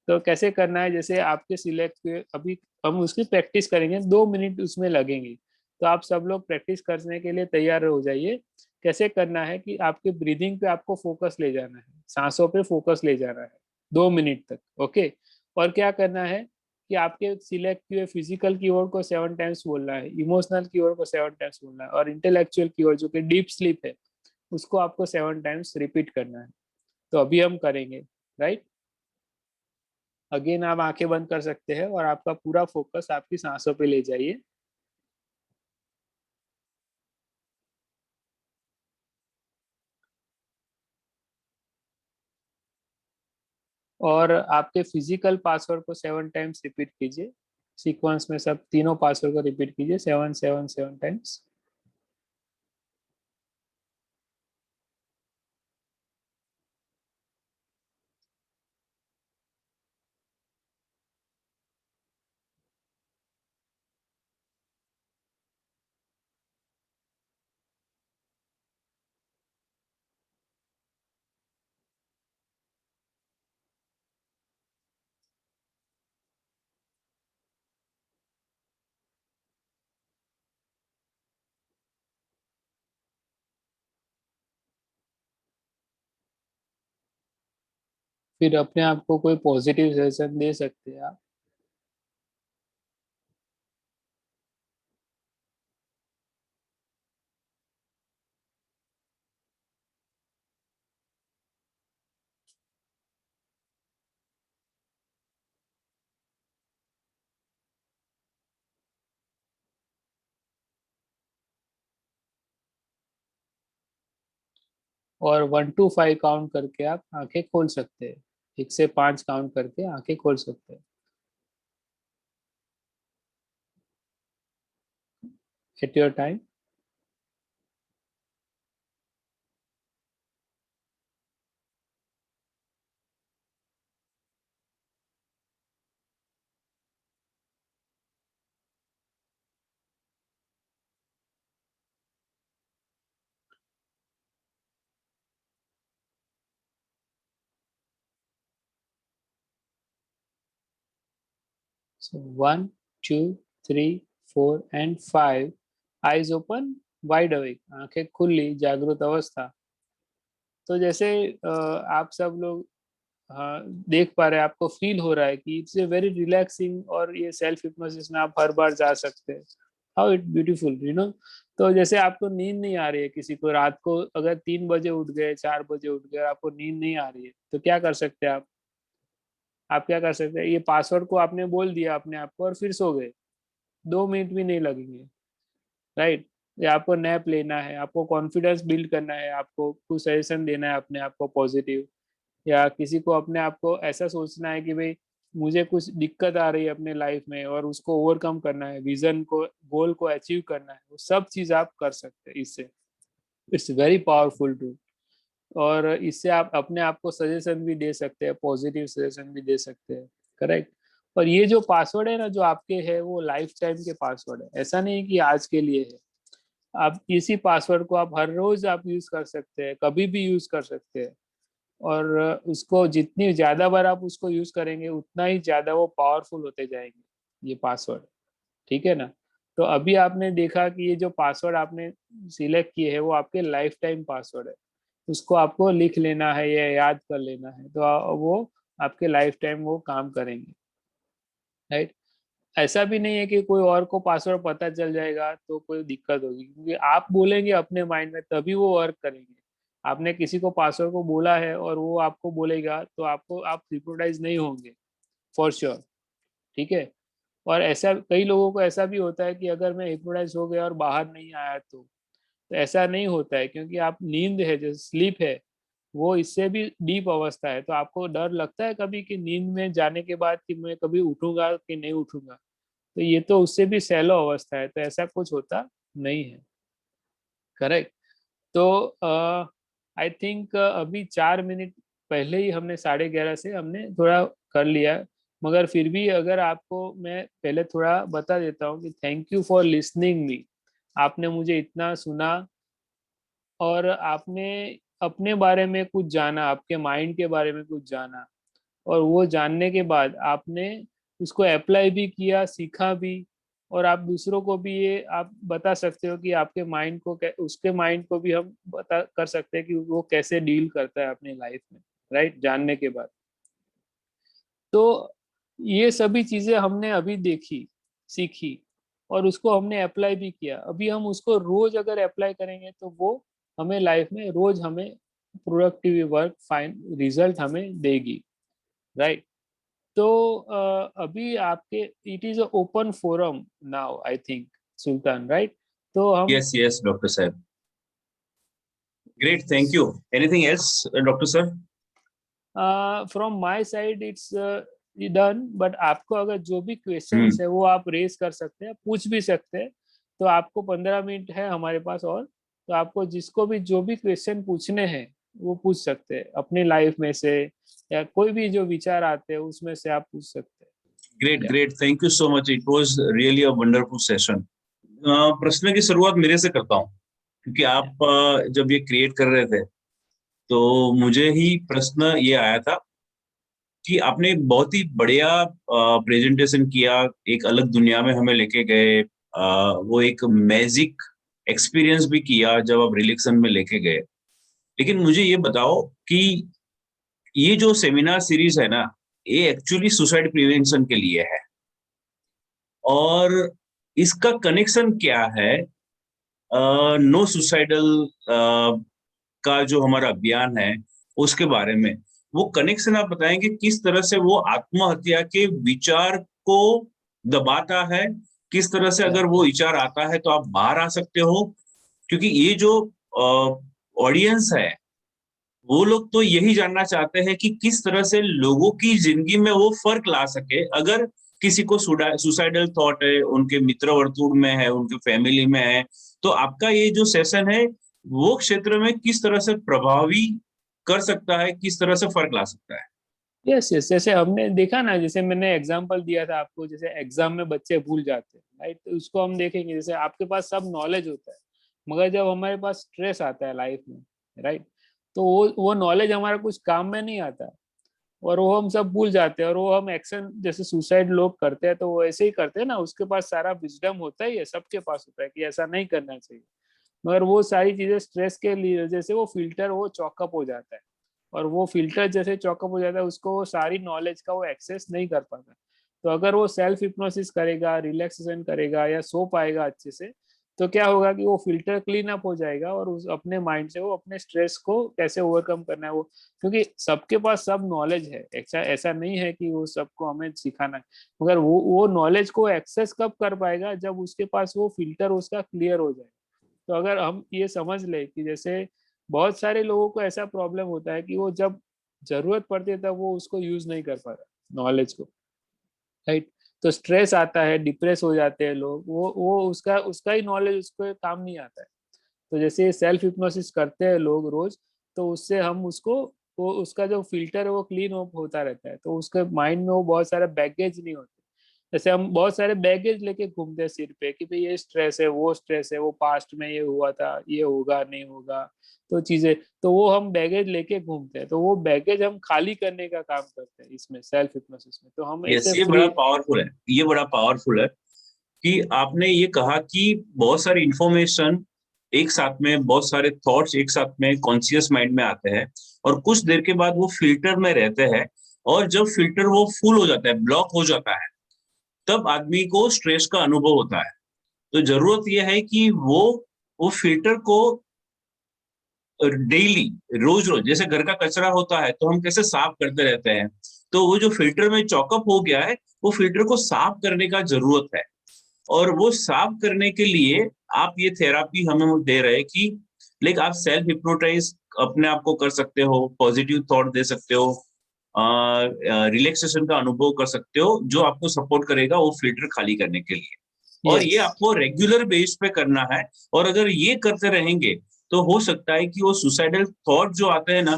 तो कैसे करना है? जैसे आपके सिलेक्ट, अभी हम उसकी प्रैक्टिस करेंगे, 2 मिनट उसमें लगेंगे। तो आप सब लोग प्रैक्टिस करने के लिए तैयार हो जाइए। कैसे करना है कि आपके ब्रीदिंग पे आपको फोकस ले जाना है, सांसों पे फोकस ले जाना है 2 मिनट तक। ओके। और क्या करना है कि आपके सिलेक्ट किए फिजिकल कीवर्ड को 7 टाइम्स बोलना है, इमोशनल कीवर्ड को 7 टाइम्स बोलना है, और इंटेलेक्चुअल कीवर्ड जो कि डीप स्लीप है उसको आपको 7 टाइम्स रिपीट करना है। तो अभी हम करेंगे। राइट, अगेन आप आंखें बंद कर सकते हैं और आपका पूरा फोकस आपकी सांसों पे ले जाइए। और आपके फिजिकल पासवर्ड को 7 टाइम्स रिपीट कीजिए। सीक्वेंस में सब तीनों पासवर्ड को रिपीट कीजिए 7 7 7 टाइम्स। फिर अपने आप को कोई पॉजिटिव सजेशन दे सकते हैं आप। और 1 to 5 काउंट करके आप आंखें खोल सकते हैं। 1 से 5 काउंट करके आंखें खोल सकते हैं। At your time. So 1, 2, 3, 4 and 5 eyes open, wide awake, आंखें खुली जागृत अवस्था। तो जैसे आप सब लोग हाँ देख पा रहे हैं, आपको फील हो रहा है कि इट्स ए वेरी रिलैक्सिंग, और ये सेल्फ हिप्नोसिस में आप हर बार जा सकते हैं। How it beautiful, you know. तो जैसे आपको नींद नहीं आ रही है, किसी को रात को अगर 3 बजे उठ गए, 4 बजे उठ गए, आपको नींद नहीं आ रही है, तो क्या कर सकते हैं आप क्या कर सकते हैं, ये पासवर्ड को आपने बोल दिया अपने आप को और फिर सो गए। 2 मिनट भी नहीं लगेंगे, राइट। या आपको नैप लेना है, आपको कॉन्फिडेंस बिल्ड करना है, आपको कुछ सजेशन देना है अपने आप को पॉजिटिव, या किसी को अपने आप को ऐसा सोचना है कि भाई मुझे कुछ दिक्कत आ रही है अपने लाइफ में और उसको ओवरकम करना है, विजन को, गोल को अचीव करना है, वो सब चीज आप कर सकते हैं इससे। It's very powerful tool. और इससे आप अपने आप को सजेशन भी दे सकते हैं, पॉजिटिव सजेशन भी दे सकते हैं। करेक्ट। और ये जो पासवर्ड है ना जो आपके है, वो लाइफ टाइम के पासवर्ड है, ऐसा नहीं कि आज के लिए है। आप इसी पासवर्ड को आप हर रोज आप यूज कर सकते हैं, कभी भी यूज कर सकते हैं। और उसको जितनी ज्यादा बार आप उसको यूज करेंगे, उतना ही ज्यादा वो पावरफुल होते जाएंगे ये पासवर्ड। ठीक है ना। तो अभी आपने देखा कि ये जो पासवर्ड आपने सिलेक्ट किए है, वो आपके लाइफ टाइम पासवर्ड है। उसको आपको लिख लेना है या याद कर लेना है, तो वो आपके लाइफ टाइम वो काम करेंगे। राइट। ऐसा भी नहीं है कि कोई और को पासवर्ड पता चल जाएगा तो कोई दिक्कत होगी, क्योंकि आप बोलेंगे अपने माइंड में तभी वो वर्क करेंगे। आपने किसी को पासवर्ड को बोला है और वो आपको बोलेगा, तो आपको आप हिप्नोटाइज नहीं होंगे, फॉर श्योर। ठीक है। और ऐसा कई लोगों को ऐसा भी होता है कि अगर मैं हिप्नोटाइज हो गया और बाहर नहीं आया तो ऐसा नहीं होता है, क्योंकि आप नींद है जो स्लीप है, वो इससे भी डीप अवस्था है। तो आपको डर लगता है कभी कि नींद में जाने के बाद कि मैं कभी उठूंगा कि नहीं उठूंगा, तो ये तो उससे भी सैलो अवस्था है, तो ऐसा कुछ होता नहीं है। करेक्ट। तो आई थिंक अभी 4 मिनट पहले ही हमने 11:30 से हमने थोड़ा कर लिया, मगर फिर भी अगर आपको मैं पहले थोड़ा बता देता हूँ कि thank you for listening me. आपने मुझे इतना सुना, और आपने अपने बारे में कुछ जाना, आपके माइंड के बारे में कुछ जाना, और वो जानने के बाद आपने उसको अप्लाई भी किया, सीखा भी। और आप दूसरों को भी ये आप बता सकते हो कि आपके माइंड को उसके माइंड को भी हम बता कर सकते हैं कि वो कैसे डील करता है अपनी लाइफ में, राइट, जानने के बाद। तो ये सभी चीजें हमने अभी देखी, सीखी, और उसको हमने अप्लाई भी किया। अभी हम उसको रोज अगर अप्लाई करेंगे तो वो हमें लाइफ में रोज हमें प्रोडक्टिव वर्क फाइन रिजल्ट हमें देगी, राइट। तो अभी आपके it is open forum now I think, Sultan, right. तो हम Yes, yes, Dr. Saib. Great, thank you. Anything else, Dr. Sir? From my side it's done, but आपको अगर जो भी क्वेश्चंस Hmm. है वो आप रेज कर सकते हैं, पूछ भी सकते हैं। तो आपको 15 मिनट है हमारे पास, और तो आपको जिसको भी जो भी क्वेश्चन पूछने हैं वो पूछ सकते हैं अपनी लाइफ में से, या कोई भी जो विचार आते हैं उसमें से आप पूछ सकते हैं। Great, या great. Thank you so much. It was really a wonderful session. प्रश्न की शुरुआत मेरे से करता हूँ, क्योंकि या आप जब ये क्रिएट कर रहे थे तो मुझे ही प्रश्न ये आया था कि आपने बहुत ही बढ़िया प्रेजेंटेशन किया, एक अलग दुनिया में हमें लेके गए। वो एक मैजिक एक्सपीरियंस भी किया जब आप रिलेक्शन में लेके गए। लेकिन मुझे ये बताओ कि ये जो सेमिनार सीरीज है ना, ये एक्चुअली सुसाइड प्रिवेंशन के लिए है। और इसका कनेक्शन क्या है नो सुसाइडल का जो हमारा अभियान है उसके बारे में, वो कनेक्शन आप बताएंगे किस तरह से वो आत्महत्या के विचार को दबाता है, किस तरह से अगर वो विचार आता है तो आप बाहर आ सकते हो, क्योंकि ये जो ऑडियंस है वो लोग तो यही जानना चाहते हैं कि किस तरह से लोगों की जिंदगी में वो फर्क ला सके। अगर किसी को सुसाइडल थॉट है, उनके मित्र वर्तुल में है, उनके फैमिली में है, तो आपका ये जो सेशन है वो क्षेत्र में किस तरह से प्रभावी कर सकता है, किस तरह से फर्क ला सकता है। यस यस, जैसे हमने देखा ना, जैसे मैंने एग्जांपल दिया था आपको, जैसे एग्जाम में बच्चे भूल जाते हैं, राइट? तो उसको हम देखेंगे, जैसे आपके पास सब नॉलेज होता है, मगर जब हमारे पास स्ट्रेस आता है लाइफ में, राइट, तो वो नॉलेज हमारा कुछ काम में नहीं आता, और वो हम सब भूल जाते हैं, और वो हम एक्शन, जैसे सुसाइड लोग करते हैं तो वो ऐसे ही करते हैं ना, उसके पास सारा विजडम होता ही है, सबके पास होता है कि ऐसा नहीं करना चाहिए, मगर वो सारी चीजें स्ट्रेस के लिए वजह से वो फिल्टर वो चॉकअप हो जाता है, और वो फिल्टर जैसे चॉकअप हो जाता है, उसको वो सारी नॉलेज का वो एक्सेस नहीं कर पाता। तो अगर वो सेल्फ हिप्नोसिस करेगा, रिलैक्सेशन करेगा, या सो पाएगा अच्छे से, तो क्या होगा कि वो फिल्टर क्लीन अप हो जाएगा, और उस अपने माइंड से वो अपने स्ट्रेस को कैसे ओवरकम करना है वो, क्योंकि सबके पास सब नॉलेज है, ऐसा ऐसा नहीं है कि वो सबको हमें सिखाना है, मगर वो नॉलेज को एक्सेस कब कर पाएगा, जब उसके पास वो फिल्टर उसका क्लियर हो जाए। तो अगर हम ये समझ ले कि जैसे बहुत सारे लोगों को ऐसा प्रॉब्लम होता है कि वो जब जरूरत पड़ती है तब वो उसको यूज नहीं कर पा रहा नॉलेज को, राइट? तो स्ट्रेस आता है, डिप्रेस हो जाते हैं लोग, वो उसका उसका ही नॉलेज उसको काम नहीं आता है। तो जैसे सेल्फ हिप्नोसिस करते हैं लोग रोज, तो उससे हम उसको, वो उसका जो फिल्टर है वो क्लीन होता रहता है, तो उसके माइंड में वो बहुत सारे बैगेज नहीं होते। जैसे हम बहुत सारे बैगेज लेके घूमते हैं सिर पे कि भाई ये स्ट्रेस है, वो पास्ट में ये हुआ था, ये होगा नहीं होगा, तो चीजें, तो वो हम बैगेज लेके घूमते हैं, तो वो बैगेज हम खाली करने का काम करते हैं इसमें सेल्फ हिप्नोसिस में, तो हम यस, ऐसे ये बड़ा फ्री। पावरफुल है, ये बड़ा पावरफुल है कि आपने ये कहा कि बहुत सारी इंफॉर्मेशन एक साथ में, बहुत सारे थॉट्स एक साथ में कॉन्शियस माइंड में आते हैं, और कुछ देर के बाद वो फिल्टर में रहते हैं, और जब फिल्टर वो फुल हो जाता है, ब्लॉक हो जाता है, तब आदमी को स्ट्रेस का अनुभव होता है। तो जरूरत यह है कि वो फिल्टर को डेली, रोज रोज, जैसे घर का कचरा होता है तो हम कैसे साफ करते रहते हैं, तो वो जो फिल्टर में चॉकअप हो गया है, वो फिल्टर को साफ करने का जरूरत है। और वो साफ करने के लिए आप ये थेरापी हमें दे रहे हैं कि लाइक आप सेल्फ हिप्नोटाइज अपने आप को कर सकते हो, पॉजिटिव थॉट दे सकते हो, रिलैक्सेशन का अनुभव कर सकते हो, जो आपको सपोर्ट करेगा वो फिल्टर खाली करने के लिए। और ये यस, आपको रेगुलर बेस पे करना है, और अगर ये करते रहेंगे तो हो सकता है कि वो सुसाइडल थॉट जो आते हैं ना,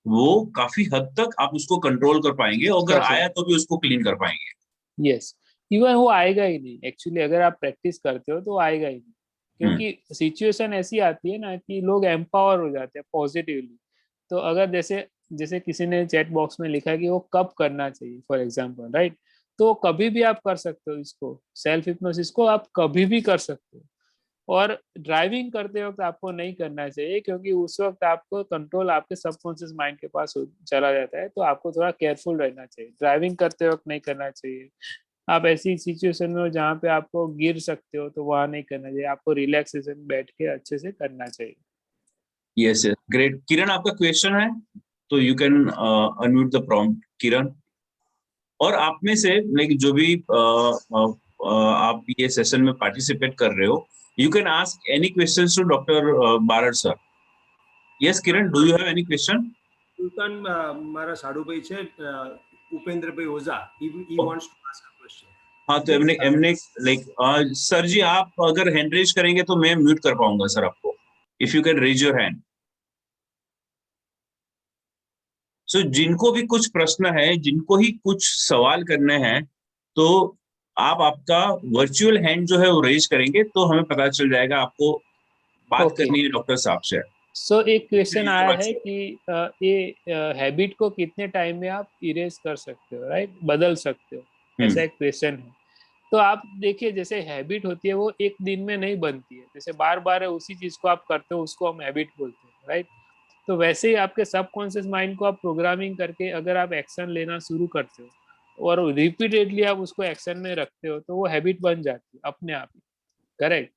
वो काफी हद तक आप उसको कंट्रोल कर पाएंगे, और अगर कर आया सकते, तो भी उसको क्लीन कर पाएंगे। यस। इवन वो आएगा ही नहीं एक्चुअली, अगर आप प्रैक्टिस करते हो तो वो आएगा ही नहीं, हम्म। क्योंकि सिचुएशन ऐसी आती है ना कि लोग एम्पावर हो जाते हैं पॉजिटिवली। तो अगर जैसे जैसे किसी ने चैट बॉक्स में लिखा है कि वो कब करना चाहिए फॉर एग्जांपल, राइट, तो कभी भी आप कर सकते हो इसको, सेल्फ हिप्नोसिस को आप कभी भी कर सकते हो। और ड्राइविंग करते वक्त आपको नहीं करना चाहिए, क्योंकि उस वक्त आपको कंट्रोल आपके सबकॉन्शियस माइंड के पास चला जाता है, तो आपको थोड़ा केयरफुल रहना चाहिए, ड्राइविंग करते वक्त नहीं करना चाहिए। आप ऐसी सिचुएशन में हो जहाँ पे आपको गिर सकते हो तो वहां नहीं करना चाहिए, आपको रिलैक्सेशन बैठ के अच्छे से करना चाहिए। Yes yes, great. किरण, आपका क्वेश्चन है तो you can unmute the prompt, Kiran. और आप में से लाइक जो भी आप ये सेशन में पार्टिसिपेट कर रहे हो, you can ask any questions to doctor Barad sir. Yes Kiran, do you have any question? Sultan મારા સાડુભાઈ છે Upendrabhai Oza he wants to ask a question. हाँ, तो एमने एमने लाइक सर जी, आप अगर हैंड रेज करेंगे तो मैं म्यूट कर पाऊंगा सर आपको, if you can raise your hand. So जिनको भी कुछ प्रश्न है, जिनको ही कुछ सवाल करने हैं, तो आप आपका वर्चुअल हैंड जो है वो रेज करेंगे तो हमें पता चल जाएगा आपको बात ओके, करनी है डॉक्टर साहब से। सो एक क्वेश्चन आया है वर्चुअल। कि ये हैबिट को कितने टाइम में आप इरेज कर सकते हो, राइट, बदल सकते हो, ऐसा एक क्वेश्चन है। तो आप देखिए, जैसे हैबिट होती है वो एक दिन में नहीं बनती है, जैसे बार बार उसी चीज को आप करते हो उसको हम हैबिट बोलते हैं, राइट। तो वैसे ही आपके सबकॉन्शियस माइंड को आप प्रोग्रामिंग करके अगर आप एक्शन लेना शुरू करते हो और रिपीटेडली आप उसको एक्शन में रखते हो तो वो हैबिट बन जाती है अपने आप ही। करेक्ट।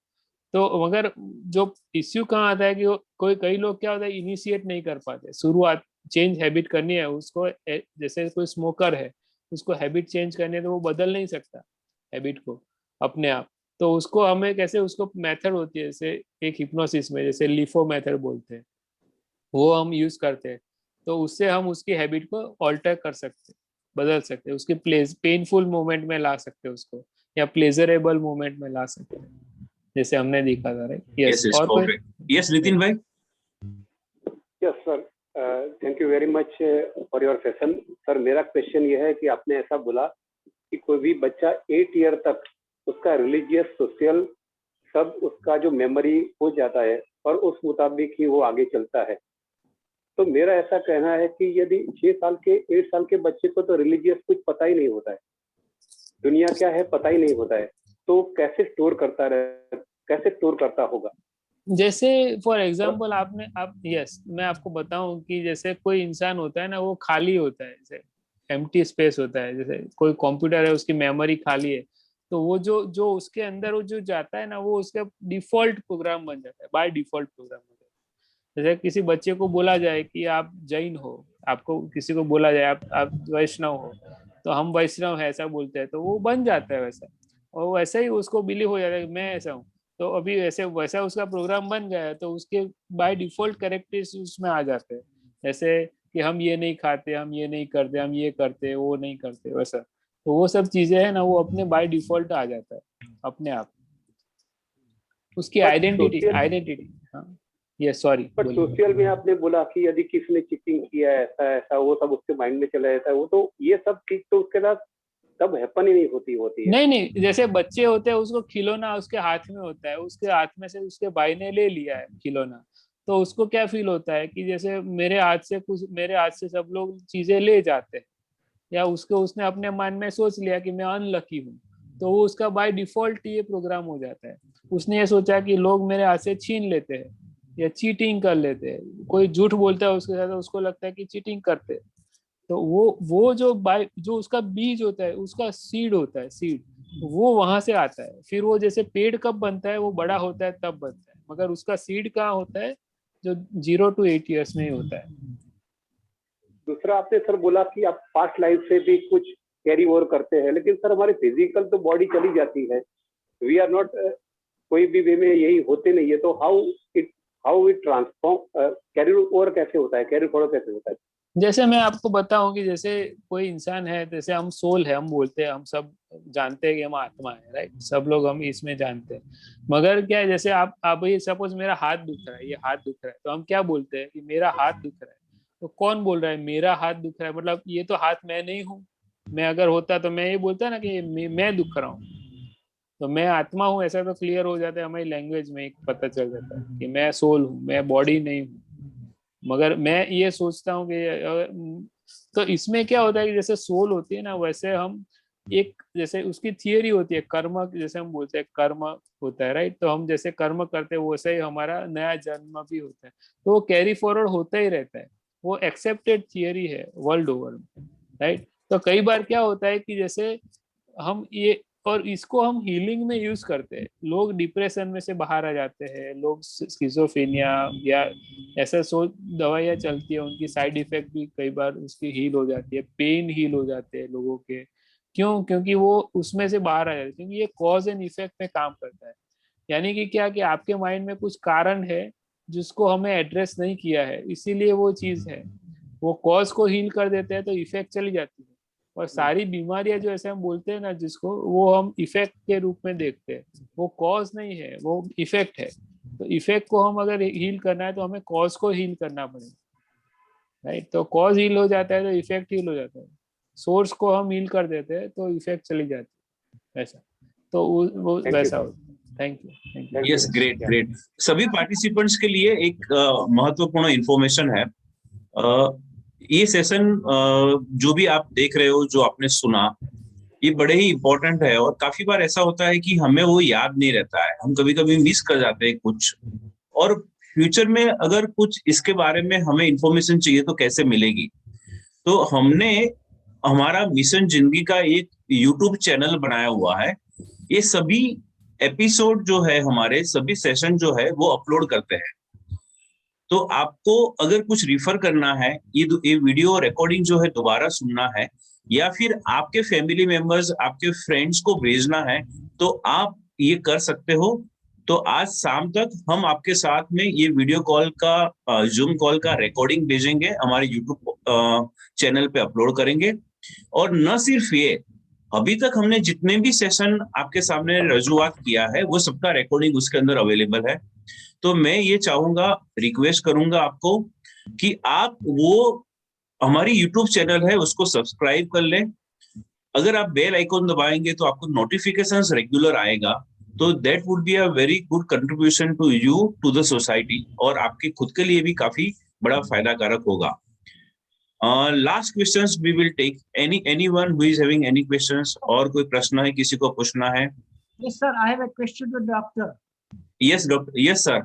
तो मगर जो इश्यू कहाँ आता है कि कोई कई लोग क्या होता है इनिशिएट नहीं कर पाते शुरुआत। चेंज हैबिट करनी है उसको, जैसे कोई स्मोकर है उसको हैबिट चेंज करनी है तो वो बदल नहीं सकता हैबिट को अपने आप। तो उसको हमें कैसे, उसको मेथड होती है जैसे एक हिप्नोसिस में जैसे लिफो मेथड बोलते हैं, वो हम यूज करते हैं। तो उससे हम उसकी हैबिट को ऑल्टर कर सकते हैं, बदल सकते हैं, उसके पेनफुल मोमेंट में ला सकते हैं उसको, या प्लेजरेबल मोमेंट में ला सकते हैं, जैसे हमने देखा था। राइट। Yes, yes. yes, और कोई? perfect. Yes, नितिन भाई। Yes sir, thank you very much for your session. Sir मेरा क्वेश्चन ये है कि आपने ऐसा बोला कि कोई भी बच्चा 8 ईयर तक उसका रिलीजियस सोशल सब उसका जो मेमोरी हो जाता है और उस मुताबिक ही वो आगे चलता है। तो मेरा ऐसा कहना है कि यदि 6 साल के 8 साल के बच्चे को तो रिलीजियस कुछ पता ही नहीं होता है, दुनिया क्या है पता ही नहीं होता है, तो कैसे स्टोर करता होगा? जैसे फॉर एग्जाम्पल आप यस, मैं आपको बताऊं कि जैसे कोई इंसान होता है ना, वो खाली होता है, जैसे एम्प्टी स्पेस होता है, जैसे कोई कंप्यूटर है उसकी मेमोरी खाली है, तो वो जो जो उसके अंदर वो जो जाता है ना, वो उसका डिफॉल्ट प्रोग्राम बन जाता है, बाय डिफॉल्ट प्रोग्राम बन जाता है। जैसे किसी बच्चे को बोला जाए कि आप जैन हो, आपको किसी को बोला जाए आप वैष्णव हो, तो हम वैष्णव है ऐसा बोलते हैं, तो वो बन जाता है वैसा, और वैसे ही उसको बिलीव हो जाता है कि मैं ऐसा हूँ। तो अभी ऐसे वैसा उसका प्रोग्राम बन गया है, तो उसके बाय डिफॉल्ट कैरेक्टरिस्टिक्स उसमें आ जाते हैं, जैसे कि हम ये नहीं खाते, हम ये नहीं करते, हम ये करते, वो नहीं करते, वैसा। तो वो सब चीजें है ना, वो अपने बाय डिफॉल्ट आ जाता है अपने आप, उसकी आइडेंटिटी। हाँ, ये सॉरी बट सोशल में आपने बोला कि यदि किसी ने चीटिंग किया है, ऐसा ऐसा, वो सब उसके माइंड में चला जाता है, वो तो ये सब चीज तो उसके साथ तब हैपन ही नहीं होती है। नहीं, जैसे बच्चे होते हैं उसको खिलौना उसके हाथ में होता है, उसके हाथ में से उसके भाई ने ले लिया है खिलौना, तो उसको क्या फील होता है कि जैसे मेरे हाथ से सब लोग चीजें ले जाते हैं, या उसने अपने मन में सोच लिया कि मैं अनलकी हूँ, तो वो उसका बाय डिफॉल्ट ये प्रोग्राम हो जाता है। उसने ये सोचा कि लोग मेरे हाथ से छीन लेते हैं या चीटिंग कर लेते हैं, कोई झूठ बोलता है उसके साथ, उसको लगता है कि चीटिंग करते हैं। तो वो जो उसका बीज होता है, उसका सीड होता है, सीड वो वहां से आता है। फिर वो जैसे पेड़ कब बनता है, वो बड़ा होता है तब बनता है, मगर उसका सीड कहाँ होता है, जो 0 to 8 ईयर्स में ही होता है। दूसरा आपने सर बोला कि आप पास्ट लाइफ से भी कुछ कैरी ओवर करते हैं, लेकिन सर हमारी फिजिकल तो बॉडी चली जाती है, वी आर नॉट कोई भी वे में यही होते नहीं है, तो how it transform carry over कैसे होता है, कैरी फॉरवर्ड कैसे होता है? जैसे मैं आपको बताऊं कि जैसे कोई इंसान है, जैसे हम सोल है, हम बोलते हैं, हम सब जानते हैं कि हम आत्मा है, राइट, सब लोग हम इसमें जानते हैं। मगर क्या है, जैसे आप ये सपोज मेरा हाथ दुख रहा है, ये हाथ दुख रहा है, तो हम क्या बोलते हैं कि मेरा हाथ दुख रहा है। तो कौन बोल रहा है मेरा हाथ दुख रहा है, मतलब ये तो हाथ मैं नहीं हूँ। मैं अगर होता तो मैं ये बोलता ना कि मैं दुख रहा हूँ, तो मैं आत्मा हूँ, ऐसा तो क्लियर हो जाता है, हमारी लैंग्वेज में एक पता चल जाता है कि मैं सोल हूँ, मैं बॉडी नहीं हूँ। मगर मैं ये सोचता हूँ कि तो इसमें क्या होता है कि जैसे सोल होती है ना, वैसे हम एक, जैसे उसकी थियरी होती है कर्म, जैसे हम बोलते हैं कर्म होता है, राइट। तो हम जैसे कर्म करते हैं वैसे ही हमारा नया जन्म भी होता है, तो वो कैरी फॉरवर्ड होता ही रहता है, वो एक्सेप्टेड थियरी है वर्ल्ड ओवर में, राइट। तो कई बार क्या होता है कि जैसे हम ये, और इसको हम हीलिंग में यूज करते हैं, लोग डिप्रेशन में से बाहर आ जाते हैं, लोग स्किज़ोफ्रेनिया या ऐसा सोच दवाइयाँ चलती है, उनकी साइड इफेक्ट भी कई बार उसकी हील हो जाती है, पेन हील हो जाते हैं लोगों के। क्यों? क्योंकि वो उसमें से बाहर आ जाते हैं, क्योंकि ये कॉज एंड इफेक्ट में काम करता है। यानी कि क्या, कि आपके माइंड में कुछ कारण है जिसको हमें एड्रेस नहीं किया है, इसीलिए वो चीज है, वो कॉज को हील कर देते हैं तो इफेक्ट चली जाती है। और सारी बीमारियां जो ऐसे हम बोलते हैं ना जिसको, वो हम इफेक्ट के रूप में देखते हैं, वो कॉज नहीं है, वो इफेक्ट है। तो इफेक्ट को हम अगर हील करना है तो हमें कॉज को हील करना पड़ेगा, राइट। तो कॉज हील हो जाता है तो इफेक्ट हील हो जाता है, सोर्स को हम हील कर देते हैं तो इफेक्ट चली जाती है, ऐसा। तो वो वैसा होता है। Thank you. Yes, great great. सभी पार्टिसिपेंट्स के लिए एक महत्वपूर्ण इंफॉर्मेशन है। ये सेशन जो भी आप देख रहे हो, जो आपने सुना, ये बड़े ही इम्पोर्टेंट है। और काफी बार ऐसा होता है कि हमें वो याद नहीं रहता है, हम कभी कभी मिस कर जाते हैं कुछ। और फ्यूचर में अगर कुछ इसके बारे में हमें इंफॉर्मेशन चाहिए तो कैसे मिलेगी? तो हमने हमारा मिशन जिंदगी का एक यूट्यूब चैनल बनाया हुआ है। ये सभी एपिसोड जो है, हमारे सभी सेशन जो है वो अपलोड करते हैं। तो आपको अगर कुछ रिफर करना है, ये वीडियो रिकॉर्डिंग जो है दोबारा सुनना है, या फिर आपके फैमिली मेंबर्स, आपके फ्रेंड्स को भेजना है, तो आप ये कर सकते हो। तो आज शाम तक हम आपके साथ में ये वीडियो कॉल का, जूम कॉल का रिकॉर्डिंग भेजेंगे, हमारे यूट्यूब चैनल पे अपलोड करेंगे। और न सिर्फ ये, अभी तक हमने जितने भी सेशन आपके सामने रजूआत किया है वो सबका रिकॉर्डिंग उसके अंदर अवेलेबल है। तो मैं ये चाहूंगा, रिक्वेस्ट करूंगा आपको कि आप वो हमारी यूट्यूब चैनल है उसको सब्सक्राइब कर लें। अगर आप बेल आइकॉन दबाएंगे तो आपको नोटिफिकेशंस रेगुलर आएगा। तो that would be a very good contribution to you, to the society, और आपके खुद के लिए भी काफी बड़ा फायदा कारक होगा। Last questions we will take. Anyone who is having any questions? और कोई प्रश्न है, किसी को पूछना है? Yes, sir. I have a question to doctor. Yes doctor, yes sir,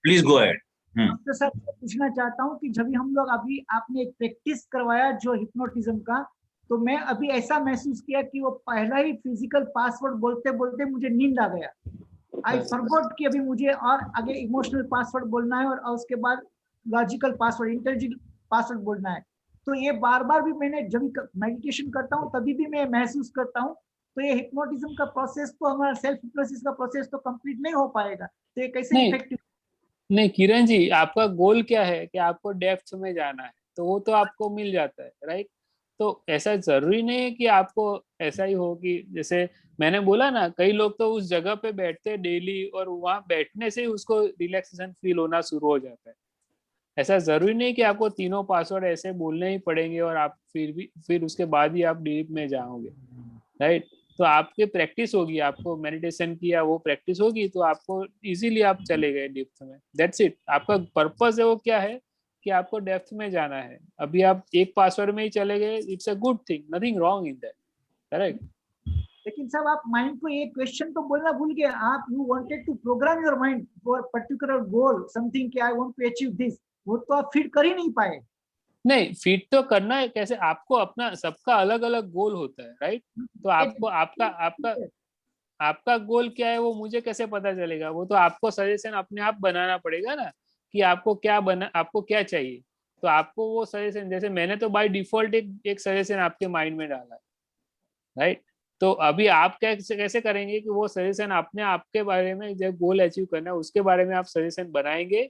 please go ahead. Doctor साहब, मैं पूछना चाहता हूँ कि जब भी हम लोग अभी आपने एक प्रैक्टिस करवाया जो हिप्नोटिज्म का, तो मैं अभी ऐसा महसूस किया कि वो पहला ही फिजिकल पासवर्ड बोलते बोलते मुझे नींद आ गया। आई फॉरगॉट कि अभी मुझे और आगे इमोशनल पासवर्ड बोलना है और उसके बाद लॉजिकल पासवर्ड, इंटेलिजेंट पासवर्ड बोलना है। तो ये बार बार भी मैंने जब मेडिटेशन करता हूँ तभी भी मैं महसूस करता हूँ। तो ये हिप्नोटिज्म का प्रोसेस तो हमारा सेल्फ हिप्नोसिस का प्रोसेस तो कंप्लीट नहीं हो पाएगा। तो ये कैसे इफेक्टिव? नहीं किरण जी, आपका गोल क्या है कि आपको डेप्थ में जाना है, तो वो तो आपको मिल जाता है, राइट? तो ऐसा जरूरी नहीं है कि आपको ऐसा ही हो कि जैसे मैंने बोला ना, कई लोग तो उस जगह पे बैठते हैं डेली और वहां बैठने से ही उसको रिलैक्सेशन फील होना शुरू हो जाता है। ऐसा जरूरी नहीं कि आपको तीनों पासवर्ड ऐसे बोलने ही पड़ेंगे और आप फिर उसके बाद ही आप डीप में जाओगे, राइट? तो आपके प्रैक्टिस होगी, आपको मेडिटेशन की या वो प्रैक्टिस होगी तो आपको इजीली आप चले गए डेप्थ में। That's it. आपका पर्पस है वो क्या है कि आपको डेप्थ में जाना है। अभी आप एक पासवर्ड में ही चले गए, it's a good thing, nothing wrong in that, correct? लेकिन साहब आप माइंड को एक क्वेश्चन तो बोलना भूल गए। आप you wanted to program your mind for particular goal, something कि I want to achieve this, वो तो आप फिट कर ही नहीं पाए। नहीं, फिट तो करना है कैसे? आपको अपना, सबका अलग अलग गोल होता है, राइट? तो आपको आपका आपका आपका गोल क्या है वो मुझे कैसे पता चलेगा? वो तो आपको सजेशन अपने आप बनाना पड़ेगा ना कि आपको आपको क्या चाहिए। तो आपको वो सजेशन, जैसे मैंने तो बाय डिफॉल्ट एक सजेशन आपके माइंड में डाला है, राइट? तो अभी आप कैसे करेंगे कि वो सजेशन अपने आपके बारे में, जब गोल अचीव करना है उसके बारे में आप सजेशन बनाएंगे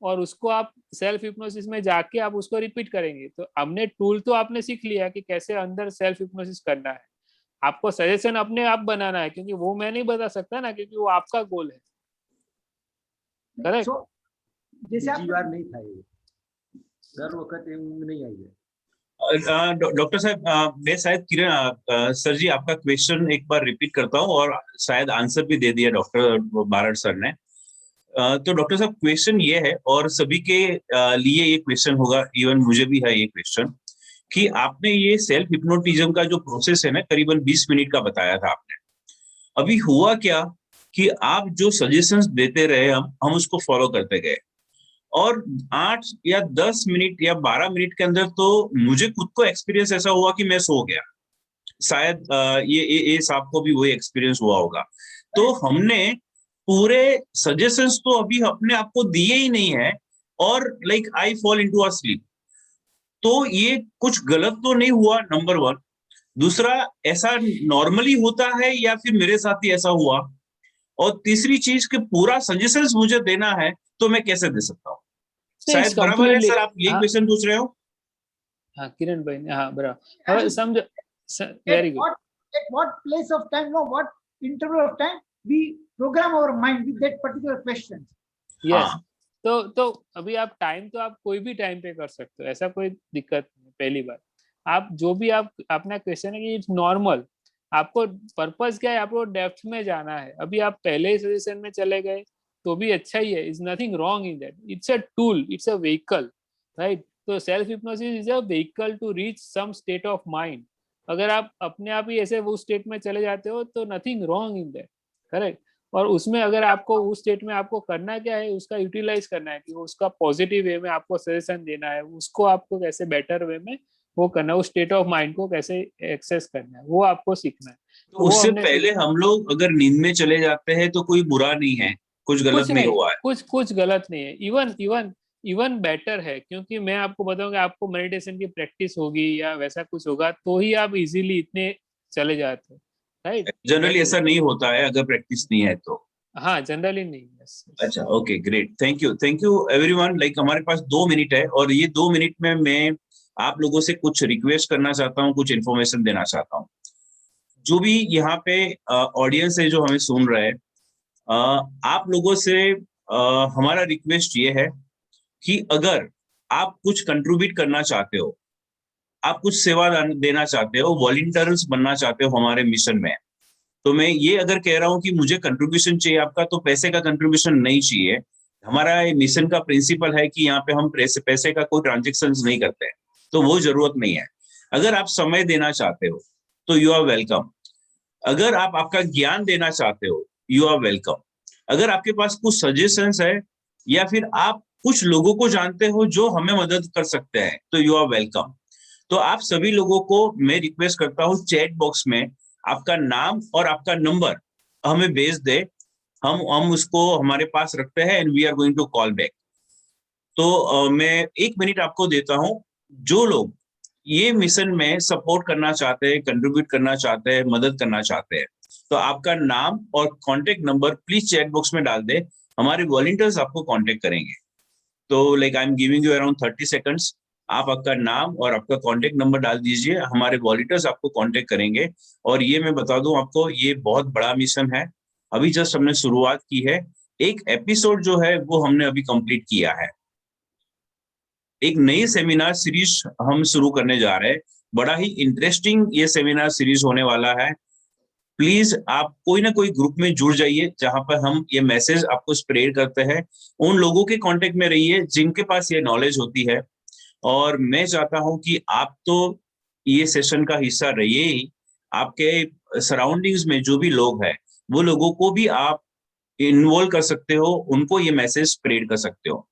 और उसको आप सेल्फ हिप्नोसिस में जाके आप उसको रिपीट करेंगे। तो हमने टूल तो आपने सीख लिया कि कैसे अंदर सेल्फ हिप्नोसिस करना है। आपको सजेशन अपने आप बनाना है, क्योंकि वो मैं नहीं बता सकता ना, क्योंकि वो आपका गोल है, करेक्ट? जैसे आप बार नहीं था ये, दर वक्त ऊँग नहीं आई है। डॉक्टर साहब, मैं शायद किरण सर जी आपका क्वेश्चन एक बार रिपीट करता हूँ, और शायद आंसर भी दे दिया डॉक्टर बारड़ सर ने। तो डॉक्टर साहब, क्वेश्चन ये है, और सभी के लिए ये क्वेश्चन होगा, इवन मुझे भी है ये क्वेश्चन, कि आपने ये सेल्फ हिप्नोटिज्म का जो प्रोसेस है ना, करीबन 20 मिनट का बताया था आपने। अभी हुआ क्या कि आप जो सजेशंस देते रहे, हम उसको फॉलो करते गए, और 8 या 10 मिनट या 12 मिनट के अंदर तो मुझे खुद को एक्सपीरियंस ऐसा हुआ कि मैं सो गया। शायद ये आपको भी वही एक्सपीरियंस हुआ होगा। तो हमने पूरे सजेशंस तो अभी अपने आप को दिए ही नहीं है, और like I fall into a slip. तो ये कुछ गलत तो नहीं हुआ, नंबर 1। दूसरा, ऐसा नॉर्मली होता है या फिर मेरे साथ ही ऐसा हुआ? और तीसरी चीज कि पूरा सजेशंस मुझे देना है तो मैं कैसे दे सकता हूँ? शायद बराबर है सर, आप यही क्वेश्चन पूछ रहे हो? हाँ किरण भाई, हाँ बराबर। હવે સમજો, very good. at what place of time, no, what interval of time we program our mind with that particular question. Yes, तो अभी आप टाइम तो आप कोई भी टाइम पे कर सकते हो, ऐसा कोई दिक्कत नहीं। पहली बात, आप जो भी आप अपना क्वेश्चन है कि इट्स नॉर्मल, आपको पर्पस क्या है, आपको डेप्थ में जाना है। अभी आप पहले ही सजेशन में चले गए तो भी अच्छा ही है, is nothing wrong in that. It's a tool, it's a vehicle, right? तो self hypnosis is a vehicle to reach some state of mind. अगर आप अपने आप ही ऐसे वो स्टेट में चले जाते हो तो nothing wrong in that, correct? और उसमें अगर आपको उस स्टेट में आपको करना क्या है, उसका यूटिलाइज करना है, कि उसका पॉजिटिव वे में आपको सजेशन देना है, उसको आपको कैसे बेटर वे में वो करना है, उस स्टेट ऑफ माइंड को कैसे एक्सेस करना है, वो आपको सीखना है। तो उससे पहले हम लोग अगर नींद में चले जाते हैं तो कोई बुरा नहीं है, कुछ गलत नहीं हुआ है। कुछ गलत नहीं है, इवन बेटर है, क्योंकि मैं आपको बताऊंगा, आपको मेडिटेशन की प्रैक्टिस होगी या वैसा कुछ होगा तो ही आप इजीली इतने चले जाते हैं, राइट? जनरली ऐसा नहीं होता है अगर प्रैक्टिस नहीं है तो। हाँ, जनरली नहीं। अच्छा, okay, great, thank you everyone. Like हमारे पास 2 मिनट है और ये 2 मिनट में मैं आप लोगों से कुछ रिक्वेस्ट करना चाहता हूँ, कुछ इन्फॉर्मेशन देना चाहता हूँ। जो भी यहाँ पे ऑडियंस है जो हमें सुन रहे हैं, आप लोगों से हमारा रिक्वेस्ट ये है कि अगर आप कुछ कंट्रीब्यूट करना चाहते हो, आप कुछ सेवा देना चाहते हो, वॉलंटियर्स बनना चाहते हो हमारे मिशन में, तो मैं ये अगर कह रहा हूँ कि मुझे कंट्रीब्यूशन चाहिए आपका, तो पैसे का कंट्रीब्यूशन नहीं चाहिए। हमारा मिशन का प्रिंसिपल है कि यहाँ पे हम पैसे का कोई ट्रांजेक्शन नहीं करते हैं, तो वो जरूरत नहीं है। अगर आप समय देना चाहते हो तो यू आर वेलकम। अगर आप आपका ज्ञान देना चाहते हो, यू आर वेलकम। अगर आपके पास कुछ सजेशंस है या फिर आप कुछ लोगों को जानते हो जो हमें मदद कर सकते हैं, तो यू आर वेलकम। तो आप सभी लोगों को मैं रिक्वेस्ट करता हूँ, चैट बॉक्स में आपका नाम और आपका नंबर हमें भेज दे, हम उसको हमारे पास रखते हैं and we are going to call back. तो मैं 1 मिनट आपको देता हूँ। जो लोग ये मिशन में सपोर्ट करना चाहते हैं, कंट्रीब्यूट करना चाहते हैं, मदद करना चाहते हैं, तो आपका नाम और contact number please chat box में डाल दे, हमारे वॉलंटियर्स आपको कांटेक्ट करेंगे। तो like I am giving you around 30 seconds. आप आपका नाम और आपका कांटेक्ट नंबर डाल दीजिए, हमारे वॉलंटियर्स आपको कांटेक्ट करेंगे। और ये मैं बता दूं आपको, ये बहुत बड़ा मिशन है, अभी जस्ट हमने शुरुआत की है। एक एपिसोड जो है वो हमने अभी कंप्लीट किया है। एक नई सेमिनार सीरीज हम शुरू करने जा रहे हैं, बड़ा ही इंटरेस्टिंग ये सेमिनार सीरीज होने वाला है। प्लीज आप कोई ना कोई ग्रुप में जुड़ जाइए जहां पर हम ये मैसेज आपको स्प्रेड करते हैं। उन लोगों के कांटेक्ट में रहिए जिनके पास ये नॉलेज होती है। और मैं चाहता हूं कि आप तो ये सेशन का हिस्सा रहिए ही, आपके सराउंडिंग्स में जो भी लोग हैं वो लोगों को भी आप इन्वॉल्व कर सकते हो, उनको ये मैसेज स्प्रेड कर सकते हो।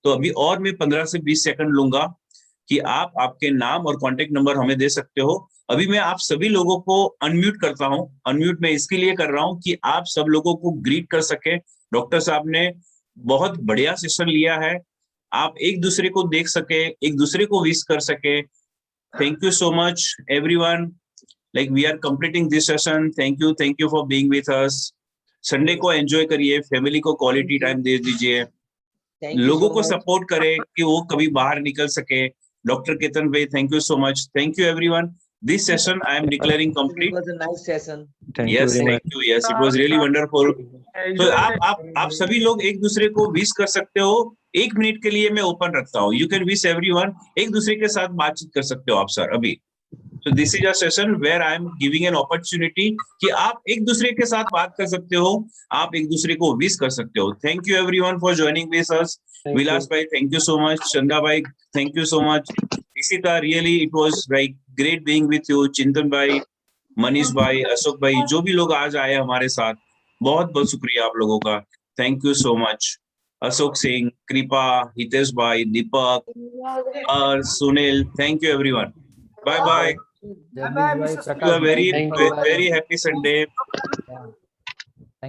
तो अभी और मैं 15 से 20 सेकंड लूंगा कि आप आपके नाम और कांटेक्ट नंबर हमें दे सकते हो। अभी मैं आप सभी लोगों को अनम्यूट करता हूं। अनम्यूट मैं इसके लिए कर रहा हूं कि आप सब लोगों को ग्रीट कर सके। डॉक्टर साहब ने बहुत बढ़िया सेशन लिया है, आप एक दूसरे को देख सके, एक दूसरे को विश कर सके। Thank you so much everyone, like we are completing this session. Thank you for being with us. Sunday को एंजॉय करिए, फैमिली को क्वालिटी टाइम दे दीजिए, लोगों को सपोर्ट करें कि वो कभी बाहर निकल सके। डॉक्टर केतन भाई, thank you so much. Thank you everyone. This session I am declaring complete. It was a nice session. Yes, thank you. Yes, it was really wonderful. So आप सभी लोग एक दूसरे को विश कर सकते हो। 1 मिनट के लिए मैं ओपन रखता हूँ। You can wish everyone. एक दूसरे के साथ बातचीत कर सकते हो आप सर अभी। So this is a session where I am giving an opportunity कि आप एक दूसरे के साथ बात कर सकते हो, आप एक दूसरे को विश कर सकते हो। Thank you everyone for joining with us. विलास भाई, thank you so much. चंदा भाई, thank you so much. Ishita, really it was like great being with you. चिंतन भाई, मनीष भाई, अशोक भाई, जो भी लोग आज आए हमारे साथ, बहुत बहुत शुक्रिया आप लोगों का। Thank you so much. Ashok Singh, Kripa, Hitesh भाई, Deepak, Sunil, thank you everyone. Bye bye. Very happy Sunday.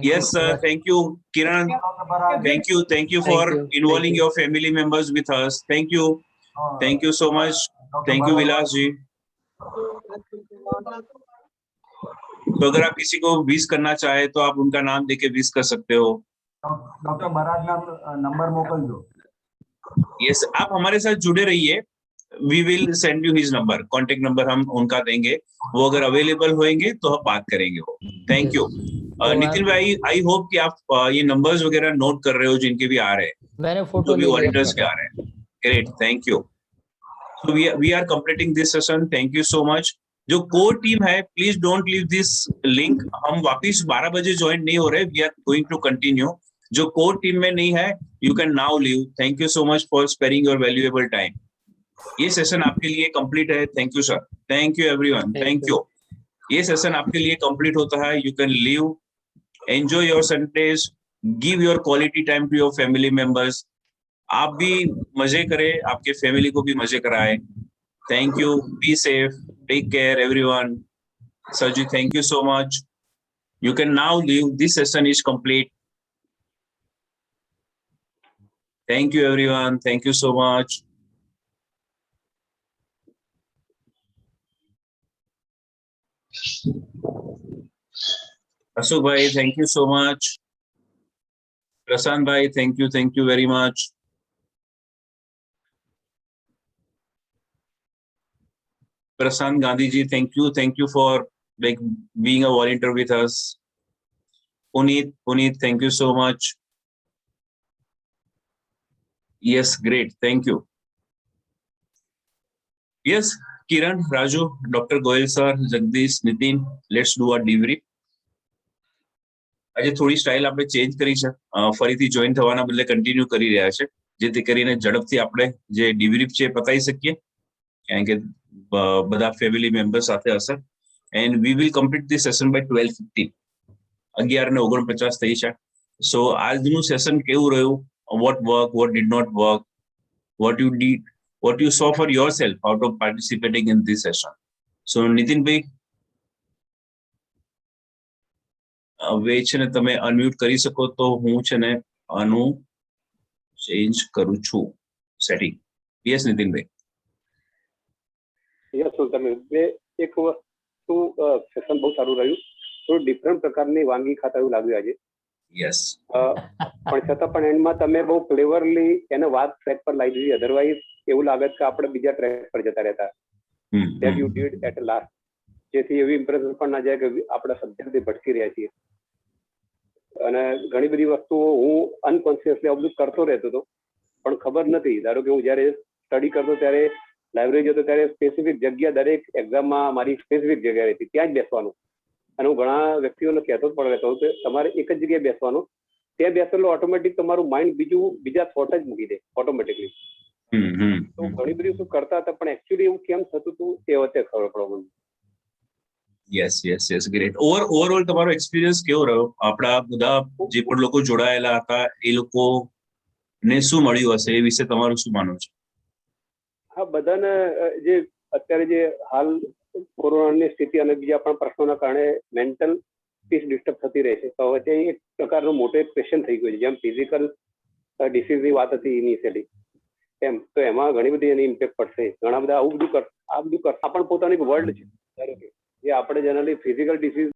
Yes sir, thank you Kiran, thank you for involving your family members with us. Thank you so much. Thank you विलास जी। तो अगर आप किसी को wish करना चाहे तो आप उनका नाम देके विश कर सकते हो। डॉक्टर बराड नंबर मोकल दो। यस, आप हमारे साथ जुड़े रहिए। We will send you his number, contact number हम उनका देंगे, वो अगर अवेलेबल होंगे तो हम बात करेंगे वो। Thank you. नितिन भाई, आई होप कि आप ये नंबर्स वगैरह नोट कर रहे हो जिनके भी आ रहे हैं, मैंने फोटो जो भी वॉलंटियर्स के आ रहे हैं। Great, thank you. So we are completing this session. Thank you so much. जो कोर टीम है, please don't leave this link. हम वापिस 12 बजे ज्वाइन नहीं हो रहे, we are going to continue. जो कोर टीम में नहीं है, you can now leave. Thank you so much for sparing your valuable time. ये सेशन आपके लिए कंप्लीट है। Thank you sir, thank you everyone, thank you. ये सेशन आपके लिए कंप्लीट होता है, you can leave enjoy your Sundays, give your quality time to your family members. आप भी मजे करें, आपके फैमिली को भी मजे कराएं. Thank you. Be safe. Take care, everyone. Sarji, thank you so much. You can now leave. This session is complete. Thank you, everyone. Thank you so much. Ashok bhai, thank you so much. Prasant bhai, thank you very much. Prasant Gandhi ji, thank you for like being a volunteer with us. Puneet, thank you so much. Yes, great, thank you. Yes, Kiran, Raju, Dr. Goyal sir, Jagdish, Nitin, let's do a debrief. આજે થોડી style આપણે change કરી છે, ફરીથી join થવાના બદલે continue કરી રહ્યા છે, જેથી કરીને ઝડપથી આપણે જે ડિબ્રીફ છે પતાવી શકીએ, કારણ કે બધા ફેમિલી મેમ્બર સાથે હશે. And we will complete this session by 12:15. 11:49 થઈ છે. સો આજનું સેશન કેવું રહ્યું, what work, what did not work, what you saw for yourself out of participating in this session. So Nitin bhai, હવે છે ને તમે અનમ્યુટ કરી શકો તો હું છે ને આનું ચેન્જ કરું છું સેટિંગ. યસ નીતિનભાઈ. યસ તમે એક વસ્તુ સેશન બહુ સારું રહ્યું, થોડું ડિફરન્ટ પ્રકારની વાનગી ખાતા એવું લાગ્યું આજે. યસ. પણ છતાં પણ એન્ડમાં તમે બહુ ક્લેવરલી એને વાત ટ્રેક પર લાવી દીધી, અધરવાઇઝ એવું લાગે કે આપણે બીજા ટ્રેક પર જતા રહેતા. That you did at last, જેથી એવી ઇમ્પ્રેશન પણ ના જાય કે આપણા સબ્જેક્ટથી ભટકી રહ્યા છીએ. અને ઘણી બધી વસ્તુઓ હું અનકોન્શિયસલી આ બધું કરતો રહેતો હતો, પણ ખબર નથી. ધારો કે હું જયારે સ્ટડી કરતો ત્યારે લાઇબ્રેરી જતો ત્યારે સ્પેસિફિક જગ્યા, દરેક એક્ઝામમાં મારી સ્પેસિફિક જગ્યા રહેતી, ત્યાં જ બેસવાનું. અને હું ઘણા વ્યક્તિઓને કહેતો જ પણ રહેતો કે તમારે એક જ જગ્યાએ બેસવાનું, ત્યાં બેસેલો ઓટોમેટિક તમારું માઇન્ડ બીજા થોટ જ મૂકી દે ઓટોમેટિકલી. તો ઘણી બધી વસ્તુ કરતા હતા, પણ એકચ્યુઅલી એવું કેમ થતું હતું એ વખતે ખબર પડવા મને. Yes, great. ઓવરઓલ તમારો એક્સપિરિયન્સ કેવો રહ્યો? આપણા બધા જે પણ લોકો જોડાયેલા હતા એ લોકોને શું મળ્યું હશે, એ વિશે તમારું શું માનવું છે? હા, બધાને જે અત્યારે જે હાલ કોરોનાની સ્થિતિ અને બીજા પણ પ્રશ્નોના કારણે મેન્ટલ પીસ ડિસ્ટર્બ થતી રહે છે, તો હવે તે એક પ્રકારનો મોટો એક ક્વેશ્ચન થઈ ગયો છે. જેમ ફિઝિકલ ડિસીઝની વાત હતી ઇનિશિયલી, એમ તો એમાં ઘણી બધી એની ઇમ્પેક્ટ પડશે. ઘણા બધા આ બધું કર આ પણ પોતાની એક વર્લ્ડ છે. ધારો કે જે આપણે જનરલી ફિઝિકલ ડિસીઝ